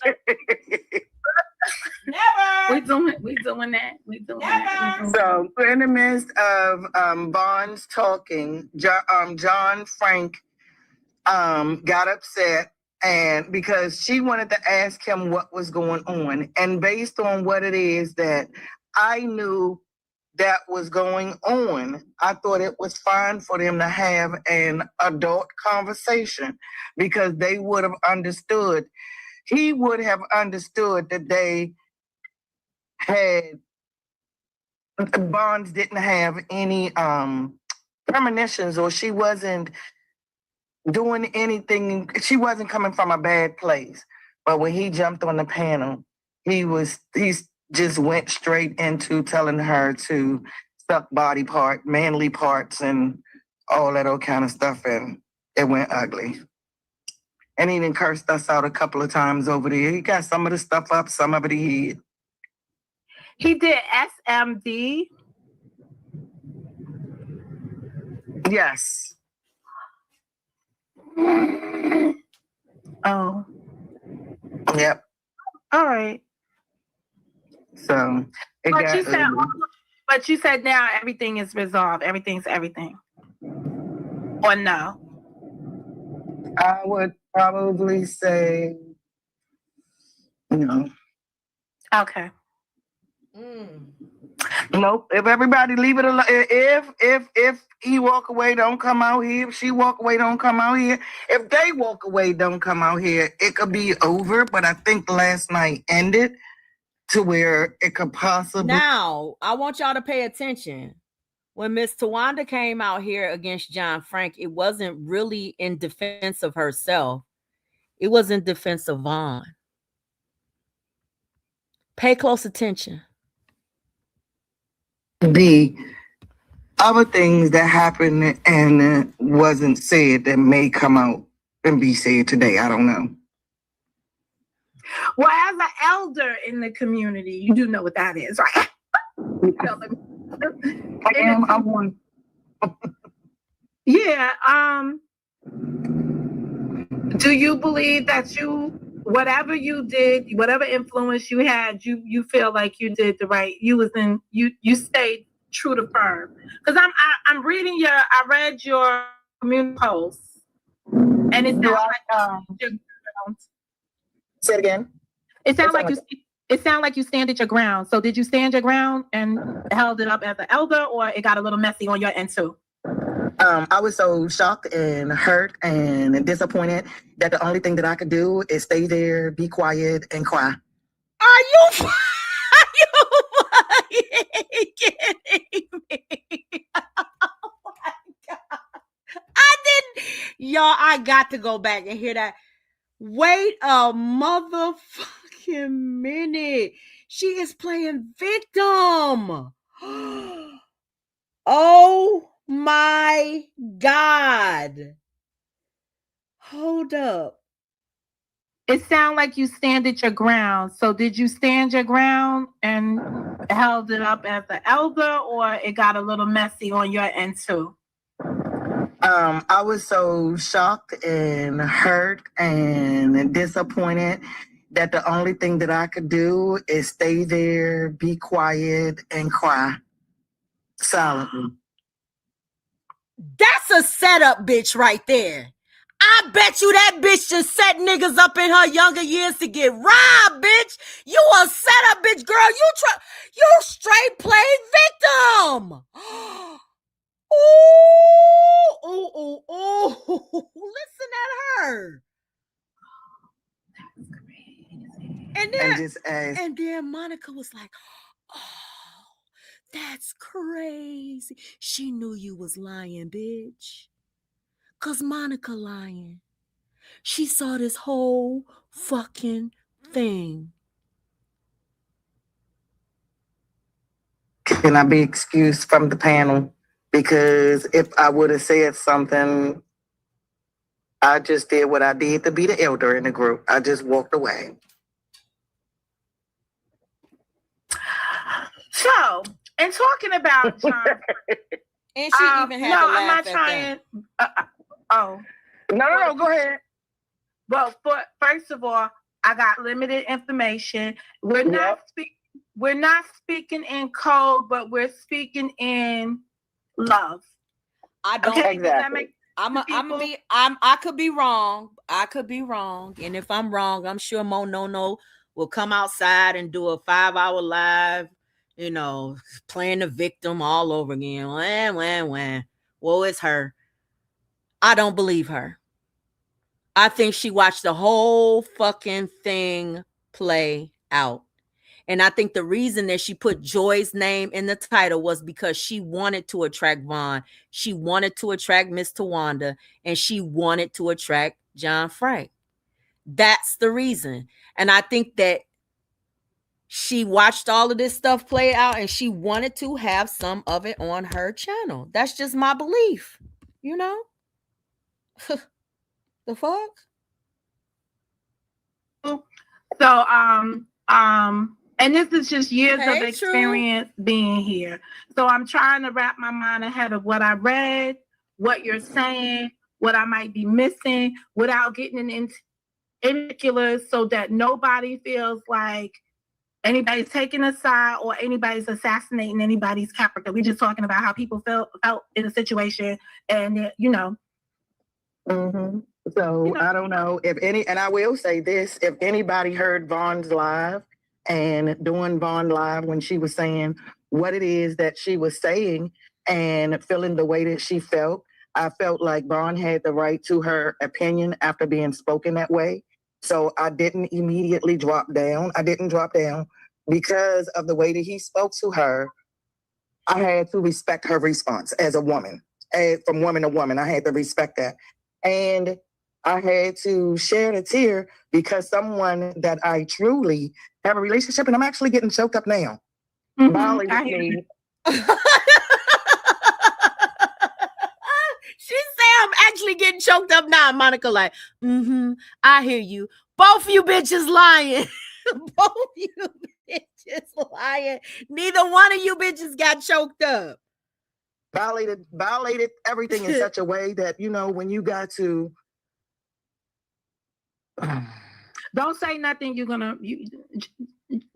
Speaker 1: Never.
Speaker 5: we doing that. We doing that.
Speaker 4: So in the midst of Bonds talking, John Frank got upset, and because she wanted to ask him what was going on, and based on what it is that I knew that was going on, I thought it was fine for them to have an adult conversation because they would have understood. He would have understood that they had, Bonds didn't have any premonitions, or she wasn't doing anything. She wasn't coming from a bad place. But when he jumped on the panel, he just went straight into telling her to suck body part, manly parts, and all that old kind of stuff, and it went ugly. And he even cursed us out a couple of times over there. He got some of the stuff up, some of it he hid.
Speaker 5: He did SMD.
Speaker 4: Yes.
Speaker 5: Oh.
Speaker 4: Yep.
Speaker 5: All right.
Speaker 4: So it
Speaker 5: But
Speaker 4: got
Speaker 5: you said,
Speaker 4: ugly.
Speaker 5: but you said now everything is resolved. Everything's everything. Or no?
Speaker 4: I would probably say no.
Speaker 5: Okay.
Speaker 4: Nope. If everybody leave it alone, if he walk away, don't come out here. If she walk away, don't come out here. If they walk away, don't come out here. It could be over, but I think last night ended to where it could possibly.
Speaker 1: Now, I want y'all to pay attention. When Miss Tawanda came out here against John Frank, it wasn't really in defense of herself. It was in defense of Vaughn. Pay close attention.
Speaker 4: The other things that happened and wasn't said that may come out and be said today. I don't know.
Speaker 5: Well, as an elder in the community, you do know what that is, right?
Speaker 4: I'm one.
Speaker 5: Yeah. Do you believe that whatever you did, whatever influence you had, you feel like you did the right? You stayed true to firm. Because I'm reading I read your community posts, and it sounds like
Speaker 4: Say it again.
Speaker 5: it sounds like you standed your ground. So did you stand your ground and held it up as an elder, or it got a little messy on your end too?
Speaker 4: I was so shocked and hurt and disappointed that the only thing that I could do is stay there, be quiet, and cry.
Speaker 1: Are you kidding me? Oh my God. I got to go back and hear that. Wait a motherfucking minute. She is playing victim. Oh my God. Hold up.
Speaker 5: It sounds like you standed your ground. So did you stand your ground and held it up as an elder, or it got a little messy on your end too?
Speaker 4: I was so shocked and hurt and disappointed that the only thing that I could do is stay there, be quiet, and cry. silently.
Speaker 1: That's a setup bitch right there. I bet you that bitch just set niggas up in her younger years to get robbed, bitch. You a setup bitch, girl. You straight play victim. Ooh, ooh, ooh, ooh. Listen at her. And
Speaker 4: And just ask.
Speaker 1: then Monica was like, oh, that's crazy. She knew you was lying, bitch. Cause Monica lying. She saw this whole fucking thing.
Speaker 4: Can I be excused from the panel? Because if I would have said something, I just did what I did to be the elder in the group. I just walked away.
Speaker 5: So, and talking about John,
Speaker 1: And she even had to laugh
Speaker 5: I'm not
Speaker 1: at
Speaker 5: trying.
Speaker 4: No, go ahead.
Speaker 5: Well, first of all, I got limited information. We're not speaking in code, but we're speaking in love.
Speaker 1: I don't
Speaker 5: Okay,
Speaker 4: exactly.
Speaker 1: I could be wrong. And if I'm wrong, I'm sure Mo No will come outside and do a 5-hour live, playing the victim all over again. Wah. Well, it's her. I don't believe her. I think she watched the whole fucking thing play out. And I think the reason that she put Joy's name in the title was because she wanted to attract Vaughn. She wanted to attract Miss Tawanda, and she wanted to attract John Frank. That's the reason. And I think that she watched all of this stuff play out and she wanted to have some of it on her channel. That's just my belief, The fuck?
Speaker 5: So, and this is just years
Speaker 1: Hey,
Speaker 5: of experience being here. So I'm trying to wrap my mind ahead of what I read, what you're saying, what I might be missing, without getting into particulars, so that nobody feels like anybody's taking a side or anybody's assassinating anybody's character. We're just talking about how people felt in a situation, and
Speaker 4: Mm-hmm. So I don't know if and I will say this, if anybody heard Vaughn's live and doing Vaughn live when she was saying what it is that she was saying and feeling the way that she felt, I felt like Vaughn had the right to her opinion after being spoken that way. So I didn't immediately drop down. I didn't drop down because of the way that he spoke to her. I had to respect her response as a woman, from woman to woman. I had to respect that. And I had to shed a tear because someone that I truly have a relationship, and I'm actually getting choked up now.
Speaker 5: mm-hmm.
Speaker 1: She said I'm actually getting choked up now. Monica like, I hear you. Both of you bitches lying. Both of you bitches lying. Neither one of you bitches got choked up.
Speaker 4: Violated everything in such a way that, when you got to
Speaker 5: don't say nothing. You're gonna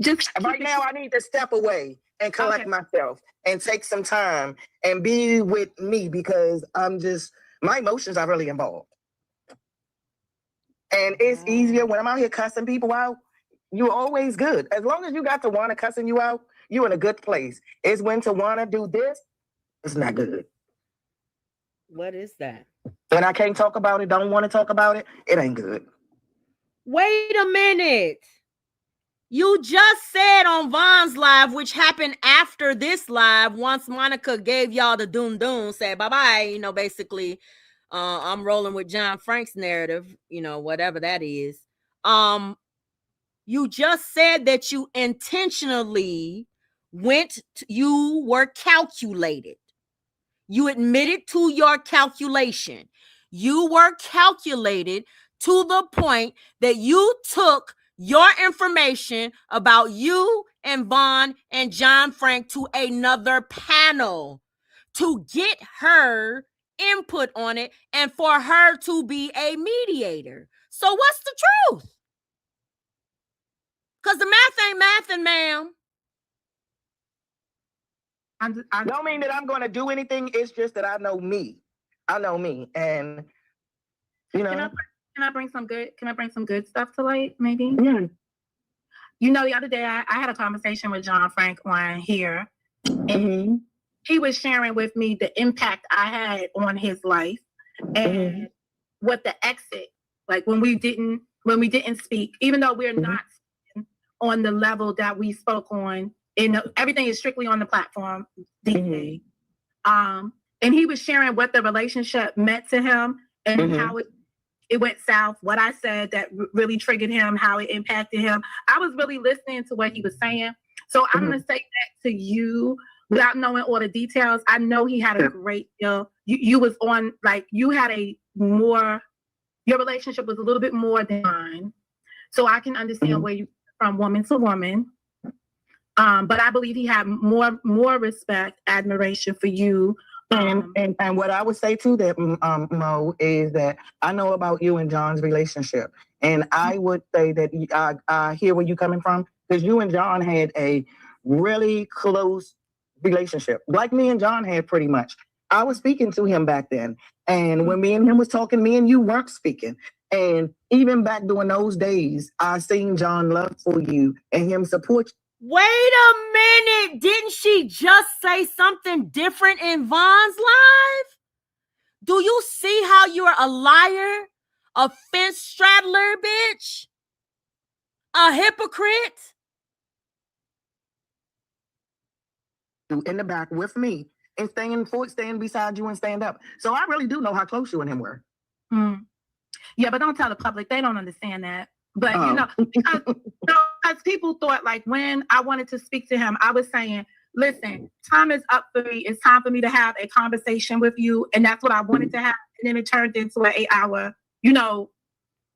Speaker 5: just
Speaker 4: right now. I need to step away and collect myself and take some time and be with me, because my emotions are really involved. And it's easier when I'm out here cussing people out. You're always good. As long as you got Tawana cussing you out, you're in a good place. It's when Tawana do this, it's not good.
Speaker 1: What is that?
Speaker 4: When I can't talk about it, don't want to talk about it, it ain't good.
Speaker 1: Wait a minute. You just said on Vaughn's live, which happened after this live, once Monica gave y'all the doom, said bye-bye, basically, I'm rolling with John Frank's narrative, whatever that is. You just said that you intentionally you were calculated. You admitted to your calculation. You were calculated to the point that you took your information about you and Vaughn and John Frank to another panel to get her input on it and for her to be a mediator. So what's the truth? Because the math ain't mathing, ma'am.
Speaker 4: Don't mean that I'm going to do anything. It's just that I know me. And you know.
Speaker 5: Can I bring some good stuff to light? Maybe.
Speaker 4: Yeah.
Speaker 5: You know, the other day I had a conversation with John Frank on here, and
Speaker 4: Mm-hmm.
Speaker 5: he was sharing with me the impact I had on his life, and what the exit, like when we didn't speak, even though we're not on the level that we spoke on, and everything is strictly on the platform these days. And he was sharing what the relationship meant to him and how it went south, what I said that really triggered him, how it impacted him. I was really listening to what he was saying. So I'm going to say that to you without knowing all the details. I know he had a great deal. You was on, like, you had your relationship was a little bit more than mine. So I can understand where you from woman to woman. But I believe he had more respect, admiration for you.
Speaker 4: And what I would say to that, Mo, is that I know about you and John's relationship, and I would say that I hear where you're coming from, because you and John had a really close relationship, like me and John had pretty much. I was speaking to him back then, and when me and him was talking, me and you weren't speaking. And even back during those days, I seen John love for you and him support you.
Speaker 1: Wait a minute. Didn't she just say something different in Von's live? Do you see how you're a liar, a fence straddler, bitch? A hypocrite?
Speaker 4: In the back with me and staying beside you and stand up. So I really do know how close you and him were.
Speaker 5: Yeah, but don't tell the public. They don't understand that. But you know, because people thought, like, when I wanted to speak to him, I was saying, listen, time is up for me. It's time for me to have a conversation with you. And that's what I wanted to have. And then it turned into an 8-hour, you know,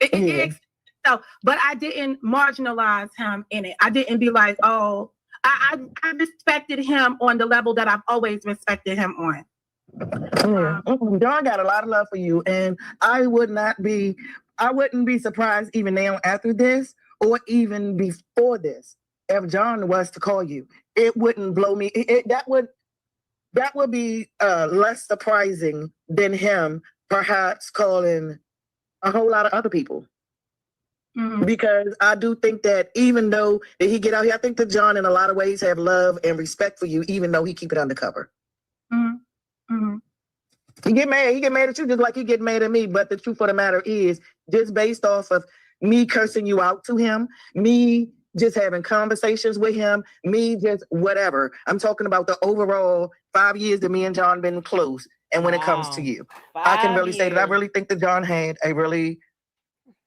Speaker 5: so, but I didn't marginalize him in it. I didn't be like, oh, I respected him on the level that I've always respected him on.
Speaker 4: John got a lot of love for you, and I wouldn't be surprised even now after this, or even before this, if John was to call you. It wouldn't blow me. That would be less surprising than him perhaps calling a whole lot of other people. Because I do think that even though that he get out here, I think that John in a lot of ways have love and respect for you, even though he keep it undercover. He get mad at you just like he get mad at me. But the truth of the matter is, just based off of me cursing you out to him, me just having conversations with him, me just whatever. I'm talking about the overall 5 years that me and John been close. And when it comes to you, I can really say that I really think that John had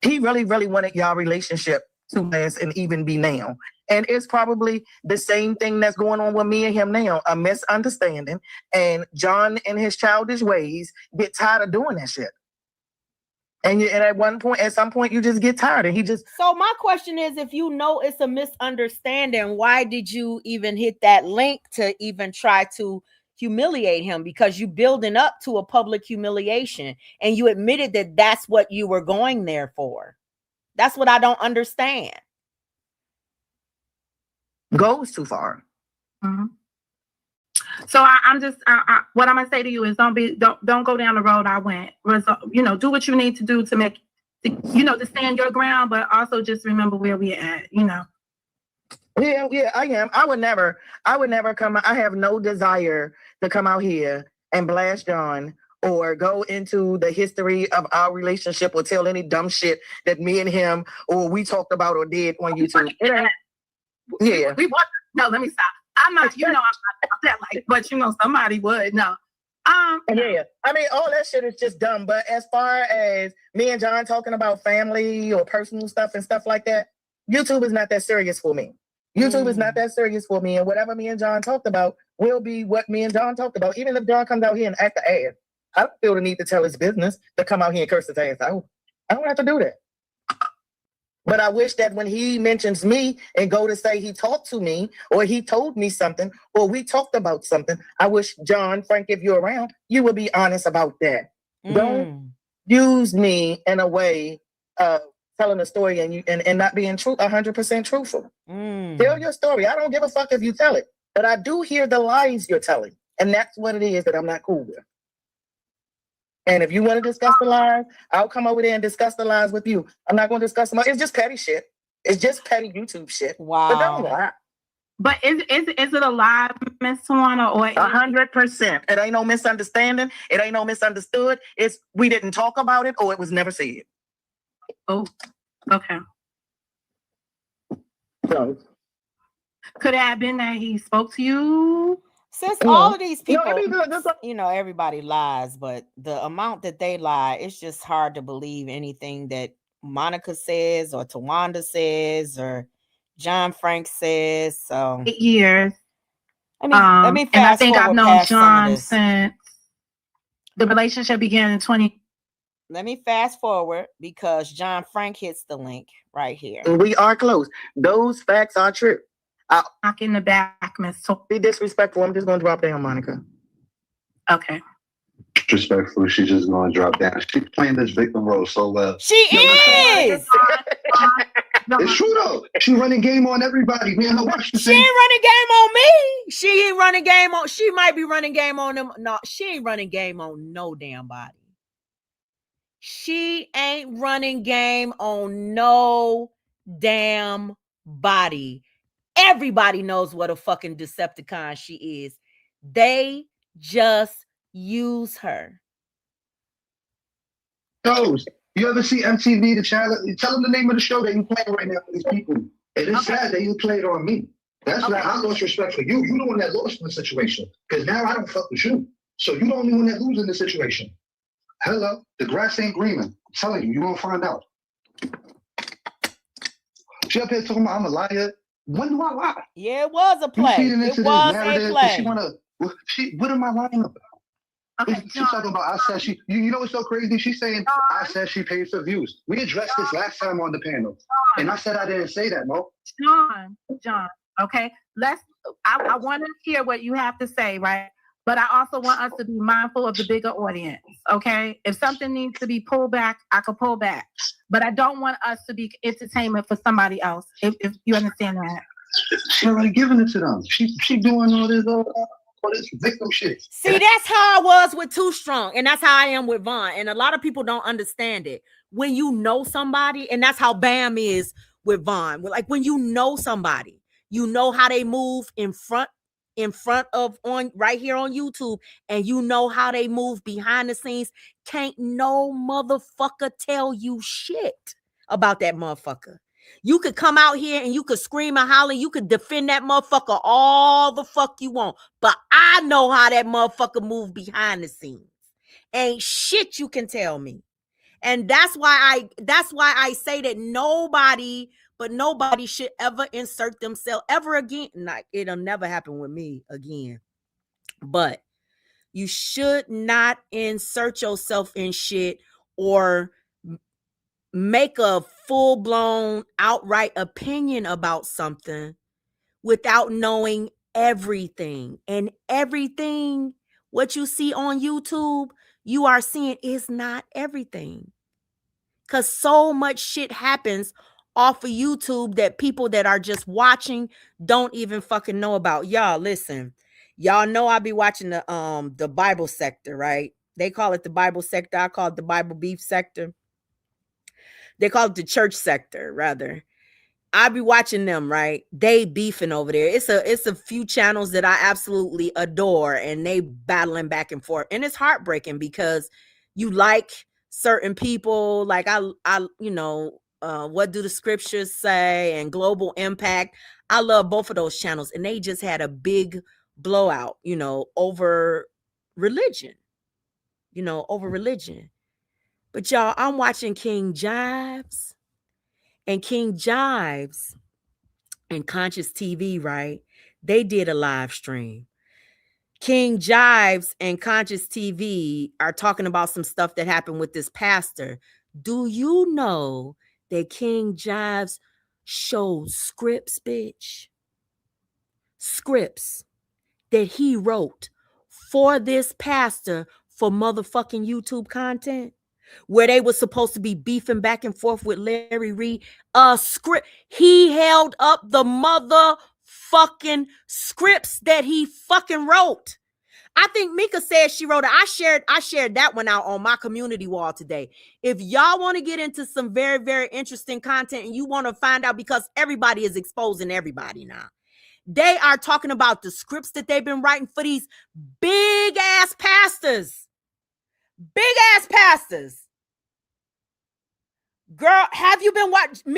Speaker 4: he really, really wanted y'all relationship to last and even be now. And it's probably the same thing that's going on with me and him now, a misunderstanding. And John, in his childish ways, get tired of doing that shit. And at some point, you just get tired, and he just.
Speaker 1: So my question is, if you know it's a misunderstanding, why did you even hit that link to even try to humiliate him? Because you building up to a public humiliation, and you admitted that that's what you were going there for. That's what I don't understand.
Speaker 4: Goes too far.
Speaker 5: So I'm just what I'm gonna say to you is don't go down the road I went. You know, do what you need to do to to stand your ground, but also just remember where we're at. You know.
Speaker 4: Yeah, I am. I would never come. I have no desire to come out here and blast John or go into the history of our relationship or tell any dumb shit that me and him or we talked about or did on YouTube. Yeah.
Speaker 5: No, let me stop. I'm not, I'm not that like, but somebody would. No.
Speaker 4: Yeah. I mean, all that shit is just dumb. But as far as me and John talking about family or personal stuff and stuff like that, YouTube is not that serious for me. YouTube is not that serious for me. And whatever me and John talked about will be what me and John talked about. Even if John comes out here and act the ass, I don't feel the need to tell his business to come out here and curse his ass out. I don't have to do that. But I wish that when he mentions me and go to say he talked to me or he told me something or we talked about something, I wish, John, Frank, if you're around, you would be honest about that. Don't use me in a way of telling a story and not being 100% truthful. Tell your story. I don't give a fuck if you tell it. But I do hear the lies you're telling. And that's what it is that I'm not cool with. And if you want to discuss the lies, I'll come over there and discuss the lies with you. I'm not going to discuss them. It's just petty shit. It's just petty YouTube shit. But don't
Speaker 1: Wow.
Speaker 4: lie.
Speaker 5: But is it a lie, Miss Tawana, or
Speaker 4: 100%. It ain't no misunderstanding. It ain't no misunderstood. It's we didn't talk about it or it was never said.
Speaker 5: oh, okay?
Speaker 4: So,
Speaker 5: Could it have been that he spoke to you?
Speaker 1: Since
Speaker 4: No.
Speaker 1: all of these
Speaker 4: No,
Speaker 1: people,
Speaker 4: I mean, that's not-
Speaker 1: you know, everybody lies, but the amount that they lie, it's just hard to believe anything that Monica says or Tawanda says or John Frank says. So
Speaker 5: 8 years.
Speaker 1: let me
Speaker 5: And I
Speaker 1: fast
Speaker 5: think I've
Speaker 1: forward
Speaker 5: known
Speaker 1: past some of
Speaker 5: John
Speaker 1: this.
Speaker 5: since the relationship began in 20.
Speaker 1: Let me fast forward because John Frank hits the link right here.
Speaker 4: we are close. Those facts are true.
Speaker 5: Knock in the back, Miss.
Speaker 4: Be disrespectful. I'm just going to drop down, Monica.
Speaker 5: Okay.
Speaker 7: Disrespectfully, she's just gonna drop down. She's playing this victim role so well.
Speaker 1: She
Speaker 7: Yo,
Speaker 1: is.
Speaker 7: It's true though. She running game on everybody. Me and her watch the
Speaker 1: She
Speaker 7: same.
Speaker 1: ain't running game on me. She ain't running game on. She might be running game on them. No, she ain't running game on no damn body. She ain't running game on no damn body. Everybody knows what a fucking Decepticon she is. They just use her.
Speaker 7: Shows. You ever see MTV, the channel? Tell them the name of the show that you playing right now for these people. And it's sad that you played on me. That's why I lost respect for you. You the one that lost in the situation. Because now I don't fuck with you. So you the only one that loses in the situation. Hello, the grass ain't greener. I'm telling you, you won't find out. She up here talking about I'm a liar. When do I lie?
Speaker 1: Yeah, it was a
Speaker 7: You
Speaker 1: play.
Speaker 7: feeding
Speaker 1: It
Speaker 7: into this
Speaker 1: was a
Speaker 7: narrative
Speaker 1: play.
Speaker 7: that she wanna. What am I lying about?
Speaker 5: Okay.
Speaker 7: She's talking about I said she. You know what's so crazy? She's saying I said she pays for views. We addressed this last time on the panel, and I said I didn't say that, Mo.
Speaker 5: John. Okay. I want to hear what you have to say, right? But I also want us to be mindful of the bigger audience. Okay. If something needs to be pulled back, I could pull back. But I don't want us to be entertainment for somebody else. If you understand that.
Speaker 7: She already giving it to them. She doing all this victim shit.
Speaker 1: See, that's how I was with Too Strong, and that's how I am with Vaughn. And a lot of people don't understand it. When you know somebody, and that's how Bam is with Vaughn. Like when you know somebody, you know how they move in front of on right here on YouTube, and you know how they move behind the scenes. Can't no motherfucker tell you shit about that motherfucker. You could come out here and you could scream and holler, you could defend that motherfucker all the fuck you want, but I know how that motherfucker move behind the scenes. Ain't shit you can tell me. And that's why I say that nobody should ever insert themselves ever again. Like it'll never happen with me again. But you should not insert yourself in shit or make a full-blown outright opinion about something without knowing everything. And everything what you see on YouTube, you are seeing is not everything. Because so much shit happens off of YouTube that people that are just watching don't even fucking know about. Y'all, listen. Y'all know I be watching the Bible sector, right? They call it the Bible sector. I call it the Bible beef sector. They call it the church sector, rather. I be watching them, right? They beefing over there. It's a few channels that I absolutely adore, and they battling back and forth. And it's heartbreaking because you like certain people, like I what do the scriptures say, and Global Impact. I love both of those channels, and they just had a big blowout, over religion. But y'all, I'm watching King Jives, and King Jives and Conscious TV, right? They did a live stream. King Jives and Conscious TV are talking about some stuff that happened with this pastor. Do you know that King Jives showed scripts, bitch? Scripts that he wrote for this pastor for motherfucking YouTube content, where they were supposed to be beefing back and forth with Larry Reed. A script. He held up the fucking scripts that he fucking wrote. I think Mika said she wrote it. I shared that one out on my community wall today. If y'all want to get into some very, very interesting content and you want to find out, because everybody is exposing everybody now. They are talking about the scripts that they've been writing for these big ass pastors. Big ass pastors. Girl, have you been watching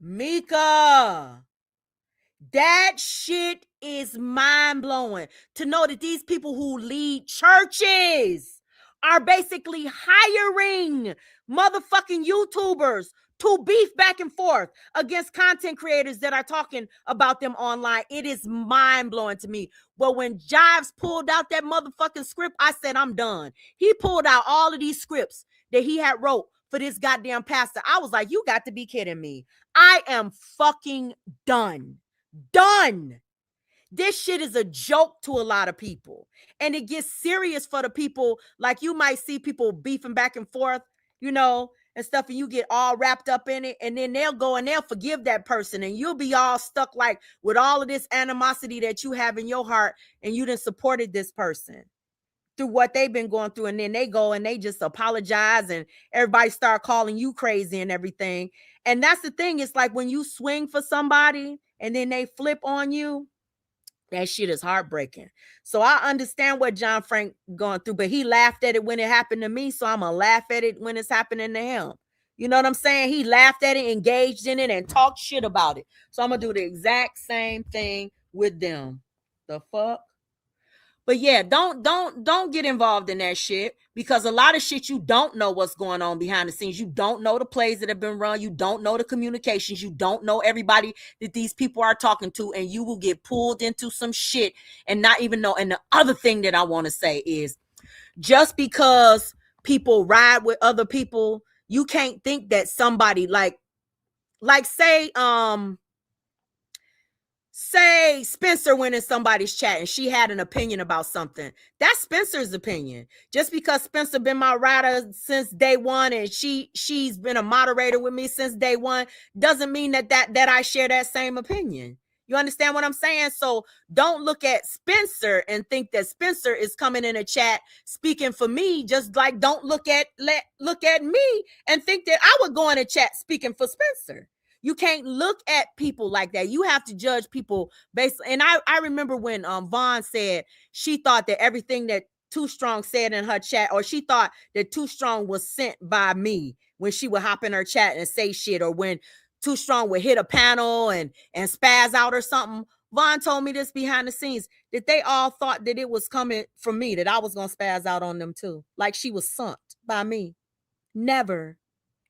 Speaker 1: Mika? That shit is mind-blowing to know that these people who lead churches are basically hiring motherfucking YouTubers to beef back and forth against content creators that are talking about them online. It is mind-blowing to me. But when Jives pulled out that motherfucking script, I said, I'm done. He pulled out all of these scripts that he had wrote for this goddamn pastor. I was like, you got to be kidding me. I am fucking done. Done. This shit is a joke to a lot of people. And it gets serious for the people. Like, you might see people beefing back and forth, you know, and stuff, and you get all wrapped up in it, and then they'll go and they'll forgive that person, and you'll be all stuck like with all of this animosity that you have in your heart, and you done supported this person through what they've been going through, and then they go and they just apologize, and everybody start calling you crazy and everything. And that's the thing. It's like when you swing for somebody and then they flip on you, that shit is heartbreaking. So I understand what John Frank going through, but he laughed at it when it happened to me, so I'm gonna laugh at it when it's happening to him. You know what I'm saying? He laughed at it, engaged in it, and talked shit about it. So I'm gonna do the exact same thing with them. The fuck? But yeah, don't get involved in that shit, because a lot of shit you don't know what's going on behind the scenes. You don't know the plays that have been run. You don't know the communications. You don't know everybody that these people are talking to, and you will get pulled into some shit and not even know. And the other thing that I want to say is, just because people ride with other people, you can't think that somebody like say Spencer went in somebody's chat and she had an opinion about something. That's Spencer's opinion. Just because Spencer been my rider since day one and she's been a moderator with me since day one doesn't mean that I share that same opinion. You understand what I'm saying? So don't look at Spencer and think that Spencer is coming in a chat speaking for me. Just like don't look at me and think that I would go in a chat speaking for Spencer. You can't look at people like that. You have to judge people based. And I remember when Vaughn said she thought that everything that Too Strong said in her chat, or she thought that Too Strong was sent by me when she would hop in her chat and say shit, or when Too Strong would hit a panel and spaz out or something. Vaughn told me this behind the scenes, that they all thought that it was coming from me, that I was going to spaz out on them too. Like she was sent by me. Never,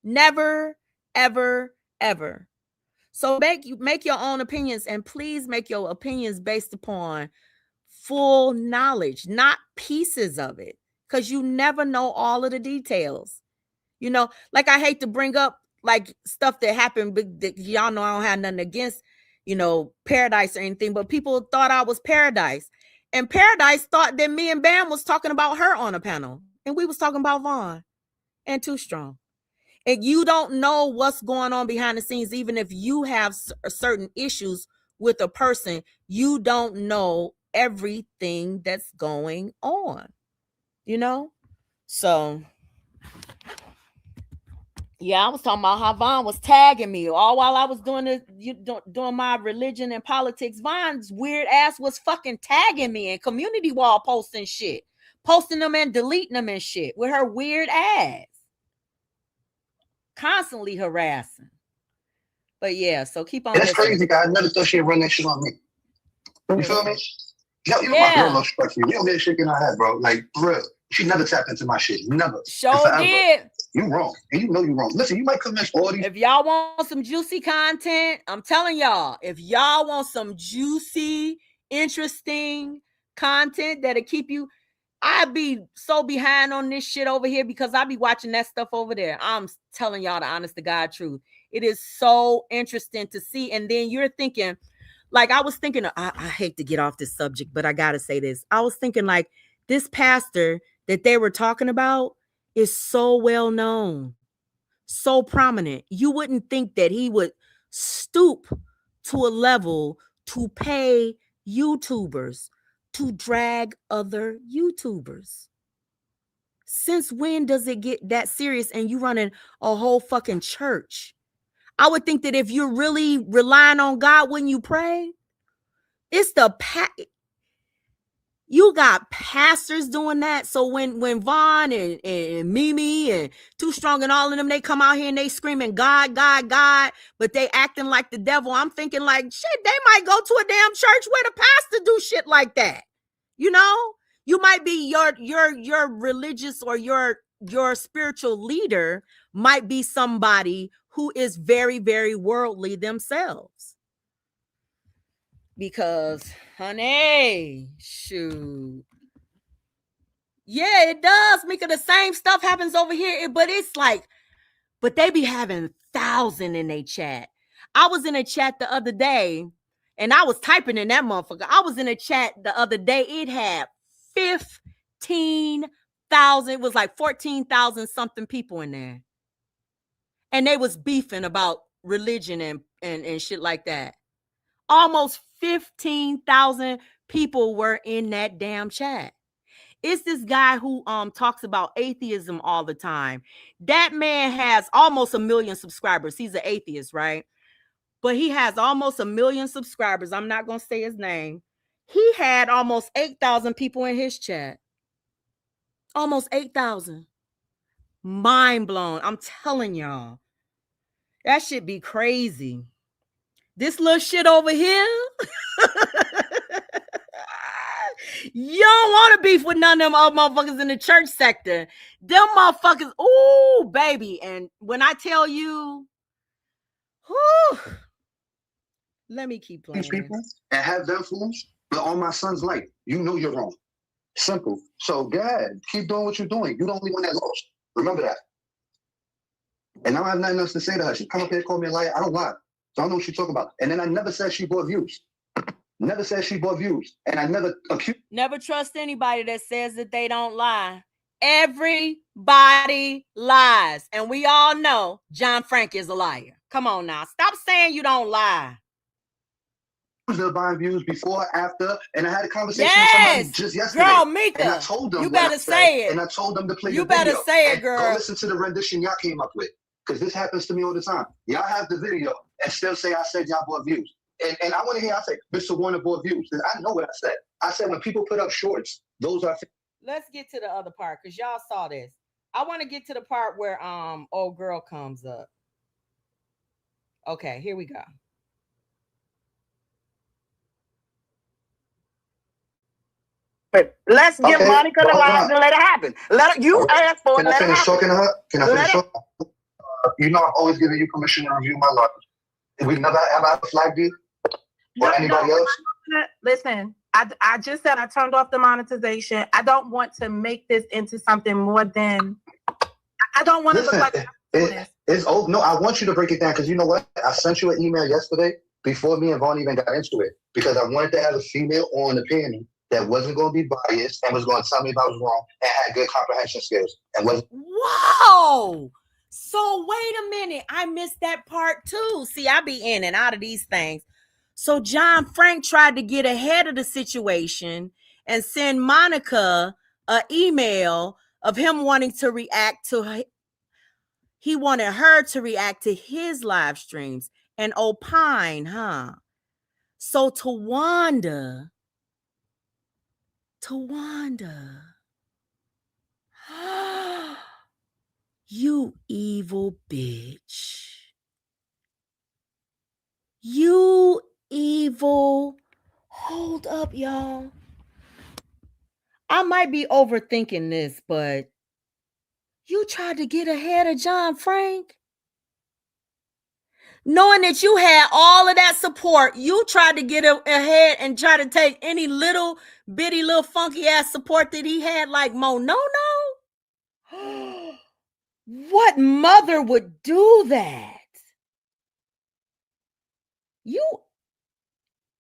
Speaker 1: ever, ever. So make your own opinions, and please make your opinions based upon full knowledge, not pieces of it, because you never know all of the details. You know, like I hate to bring up like stuff that happened, but y'all know I don't have nothing against, you know, Paradise or anything, but people thought I was Paradise, and Paradise thought that me and Bam was talking about her on a panel, and we was talking about Vaughn and Too Strong. And you don't know what's going on behind the scenes. Even if you have certain issues with a person, you don't know everything that's going on, you know? So, yeah, I was talking about how Vaughn was tagging me all while I was doing my religion and politics. Vaughn's weird ass was fucking tagging me in community wall posting shit, posting them and deleting them and shit with her weird ass. Constantly harassing. But yeah, so keep on.
Speaker 7: That's crazy, guys. I never thought she'd run that shit on me. You feel me? Yo, you know my girl loves respect for you. We don't get shit in our head, bro. Like, for real. She never tapped into my shit. Never.
Speaker 1: Sure did.
Speaker 7: You wrong. And you know you wrong. Listen, you might convince all these.
Speaker 1: If y'all want some juicy content, I'm telling y'all, if y'all want some juicy, interesting content that'll keep you, I'd be so behind on this shit over here because I be watching that stuff over there. I'm telling y'all the honest to God truth. It is so interesting to see. And then you're thinking, like I was thinking, I hate to get off this subject, but I got to say this. I was thinking like this pastor that they were talking about is so well known, so prominent. You wouldn't think that he would stoop to a level to pay YouTubers to drag other YouTubers. Since when does it get that serious and you running a whole fucking church? I would think that if you're really relying on God when you pray, it's you got pastors doing that. So when Vaughn and Mimi and Too Strong and all of them, they come out here and they screaming God, God, God, but they acting like the devil. I'm thinking like, shit, they might go to a damn church where the pastor do shit like that. You know, you might be your religious or your spiritual leader might be somebody who is very, very worldly themselves. Because, honey, shoot. Yeah, it does. Mika, the same stuff happens over here, but it's like, but they be having 1,000 in their chat. I was in a chat the other day, and I was typing in that motherfucker. I was in a chat the other day. It had 15,000. It was like 14,000 something people in there. And they was beefing about religion and shit like that. Almost 15,000 people were in that damn chat. It's this guy who talks about atheism all the time. That man has almost 1 million subscribers. He's an atheist, right? But he has almost 1 million subscribers. I'm not going to say his name. He had almost 8,000 people in his chat. Almost 8,000. Mind blown. I'm telling y'all. That shit be crazy. This little shit over here. You don't want to beef with none of them old motherfuckers in the church sector. Them motherfuckers, ooh, baby. And when I tell you, whew, let me keep playing.
Speaker 7: These people and have them fools, but on my son's life, you know you're wrong. Simple. So go ahead, keep doing what you're doing. You're the only one that lost. Remember that. And I don't have nothing else to say to her. She come up here and call me a liar. I don't lie. So I don't know what she's talking about. And then I never said she bought views. Never said she bought views. And I never accused.
Speaker 1: Never trust anybody that says that they don't lie. Everybody lies. And we all know John Frank is a liar. Come on now. Stop saying you don't lie.
Speaker 7: They're buying views before, after, and I had a conversation with
Speaker 1: Yes,
Speaker 7: somebody just yesterday.
Speaker 1: girl, Mika.
Speaker 7: And I told them
Speaker 1: You
Speaker 7: what I
Speaker 1: better
Speaker 7: said,
Speaker 1: say it.
Speaker 7: And I told them to play
Speaker 1: You
Speaker 7: the
Speaker 1: better
Speaker 7: video.
Speaker 1: say it,
Speaker 7: And
Speaker 1: girl.
Speaker 7: go listen to the rendition y'all came up with. Because this happens to me all the time. Y'all have the video and still say I said y'all bought views. And I want to hear I say, Mr. Warner bought views. Because I know what I said. I said when people put up shorts, those are...
Speaker 1: Let's get to the other part because y'all saw this. I want to get to the part where old girl comes up. Okay, here we go.
Speaker 8: But let's give
Speaker 7: Okay,
Speaker 8: Monica the
Speaker 7: hold
Speaker 8: lives
Speaker 7: on.
Speaker 8: and let it happen. Let her, you ask for it.
Speaker 7: Can I
Speaker 8: Let it
Speaker 7: finish
Speaker 8: happen.
Speaker 7: talking to her? Can I
Speaker 8: Let
Speaker 7: finish
Speaker 8: it-
Speaker 7: talking? You know I've always given you permission to review my life. We never ever flagged you or anybody else.
Speaker 5: Listen, I just said I turned off the monetization. I don't want to make this into something more than. I don't want to look
Speaker 7: Listen,
Speaker 5: like.
Speaker 7: it's old. No, I want you to break it down because you know what? I sent you an email yesterday before me and Vaughn even got into it because I wanted to have a female on the panel that wasn't going to be biased and was going to tell me if I was wrong and had good comprehension skills and wasn't.
Speaker 1: Whoa! So wait a minute. I missed that part too. See, I be in and out of these things. So John Frank tried to get ahead of the situation and send Monica an email of him wanting to react to. He wanted her to react to his live streams and opine, huh? So Tawanda, you evil bitch. You evil. Hold up, y'all. I might be overthinking this, but you tried to get ahead of John Frank. Knowing that you had all of that support, you tried to get ahead and try to take any little bitty little funky ass support that he had like Mo No. What mother would do that? You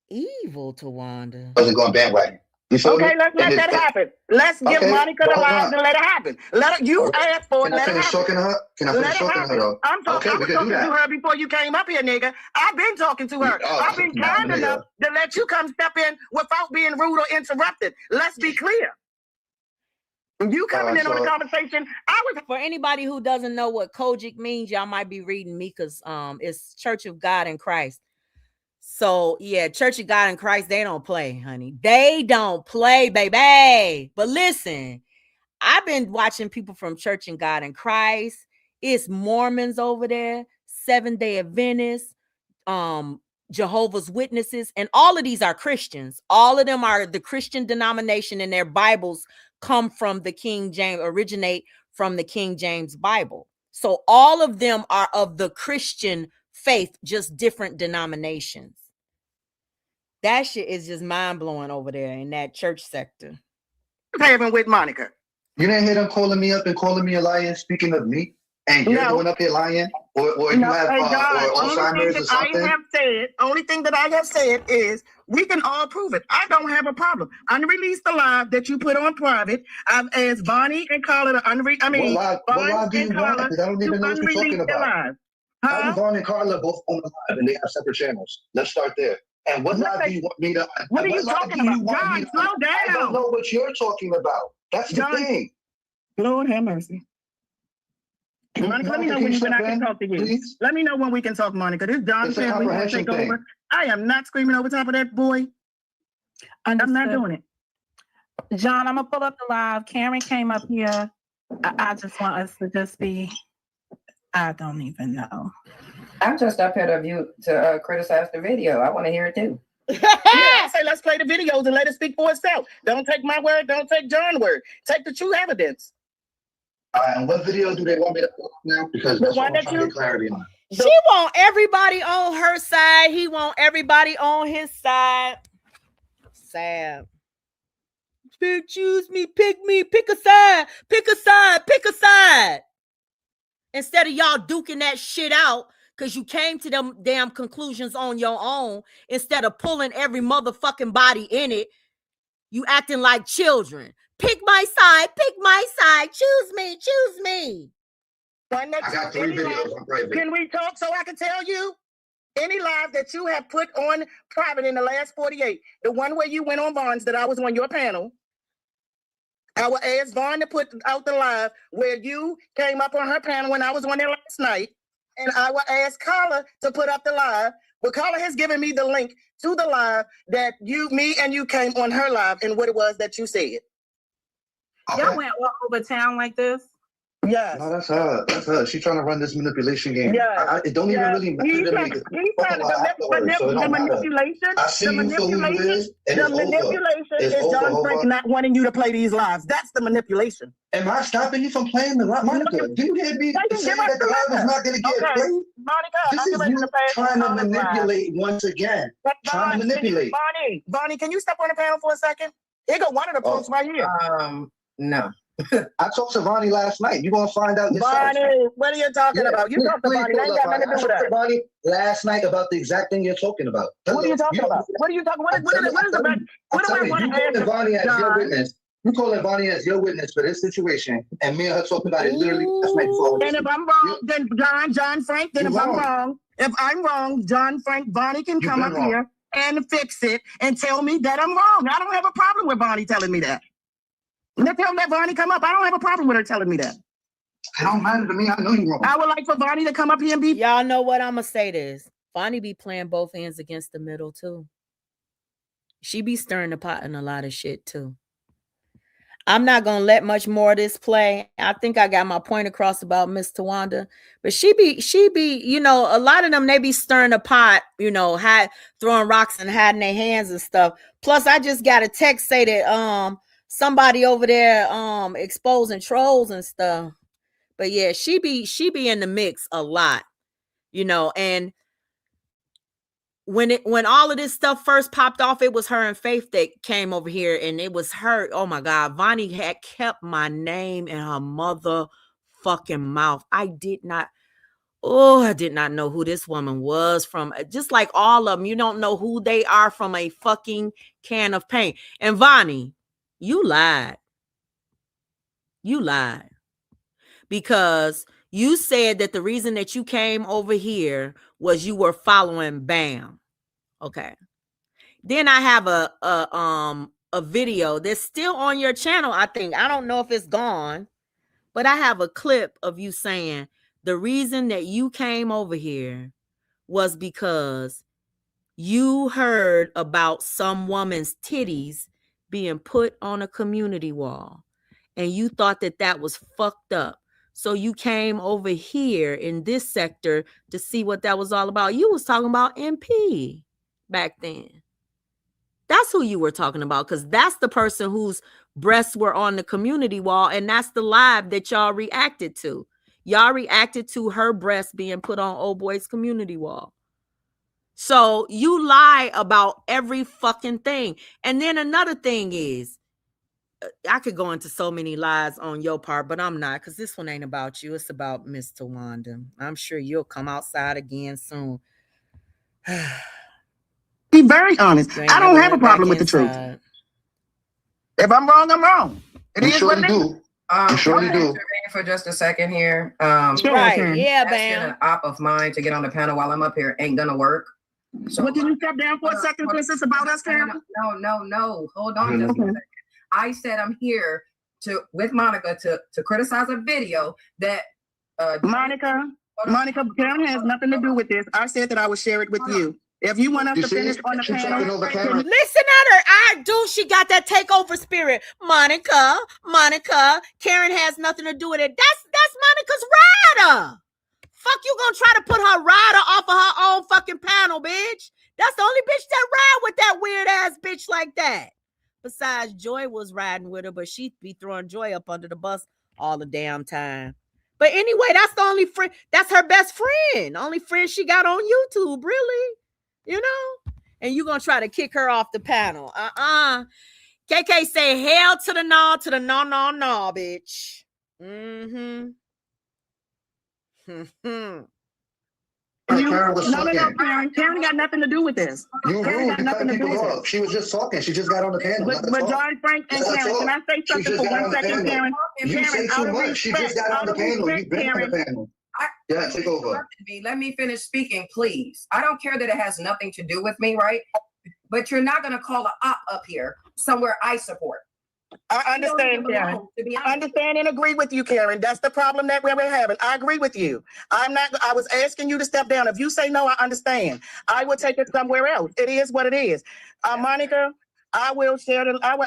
Speaker 1: evil, Tawanda.
Speaker 7: Wasn't going bandwagon. You feel
Speaker 8: Okay,
Speaker 7: me?
Speaker 8: let's let
Speaker 7: And
Speaker 8: that
Speaker 7: it,
Speaker 8: happen. Let's give
Speaker 7: okay,
Speaker 8: Monica
Speaker 7: but
Speaker 8: the
Speaker 7: hold
Speaker 8: lives
Speaker 7: on.
Speaker 8: and let it happen. Let her, you
Speaker 7: Okay.
Speaker 8: asked for it,
Speaker 7: Can I
Speaker 8: let it
Speaker 7: finish
Speaker 8: happen.
Speaker 7: talking to her? Can I
Speaker 8: Let
Speaker 7: finish
Speaker 8: it
Speaker 7: talking to her
Speaker 8: happen.
Speaker 7: though?
Speaker 8: I
Speaker 7: Okay, we
Speaker 8: was
Speaker 7: could do
Speaker 8: talking to
Speaker 7: that.
Speaker 8: her before you came up here, nigga. I've been talking to her.
Speaker 7: Oh,
Speaker 8: I've been
Speaker 7: nah,
Speaker 8: kind
Speaker 7: nigga.
Speaker 8: enough to let you come step in without being rude or interrupted. Let's be clear. You coming in on the
Speaker 7: So
Speaker 8: conversation, I was
Speaker 1: For anybody who doesn't know what Kojic means, y'all might be reading Mika's it's Church of God in Christ. So yeah, Church of God in Christ, they don't play, honey. They don't play, baby. But listen, I've been watching people from Church of God in Christ. It's Mormons over there, Seventh-day Adventists, Jehovah's Witnesses, and all of these are Christians. All of them are the Christian denomination, and their Bibles come from the King James, originate from the King James Bible. So all of them are of the Christian faith, just different denominations. That shit is just mind-blowing over there in that church sector.
Speaker 8: having with Monica.
Speaker 7: you didn't hear them calling me up and calling me a liar, speaking of me, and you're
Speaker 8: No.
Speaker 7: the one up here lying, or you
Speaker 8: No,
Speaker 7: have
Speaker 8: hey, John,
Speaker 7: or Alzheimer's or something.
Speaker 8: only thing that I have said is we can all prove it. I don't have a problem. Unreleased the live that you put on private. I've asked Bonnie and Carla to
Speaker 7: What live do you want? Because I don't even know what you're talking about.
Speaker 8: live.
Speaker 7: How do
Speaker 8: Huh?
Speaker 7: Vaughn and Carla both on the live and they have separate channels? Let's start there. And what live do you want me to?
Speaker 8: What are
Speaker 7: and
Speaker 8: you
Speaker 7: live
Speaker 8: talking
Speaker 7: do you
Speaker 8: about?
Speaker 7: want me
Speaker 8: John,
Speaker 7: to-
Speaker 8: slow
Speaker 7: I don't
Speaker 8: down.
Speaker 7: know what you're talking about. That's the
Speaker 8: John,
Speaker 7: thing.
Speaker 8: Lord have mercy. Monica, let me know when I can talk to you.
Speaker 7: Please.
Speaker 8: Let me know when we can talk, Monica. This John
Speaker 7: It's a
Speaker 8: says we want to
Speaker 7: comprehension
Speaker 8: take
Speaker 7: thing.
Speaker 8: over. I am not screaming over top of that boy. I'm not doing it.
Speaker 5: John, I'm gonna pull up the live. Karen came up here. I just want us to just be. I don't even know.
Speaker 9: I'm just up here to criticize the video. I want to hear it too.
Speaker 8: Yeah, I say let's play the videos and let it speak for itself. Don't take my word. Don't take John's word. Take the true evidence.
Speaker 7: And what video do they want me to put up now? Because
Speaker 8: The
Speaker 7: that's what
Speaker 8: one
Speaker 7: I'm
Speaker 8: that
Speaker 7: trying to
Speaker 8: you-
Speaker 7: get clarity on.
Speaker 1: She want everybody on her side. He want everybody on his side. Sad. Choose me, pick a side, pick a side, pick a side. Instead of y'all duking that shit out because you came to them damn conclusions on your own, instead of pulling every motherfucking body in it, you acting like children. Pick my side, choose me.
Speaker 8: One that
Speaker 7: I got
Speaker 8: you-
Speaker 7: 3
Speaker 8: any live-
Speaker 7: videos on private.
Speaker 8: Can we talk so I can tell you? Any live that you have put on private in the last 48, the one where you went on Vaughn's that I was on your panel, I will ask Vaughn to put out the live where you came up on her panel when I was on there last night, and I will ask Carla to put up the live. But Carla has given me the link to the live that me and you came on her live and what it was that you said.
Speaker 7: Okay.
Speaker 5: Y'all went all over town like this.
Speaker 8: Yes.
Speaker 7: No, that's her. That's her. She's trying to run this manipulation game.
Speaker 8: Yeah.
Speaker 7: It don't even really matter
Speaker 8: He's
Speaker 7: to me.
Speaker 8: trying to the manipulation.
Speaker 7: I see you for who you is, and
Speaker 8: The
Speaker 7: it's over.
Speaker 8: manipulation
Speaker 7: It's
Speaker 8: is
Speaker 7: over,
Speaker 8: John Frank
Speaker 7: over.
Speaker 8: not wanting you to play these lives. That's the manipulation.
Speaker 7: Am I stopping you from playing the live? Monica, do you hear me
Speaker 8: Why you
Speaker 7: saying
Speaker 8: give us
Speaker 7: that the
Speaker 8: the
Speaker 7: live is
Speaker 8: live?
Speaker 7: not going to get
Speaker 8: Okay.
Speaker 7: played?
Speaker 8: Monica,
Speaker 7: This
Speaker 8: I'm
Speaker 7: is
Speaker 8: ready
Speaker 7: you
Speaker 8: to play
Speaker 7: trying to
Speaker 8: all this live.
Speaker 7: manipulate once again.
Speaker 8: But
Speaker 7: Trying to manipulate.
Speaker 8: Bonnie, can you step on the panel for a second? Here go one of the posts right here.
Speaker 9: No.
Speaker 7: I talked to Vonnie last night. You're going to find out yourself.
Speaker 8: Bonnie, what are you talking about? You talked to Bonnie. That ain't got nothing to do with
Speaker 7: I talked to
Speaker 8: that.
Speaker 7: Vonnie last night about the exact thing you're talking about.
Speaker 8: What are you talking about? What are you talking? What is the best? What do I want
Speaker 7: You
Speaker 8: to
Speaker 7: calling
Speaker 8: ask?
Speaker 7: Vonnie as your
Speaker 8: John?
Speaker 7: witness. You calling Vonnie as your witness for this situation, and me and her talking about it literally last night before.
Speaker 8: And if I'm wrong, then John Frank, then
Speaker 7: You're
Speaker 8: if I'm
Speaker 7: wrong.
Speaker 8: wrong, if I'm wrong, John Frank, Bonnie can
Speaker 7: You've
Speaker 8: come
Speaker 7: been
Speaker 8: up
Speaker 7: wrong.
Speaker 8: here and fix it and tell me that I'm wrong. I don't have a problem with Bonnie telling me that. Let Bonnie come up. I don't have a problem with her telling me that.
Speaker 7: It don't matter to me. I know you're wrong.
Speaker 8: I would like for Bonnie to come up here and be.
Speaker 1: Y'all know what I'm gonna say this. Bonnie be playing both ends against the middle too. She be stirring the pot in a lot of shit too. I'm not gonna let much more of this play. I think I got my point across about Miss Tawanda, but she be, you know, a lot of them, they be stirring the pot, you know, throwing rocks and hiding their hands and stuff. Plus, I just got a text say that somebody over there exposing trolls and stuff. But yeah, she be in the mix a lot, you know, and when all of this stuff first popped off, it was her and Faith that came over here, and it was her. Oh my God, Vonnie had kept my name in her motherfucking mouth. I did not. Oh, I did not know who this woman was from. Just like all of them, you don't know who they are from a fucking can of paint. And Vonnie, you lied. You lied. Because you said that the reason that you came over here was you were following Bam. Okay. Then I have a video that's still on your channel, I think. I don't know if it's gone, but I have a clip of you saying the reason that you came over here was because you heard about some woman's titties being put on a community wall and you thought that that was fucked up. So you came over here in this sector to see what that was all about. You was talking about MP back then. That's who you were talking about, because that's the person whose breasts were on the community wall, and that's the live that y'all reacted to. Y'all reacted to her breasts being put on old boy's community wall. So you lie about every fucking thing. And then another thing is, I could go into so many lies on your part, but I'm not, because this one ain't about you. It's about Miss Tawanda. I'm sure you'll come outside again soon.
Speaker 8: Be very honest. I don't have a problem with the truth. If I'm wrong, I'm wrong. It
Speaker 7: You
Speaker 8: is what
Speaker 7: surely
Speaker 8: it is.
Speaker 7: do. You surely
Speaker 9: Can I
Speaker 7: do.
Speaker 9: intervene for just a second here?
Speaker 8: Sure,
Speaker 1: Right.
Speaker 8: Karen.
Speaker 1: Yeah,
Speaker 9: Asking
Speaker 1: Bam.
Speaker 9: an op of mine to get on the panel while I'm up here ain't gonna work. So
Speaker 8: But can you step down for a second since it's about us, Karen?
Speaker 9: No. Hold on just a second. I said I'm here with Monica to criticize a video that
Speaker 8: Monica, Karen has nothing to do with this. I said that I would share it with you. If you want us
Speaker 7: You
Speaker 8: to
Speaker 7: see?
Speaker 8: finish on the
Speaker 7: She's talking over
Speaker 8: panel,
Speaker 7: camera.
Speaker 1: Listen at her. I do. She got that takeover spirit. Monica. Karen has nothing to do with it. That's Monica's rider. Fuck, you gonna try to put her rider off of her own fucking panel, bitch. That's the only bitch that ride with that weird ass bitch like that. Besides, Joy was riding with her, but she'd be throwing Joy up under the bus all the damn time. But anyway, that's the only friend. That's her best friend. Only friend she got on YouTube, really. You know? And you gonna try to kick her off the panel. KK say hell to the no, bitch.
Speaker 7: Karen was
Speaker 8: no,
Speaker 7: talking.
Speaker 8: Karen got nothing to do with this.
Speaker 7: You
Speaker 8: Karen
Speaker 7: rude.
Speaker 8: got
Speaker 7: You
Speaker 8: nothing
Speaker 7: cut
Speaker 8: to do
Speaker 7: people
Speaker 8: with it.
Speaker 7: off. She was just talking. She just got on the panel. Let her
Speaker 8: But
Speaker 7: talk.
Speaker 8: John, Frank, and
Speaker 7: Let her
Speaker 8: Karen, can I
Speaker 7: talk.
Speaker 8: say
Speaker 7: She
Speaker 8: something
Speaker 7: just
Speaker 8: for
Speaker 7: got
Speaker 8: 1
Speaker 7: on the
Speaker 8: second,
Speaker 7: panel.
Speaker 8: Karen?
Speaker 7: You say
Speaker 8: Out
Speaker 7: too
Speaker 8: of
Speaker 7: much. She just got on the panel. You've been on the panel. Yeah, take over.
Speaker 9: Let me finish speaking, please. I don't care that it has nothing to do with me, right? But you're not gonna call an op up here somewhere I support.
Speaker 8: I understand, Karen. I understand and agree with you, Karen. That's the problem that we're having. I agree with you. I was asking you to step down. If you say no, I understand. I will take it somewhere else. It is what it is. Monica, I will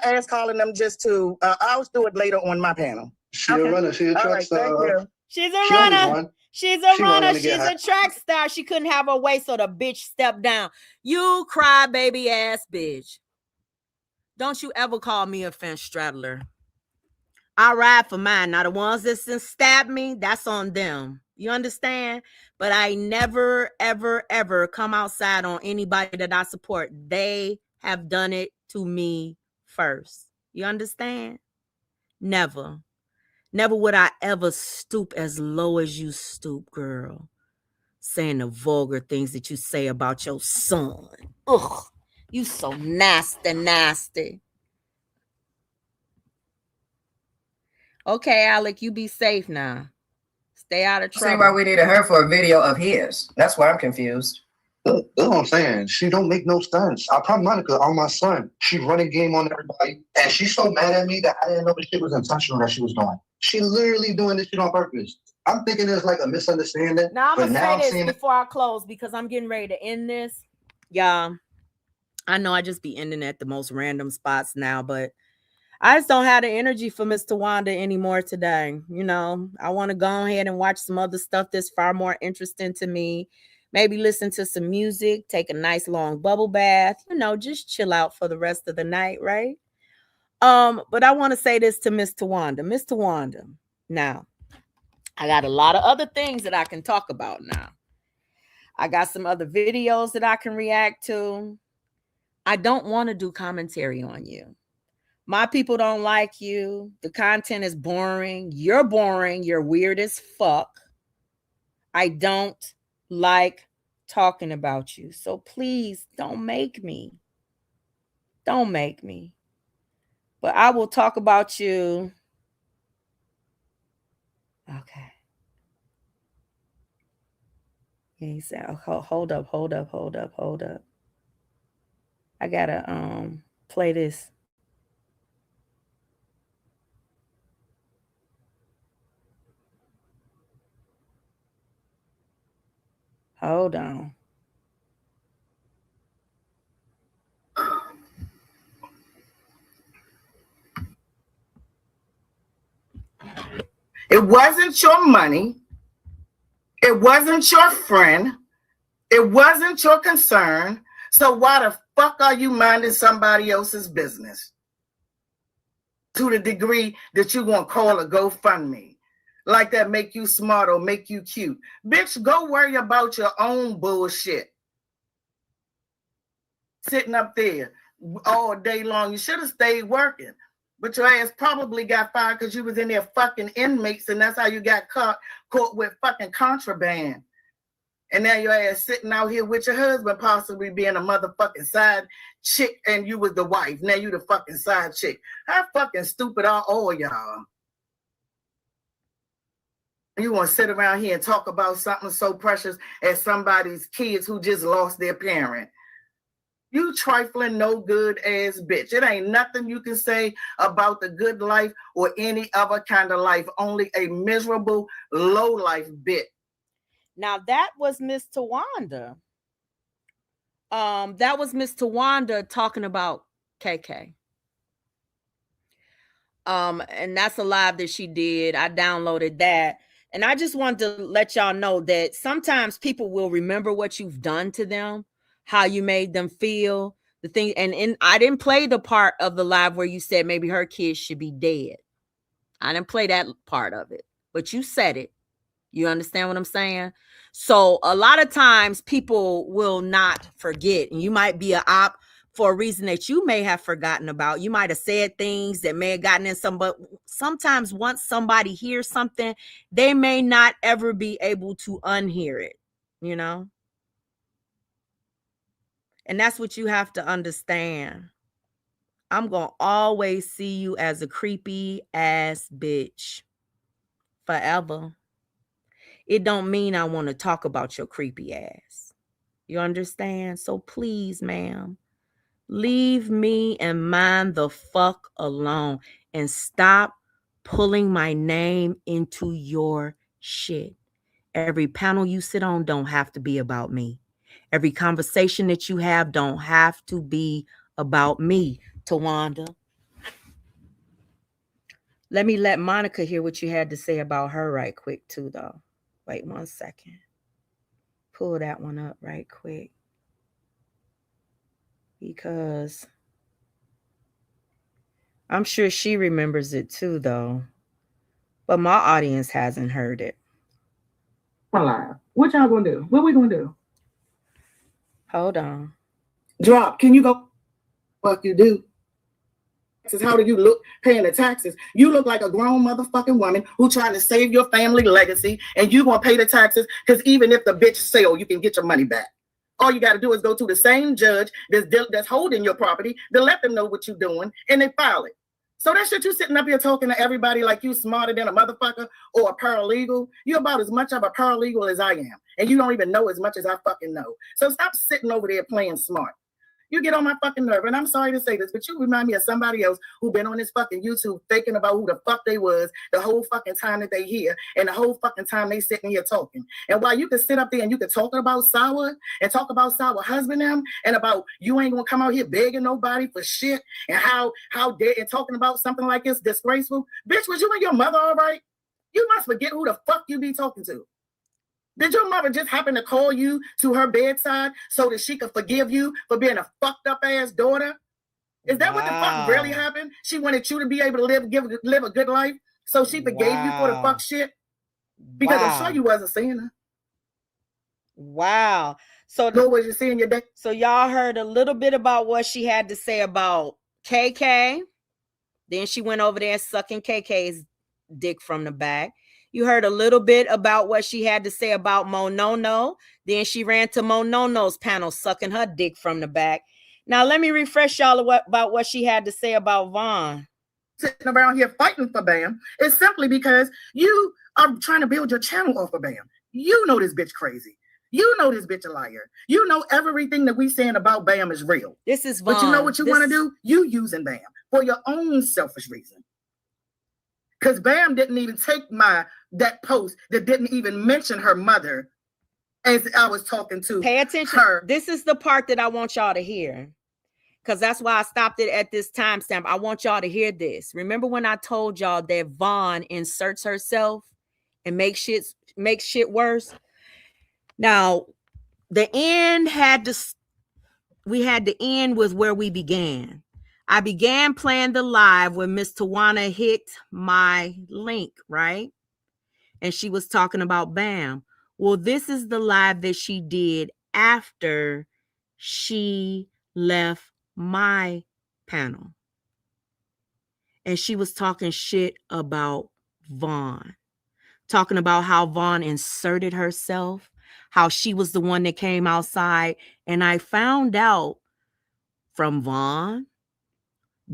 Speaker 8: ask calling them just to, I'll do it later on my panel.
Speaker 7: She a runner. She a
Speaker 8: All
Speaker 7: track
Speaker 8: right, thank
Speaker 7: star.
Speaker 8: you.
Speaker 1: She's a
Speaker 7: She only
Speaker 1: runner.
Speaker 7: won.
Speaker 1: She's a
Speaker 7: She
Speaker 1: runner.
Speaker 7: wanted to
Speaker 1: She's
Speaker 7: get
Speaker 1: a track star. She couldn't have her way, so the bitch stepped down. You cry baby ass bitch. Don't you ever call me a fence straddler. I ride for mine. Now the ones that stabbed me, that's on them. You understand? But I never, ever, ever come outside on anybody that I support. They have done it to me first. You understand? Never. Never would I ever stoop as low as you stoop, girl. Saying the vulgar things that you say about your son. Ugh, you so nasty. Okay, Alec, you be safe now. Stay out of
Speaker 9: See
Speaker 1: trouble.
Speaker 9: why we needed her for a video of his. That's why I'm confused.
Speaker 7: That's what I'm saying. She don't make no sense. I promise Monica on my son. She running game on everybody. And she's so mad at me that I didn't know the shit was intentional that she was doing. She literally doing this shit on purpose. I'm thinking there's like a misunderstanding.
Speaker 1: Now, I'm
Speaker 7: but
Speaker 1: going
Speaker 7: now
Speaker 1: to say
Speaker 7: seeing
Speaker 1: this before I close because I'm getting ready to end this. Y'all, I know I just be ending at the most random spots now, but I just don't have the energy for Miss Tawanda anymore today. You know, I want to go ahead and watch some other stuff that's far more interesting to me. Maybe listen to some music, take a nice long bubble bath, you know, just chill out for the rest of the night, right? But I want to say this to Miss Tawanda. Miss Tawanda, now, I got a lot of other things that I can talk about now. I got some other videos that I can react to. I don't want to do commentary on you. My people don't like you. The content is boring. You're boring. You're weird as fuck. I don't like talking about you. So please don't make me. Don't make me. But I will talk about you. Okay. Yeah, he said, oh, hold up. I gotta play this. Hold on.
Speaker 8: It wasn't your money. It wasn't your friend. It wasn't your concern. So why the fuck are you minding somebody else's business? To the degree that you want to call a GoFundMe. Like that make you smart or make you cute. Bitch, go worry about your own bullshit. Sitting up there all day long. You should have stayed working. But your ass probably got fired because you was in there fucking inmates, and that's how you got caught with fucking contraband. And now your ass sitting out here with your husband possibly being a motherfucking side chick, and you was the wife. Now you the fucking side chick. How fucking stupid are all y'all? You want to sit around here and talk about something so precious as somebody's kids who just lost their parent. You trifling, no good ass bitch. It ain't nothing you can say about the good life or any other kind of life. Only a miserable, low life bitch.
Speaker 1: Now that was Miss Tawanda. That was Miss Tawanda talking about KK. And that's a live that she did. I downloaded that. And I just wanted to let y'all know that sometimes people will remember what you've done to them, how you made them feel, the thing. And I didn't play the part of the live where you said maybe her kids should be dead. I didn't play that part of it, but you said it. You understand what I'm saying? So a lot of times people will not forget, and you might be an op for a reason that you may have forgotten about. You might have said things that may have gotten in some, but sometimes once somebody hears something, they may not ever be able to unhear it, you know? And that's what you have to understand. I'm going to always see you as a creepy ass bitch forever. It don't mean I want to talk about your creepy ass. You understand? So please, ma'am, leave me and mine the fuck alone and stop pulling my name into your shit. Every panel you sit on don't have to be about me. Every conversation that you have don't have to be about me, Tawanda. Let me let Monica hear what you had to say about her right quick too, though. Wait 1 second. Pull that one up right quick. Because I'm sure she remembers it too, though. But my audience hasn't heard it.
Speaker 8: What y'all gonna do? What we gonna do?
Speaker 1: Hold on.
Speaker 8: Drop. Can you go? Fuck you do. How do you look paying the taxes? You look like a grown motherfucking woman who trying to save your family legacy, and you gonna pay the taxes because even if the bitch sell, you can get your money back. All you got to do is go to the same judge that's holding your property to let them know what you're doing, and they file it. So that shit you sitting up here talking to everybody like you smarter than a motherfucker or a paralegal. You're about as much of a paralegal as I am, and you don't even know as much as I fucking know. So stop sitting over there playing smart. You get on my fucking nerve, and I'm sorry to say this, but you remind me of somebody else who been on this fucking YouTube thinking about who the fuck they was the whole fucking time that they here and the whole fucking time they sitting here talking. And while you can sit up there and you can talk about Sour and talk about Sour husband them and about you ain't gonna come out here begging nobody for shit and how dare and talking about something like this disgraceful. Bitch, was you and your mother all right? You must forget who the fuck you be talking to. Did your mother just happen to call you to her bedside so that she could forgive you for being a fucked up ass daughter? Is that what the fuck really happened? She wanted you to be able to live a good life, so she forgave you for the fuck shit? Because I'm sure you wasn't seeing her.
Speaker 1: Wow. So
Speaker 8: Nor was you seeing your day.
Speaker 1: So y'all heard a little bit about what she had to say about KK. Then she went over there sucking KK's dick from the back. You heard a little bit about what she had to say about Monono. Then she ran to Monono's panel, sucking her dick from the back. Now, let me refresh y'all about what she had to say about Von.
Speaker 8: Sitting around here fighting for Bam is simply because you are trying to build your channel off of Bam. You know this bitch crazy. You know this bitch a liar. You know everything that we saying about Bam is real.
Speaker 1: This is Von.
Speaker 8: But you know what you want to do? You using Bam for your own selfish reason. Because Bam didn't even take that post that didn't even mention her mother as I was talking to
Speaker 1: Pay attention.
Speaker 8: her.
Speaker 1: This is the part that I want y'all to hear. Because that's why I stopped it at this timestamp. I want y'all to hear this. Remember when I told y'all that Von inserts herself and makes shit worse? Now, the end we had to end with where we began. I began playing the live when Miss Tawana hit my link, right? And she was talking about Bam. Well, this is the live that she did after she left my panel. And she was talking shit about Von. Talking about how Von inserted herself, how she was the one that came outside. And I found out from Von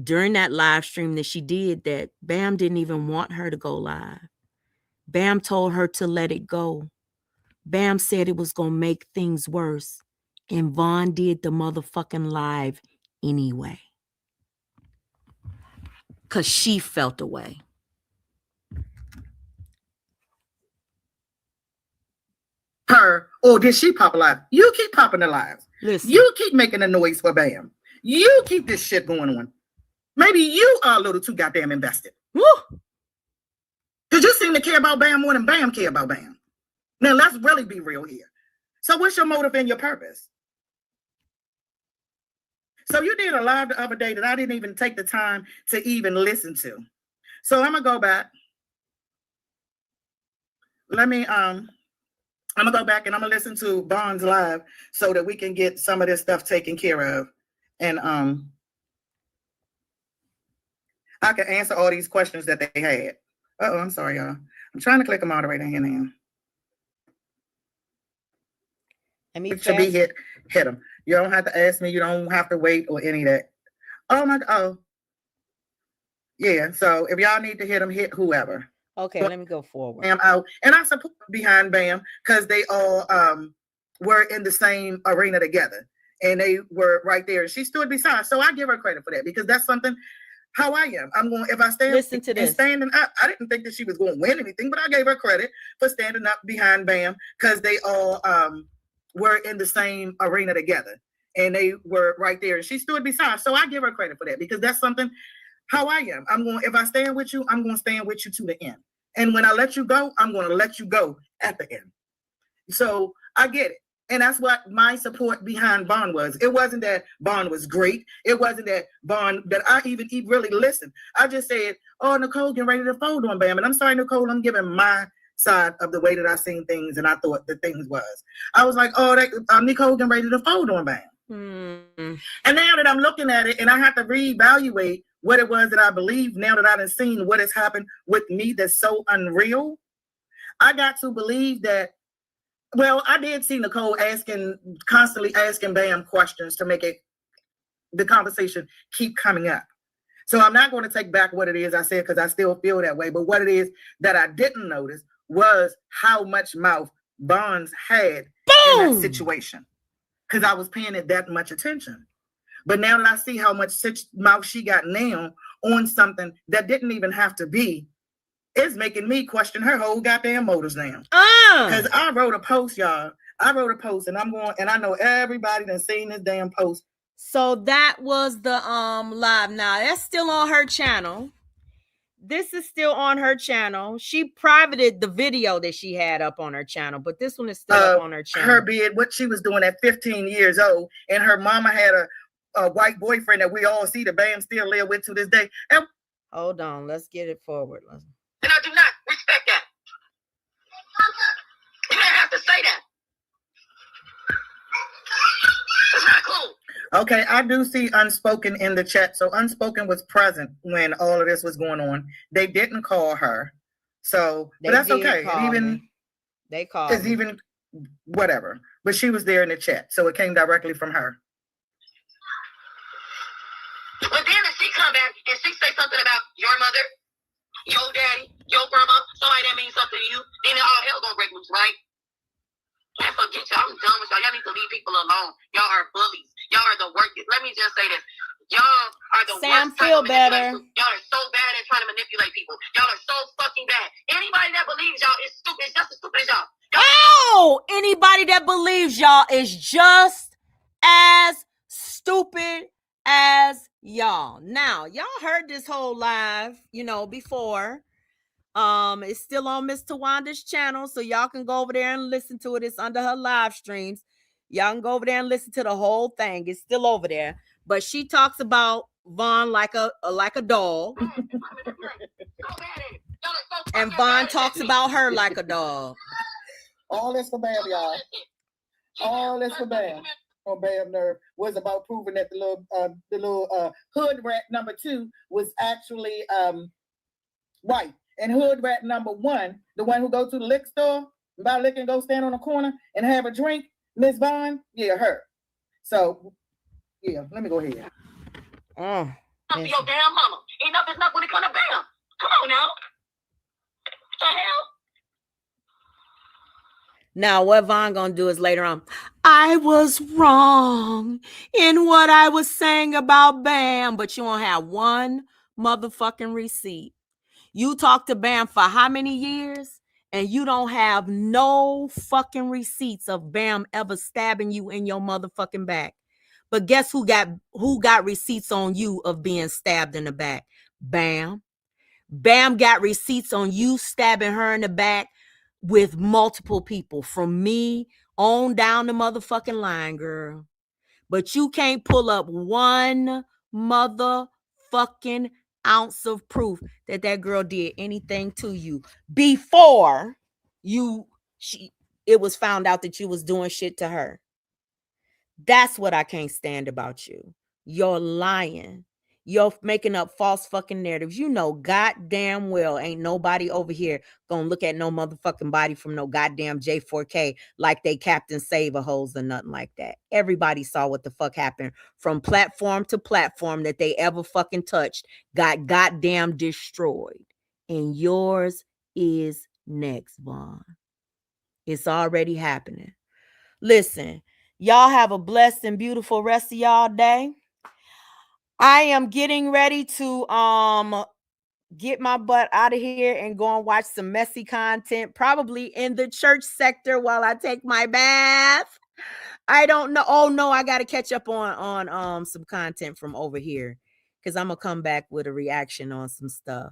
Speaker 1: during that live stream that she did that Bam didn't even want her to go live. Bam told her to let it go. Bam said it was going to make things worse. And Von did the motherfucking live anyway. Because she felt away.
Speaker 8: Her, or did she pop a live? You keep popping the lives.
Speaker 1: Listen.
Speaker 8: You keep making a noise for Bam. You keep this shit going on. Maybe you are a little too goddamn invested.
Speaker 1: Woo!
Speaker 8: Because you seem to care about Bam more than Bam care about Bam. Now, let's really be real here. So what's your motive and your purpose? So you did a live the other day that I didn't even take the time to even listen to. So I'm going to go back. I'm going to go back and I'm going to listen to Bonds live so that we can get some of this stuff taken care of. And I can answer all these questions that they had. Uh-oh, I'm sorry, y'all. I'm trying to click a moderator here now. It should be hit them. You don't have to ask me. You don't have to wait or any of that. Oh, my God. Oh. Yeah, so if y'all need to hit them, hit whoever.
Speaker 1: Okay,
Speaker 8: But
Speaker 1: let me go forward.
Speaker 8: Bam out. And I support behind Bam because they all were in the same arena together. And they were right there. And she stood beside. So I give her credit for that because that's something how I am. I'm going, if I stand
Speaker 1: Listen to this.
Speaker 8: and standing up, I didn't think that she was going to win anything, but I gave her credit for standing up behind Bam because they all were in the same arena together. And they were right there. And she stood beside. So I give her credit for that because that's something how I am. I'm going, if I stand with you, I'm going to stand with you to the end. And when I let you go, I'm going to let you go at the end. So I get it. And that's what my support behind Bond was. It wasn't that Bond was great. It wasn't that Bond, that I even really listened. I just said, oh, Nicole getting ready to fold on Bam. And I'm sorry, Nicole, I'm giving my side of the way that I seen things and I thought the things was. I was like, oh, Nicole getting ready to fold on Bam.
Speaker 1: Mm.
Speaker 8: And now that I'm looking at it and I have to reevaluate what it was that I believe now that I've seen what has happened with me that's so unreal, I got to believe that, well, I did see Nicole constantly asking Bam questions to make the conversation keep coming up. So I'm not going to take back what it is I said because I still feel that way. But what it is that I didn't notice was how much mouth Bonds had in that situation because I was paying it that much attention. But now that I see how much mouth she got now on something that didn't even have to be, it's making me question her whole goddamn motives now. Because I wrote a post, y'all. I wrote a post and I know everybody that's seen this damn post.
Speaker 1: So that was the live. Now that's still on her channel. This is still on her channel. She privated the video that she had up on her channel, but this one is still up on her channel.
Speaker 8: Her being what she was doing at 15 years old, and her mama had a white boyfriend that we all see the Bam still live with to this day. And
Speaker 1: hold on, let's get it forward.
Speaker 8: I do not respect that. You don't have to say that. It's not cool. Okay, I do see Unspoken in the chat. So Unspoken was present when all of this was going on. They didn't call her. So,
Speaker 1: They
Speaker 8: but that's
Speaker 1: did
Speaker 8: okay.
Speaker 1: call
Speaker 8: And even
Speaker 1: me. They called
Speaker 8: it's
Speaker 1: me.
Speaker 8: even whatever. But she was there in the chat, so it came directly from her.
Speaker 10: But then if she come back and she say something about your mother, your daddy, your grandma, somebody that means something to you, then all hell gonna break loose, right? Man, forget y'all. I'm done with y'all. Y'all need to leave people alone. Y'all are bullies. Y'all are the worst. Let me just say this. Y'all are the
Speaker 1: Sam,
Speaker 10: worst type
Speaker 1: feel
Speaker 10: of manipulators.
Speaker 1: better.
Speaker 10: Y'all are so bad at trying to manipulate people. Y'all are so fucking bad. Anybody that believes y'all is stupid. It's just as stupid as y'all.
Speaker 1: Oh, anybody that believes y'all is just as stupid as y'all. Now, y'all heard this whole live, before. It's still on Miss Tawanda's channel, so y'all can go over there and listen to it. It's under her live streams. Y'all can go over there and listen to the whole thing. It's still over there. But she talks about Vaughn like a dog. And Vaughn talks about her like a dog.
Speaker 8: All this for Bam, y'all. All this for Bam. On Bam Nerve was about proving that the little hood rat number 2 was actually white. And hood rat number 1, the one who goes to the liquor store, buy liquor and go stand on the corner and have a drink, Miss Vaughn, yeah, her. So, yeah, let me go ahead.
Speaker 10: Your damn mama. Enough is enough when it comes to Bam. Come on now. The hell?
Speaker 1: Now, what Vaughn gonna do is later on, I was wrong in what I was saying about Bam, but you won't have one motherfucking receipt. You talked to Bam for how many years? And you don't have no fucking receipts of Bam ever stabbing you in your motherfucking back. But guess who got receipts on you of being stabbed in the back? Bam. Bam got receipts on you stabbing her in the back with multiple people, from me on down the motherfucking line, girl. But you can't pull up one motherfucking ounce of proof that girl did anything to you before it was found out that you was doing shit to her. That's what I can't stand about you. You're lying. You're making up false fucking narratives. You know goddamn well ain't nobody over here gonna look at no motherfucking body from no goddamn J4K like they Captain Save a hoes or nothing like that. Everybody saw what the fuck happened from platform to platform that they ever fucking touched got goddamn destroyed. And yours is next, Vaughn. It's already happening. Listen, y'all have a blessed and beautiful rest of y'all day. I am getting ready to get my butt out of here and go and watch some messy content, probably in the church sector while I take my bath. I don't know. Oh no, I got to catch up on some content from over here because I'm gonna come back with a reaction on some stuff.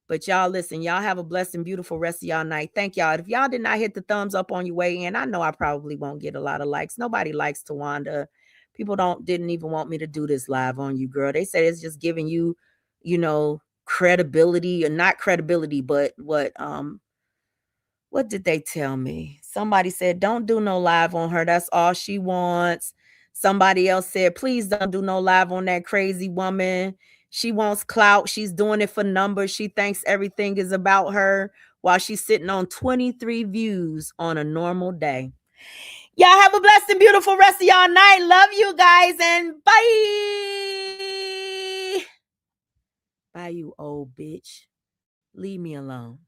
Speaker 1: But y'all listen, y'all have a blessed and beautiful rest of y'all night. Thank y'all. If y'all did not hit the thumbs up on your way in, I know I probably won't get a lot of likes. Nobody likes Tawanda. People didn't even want me to do this live on you, girl. They said it's just giving you, credibility, or not credibility, but what did they tell me? Somebody said, don't do no live on her. That's all she wants. Somebody else said, please don't do no live on that crazy woman. She wants clout. She's doing it for numbers. She thinks everything is about her while she's sitting on 23 views on a normal day. Y'all have a blessed and beautiful rest of y'all night. Love you guys and bye. Bye, you old bitch. Leave me alone.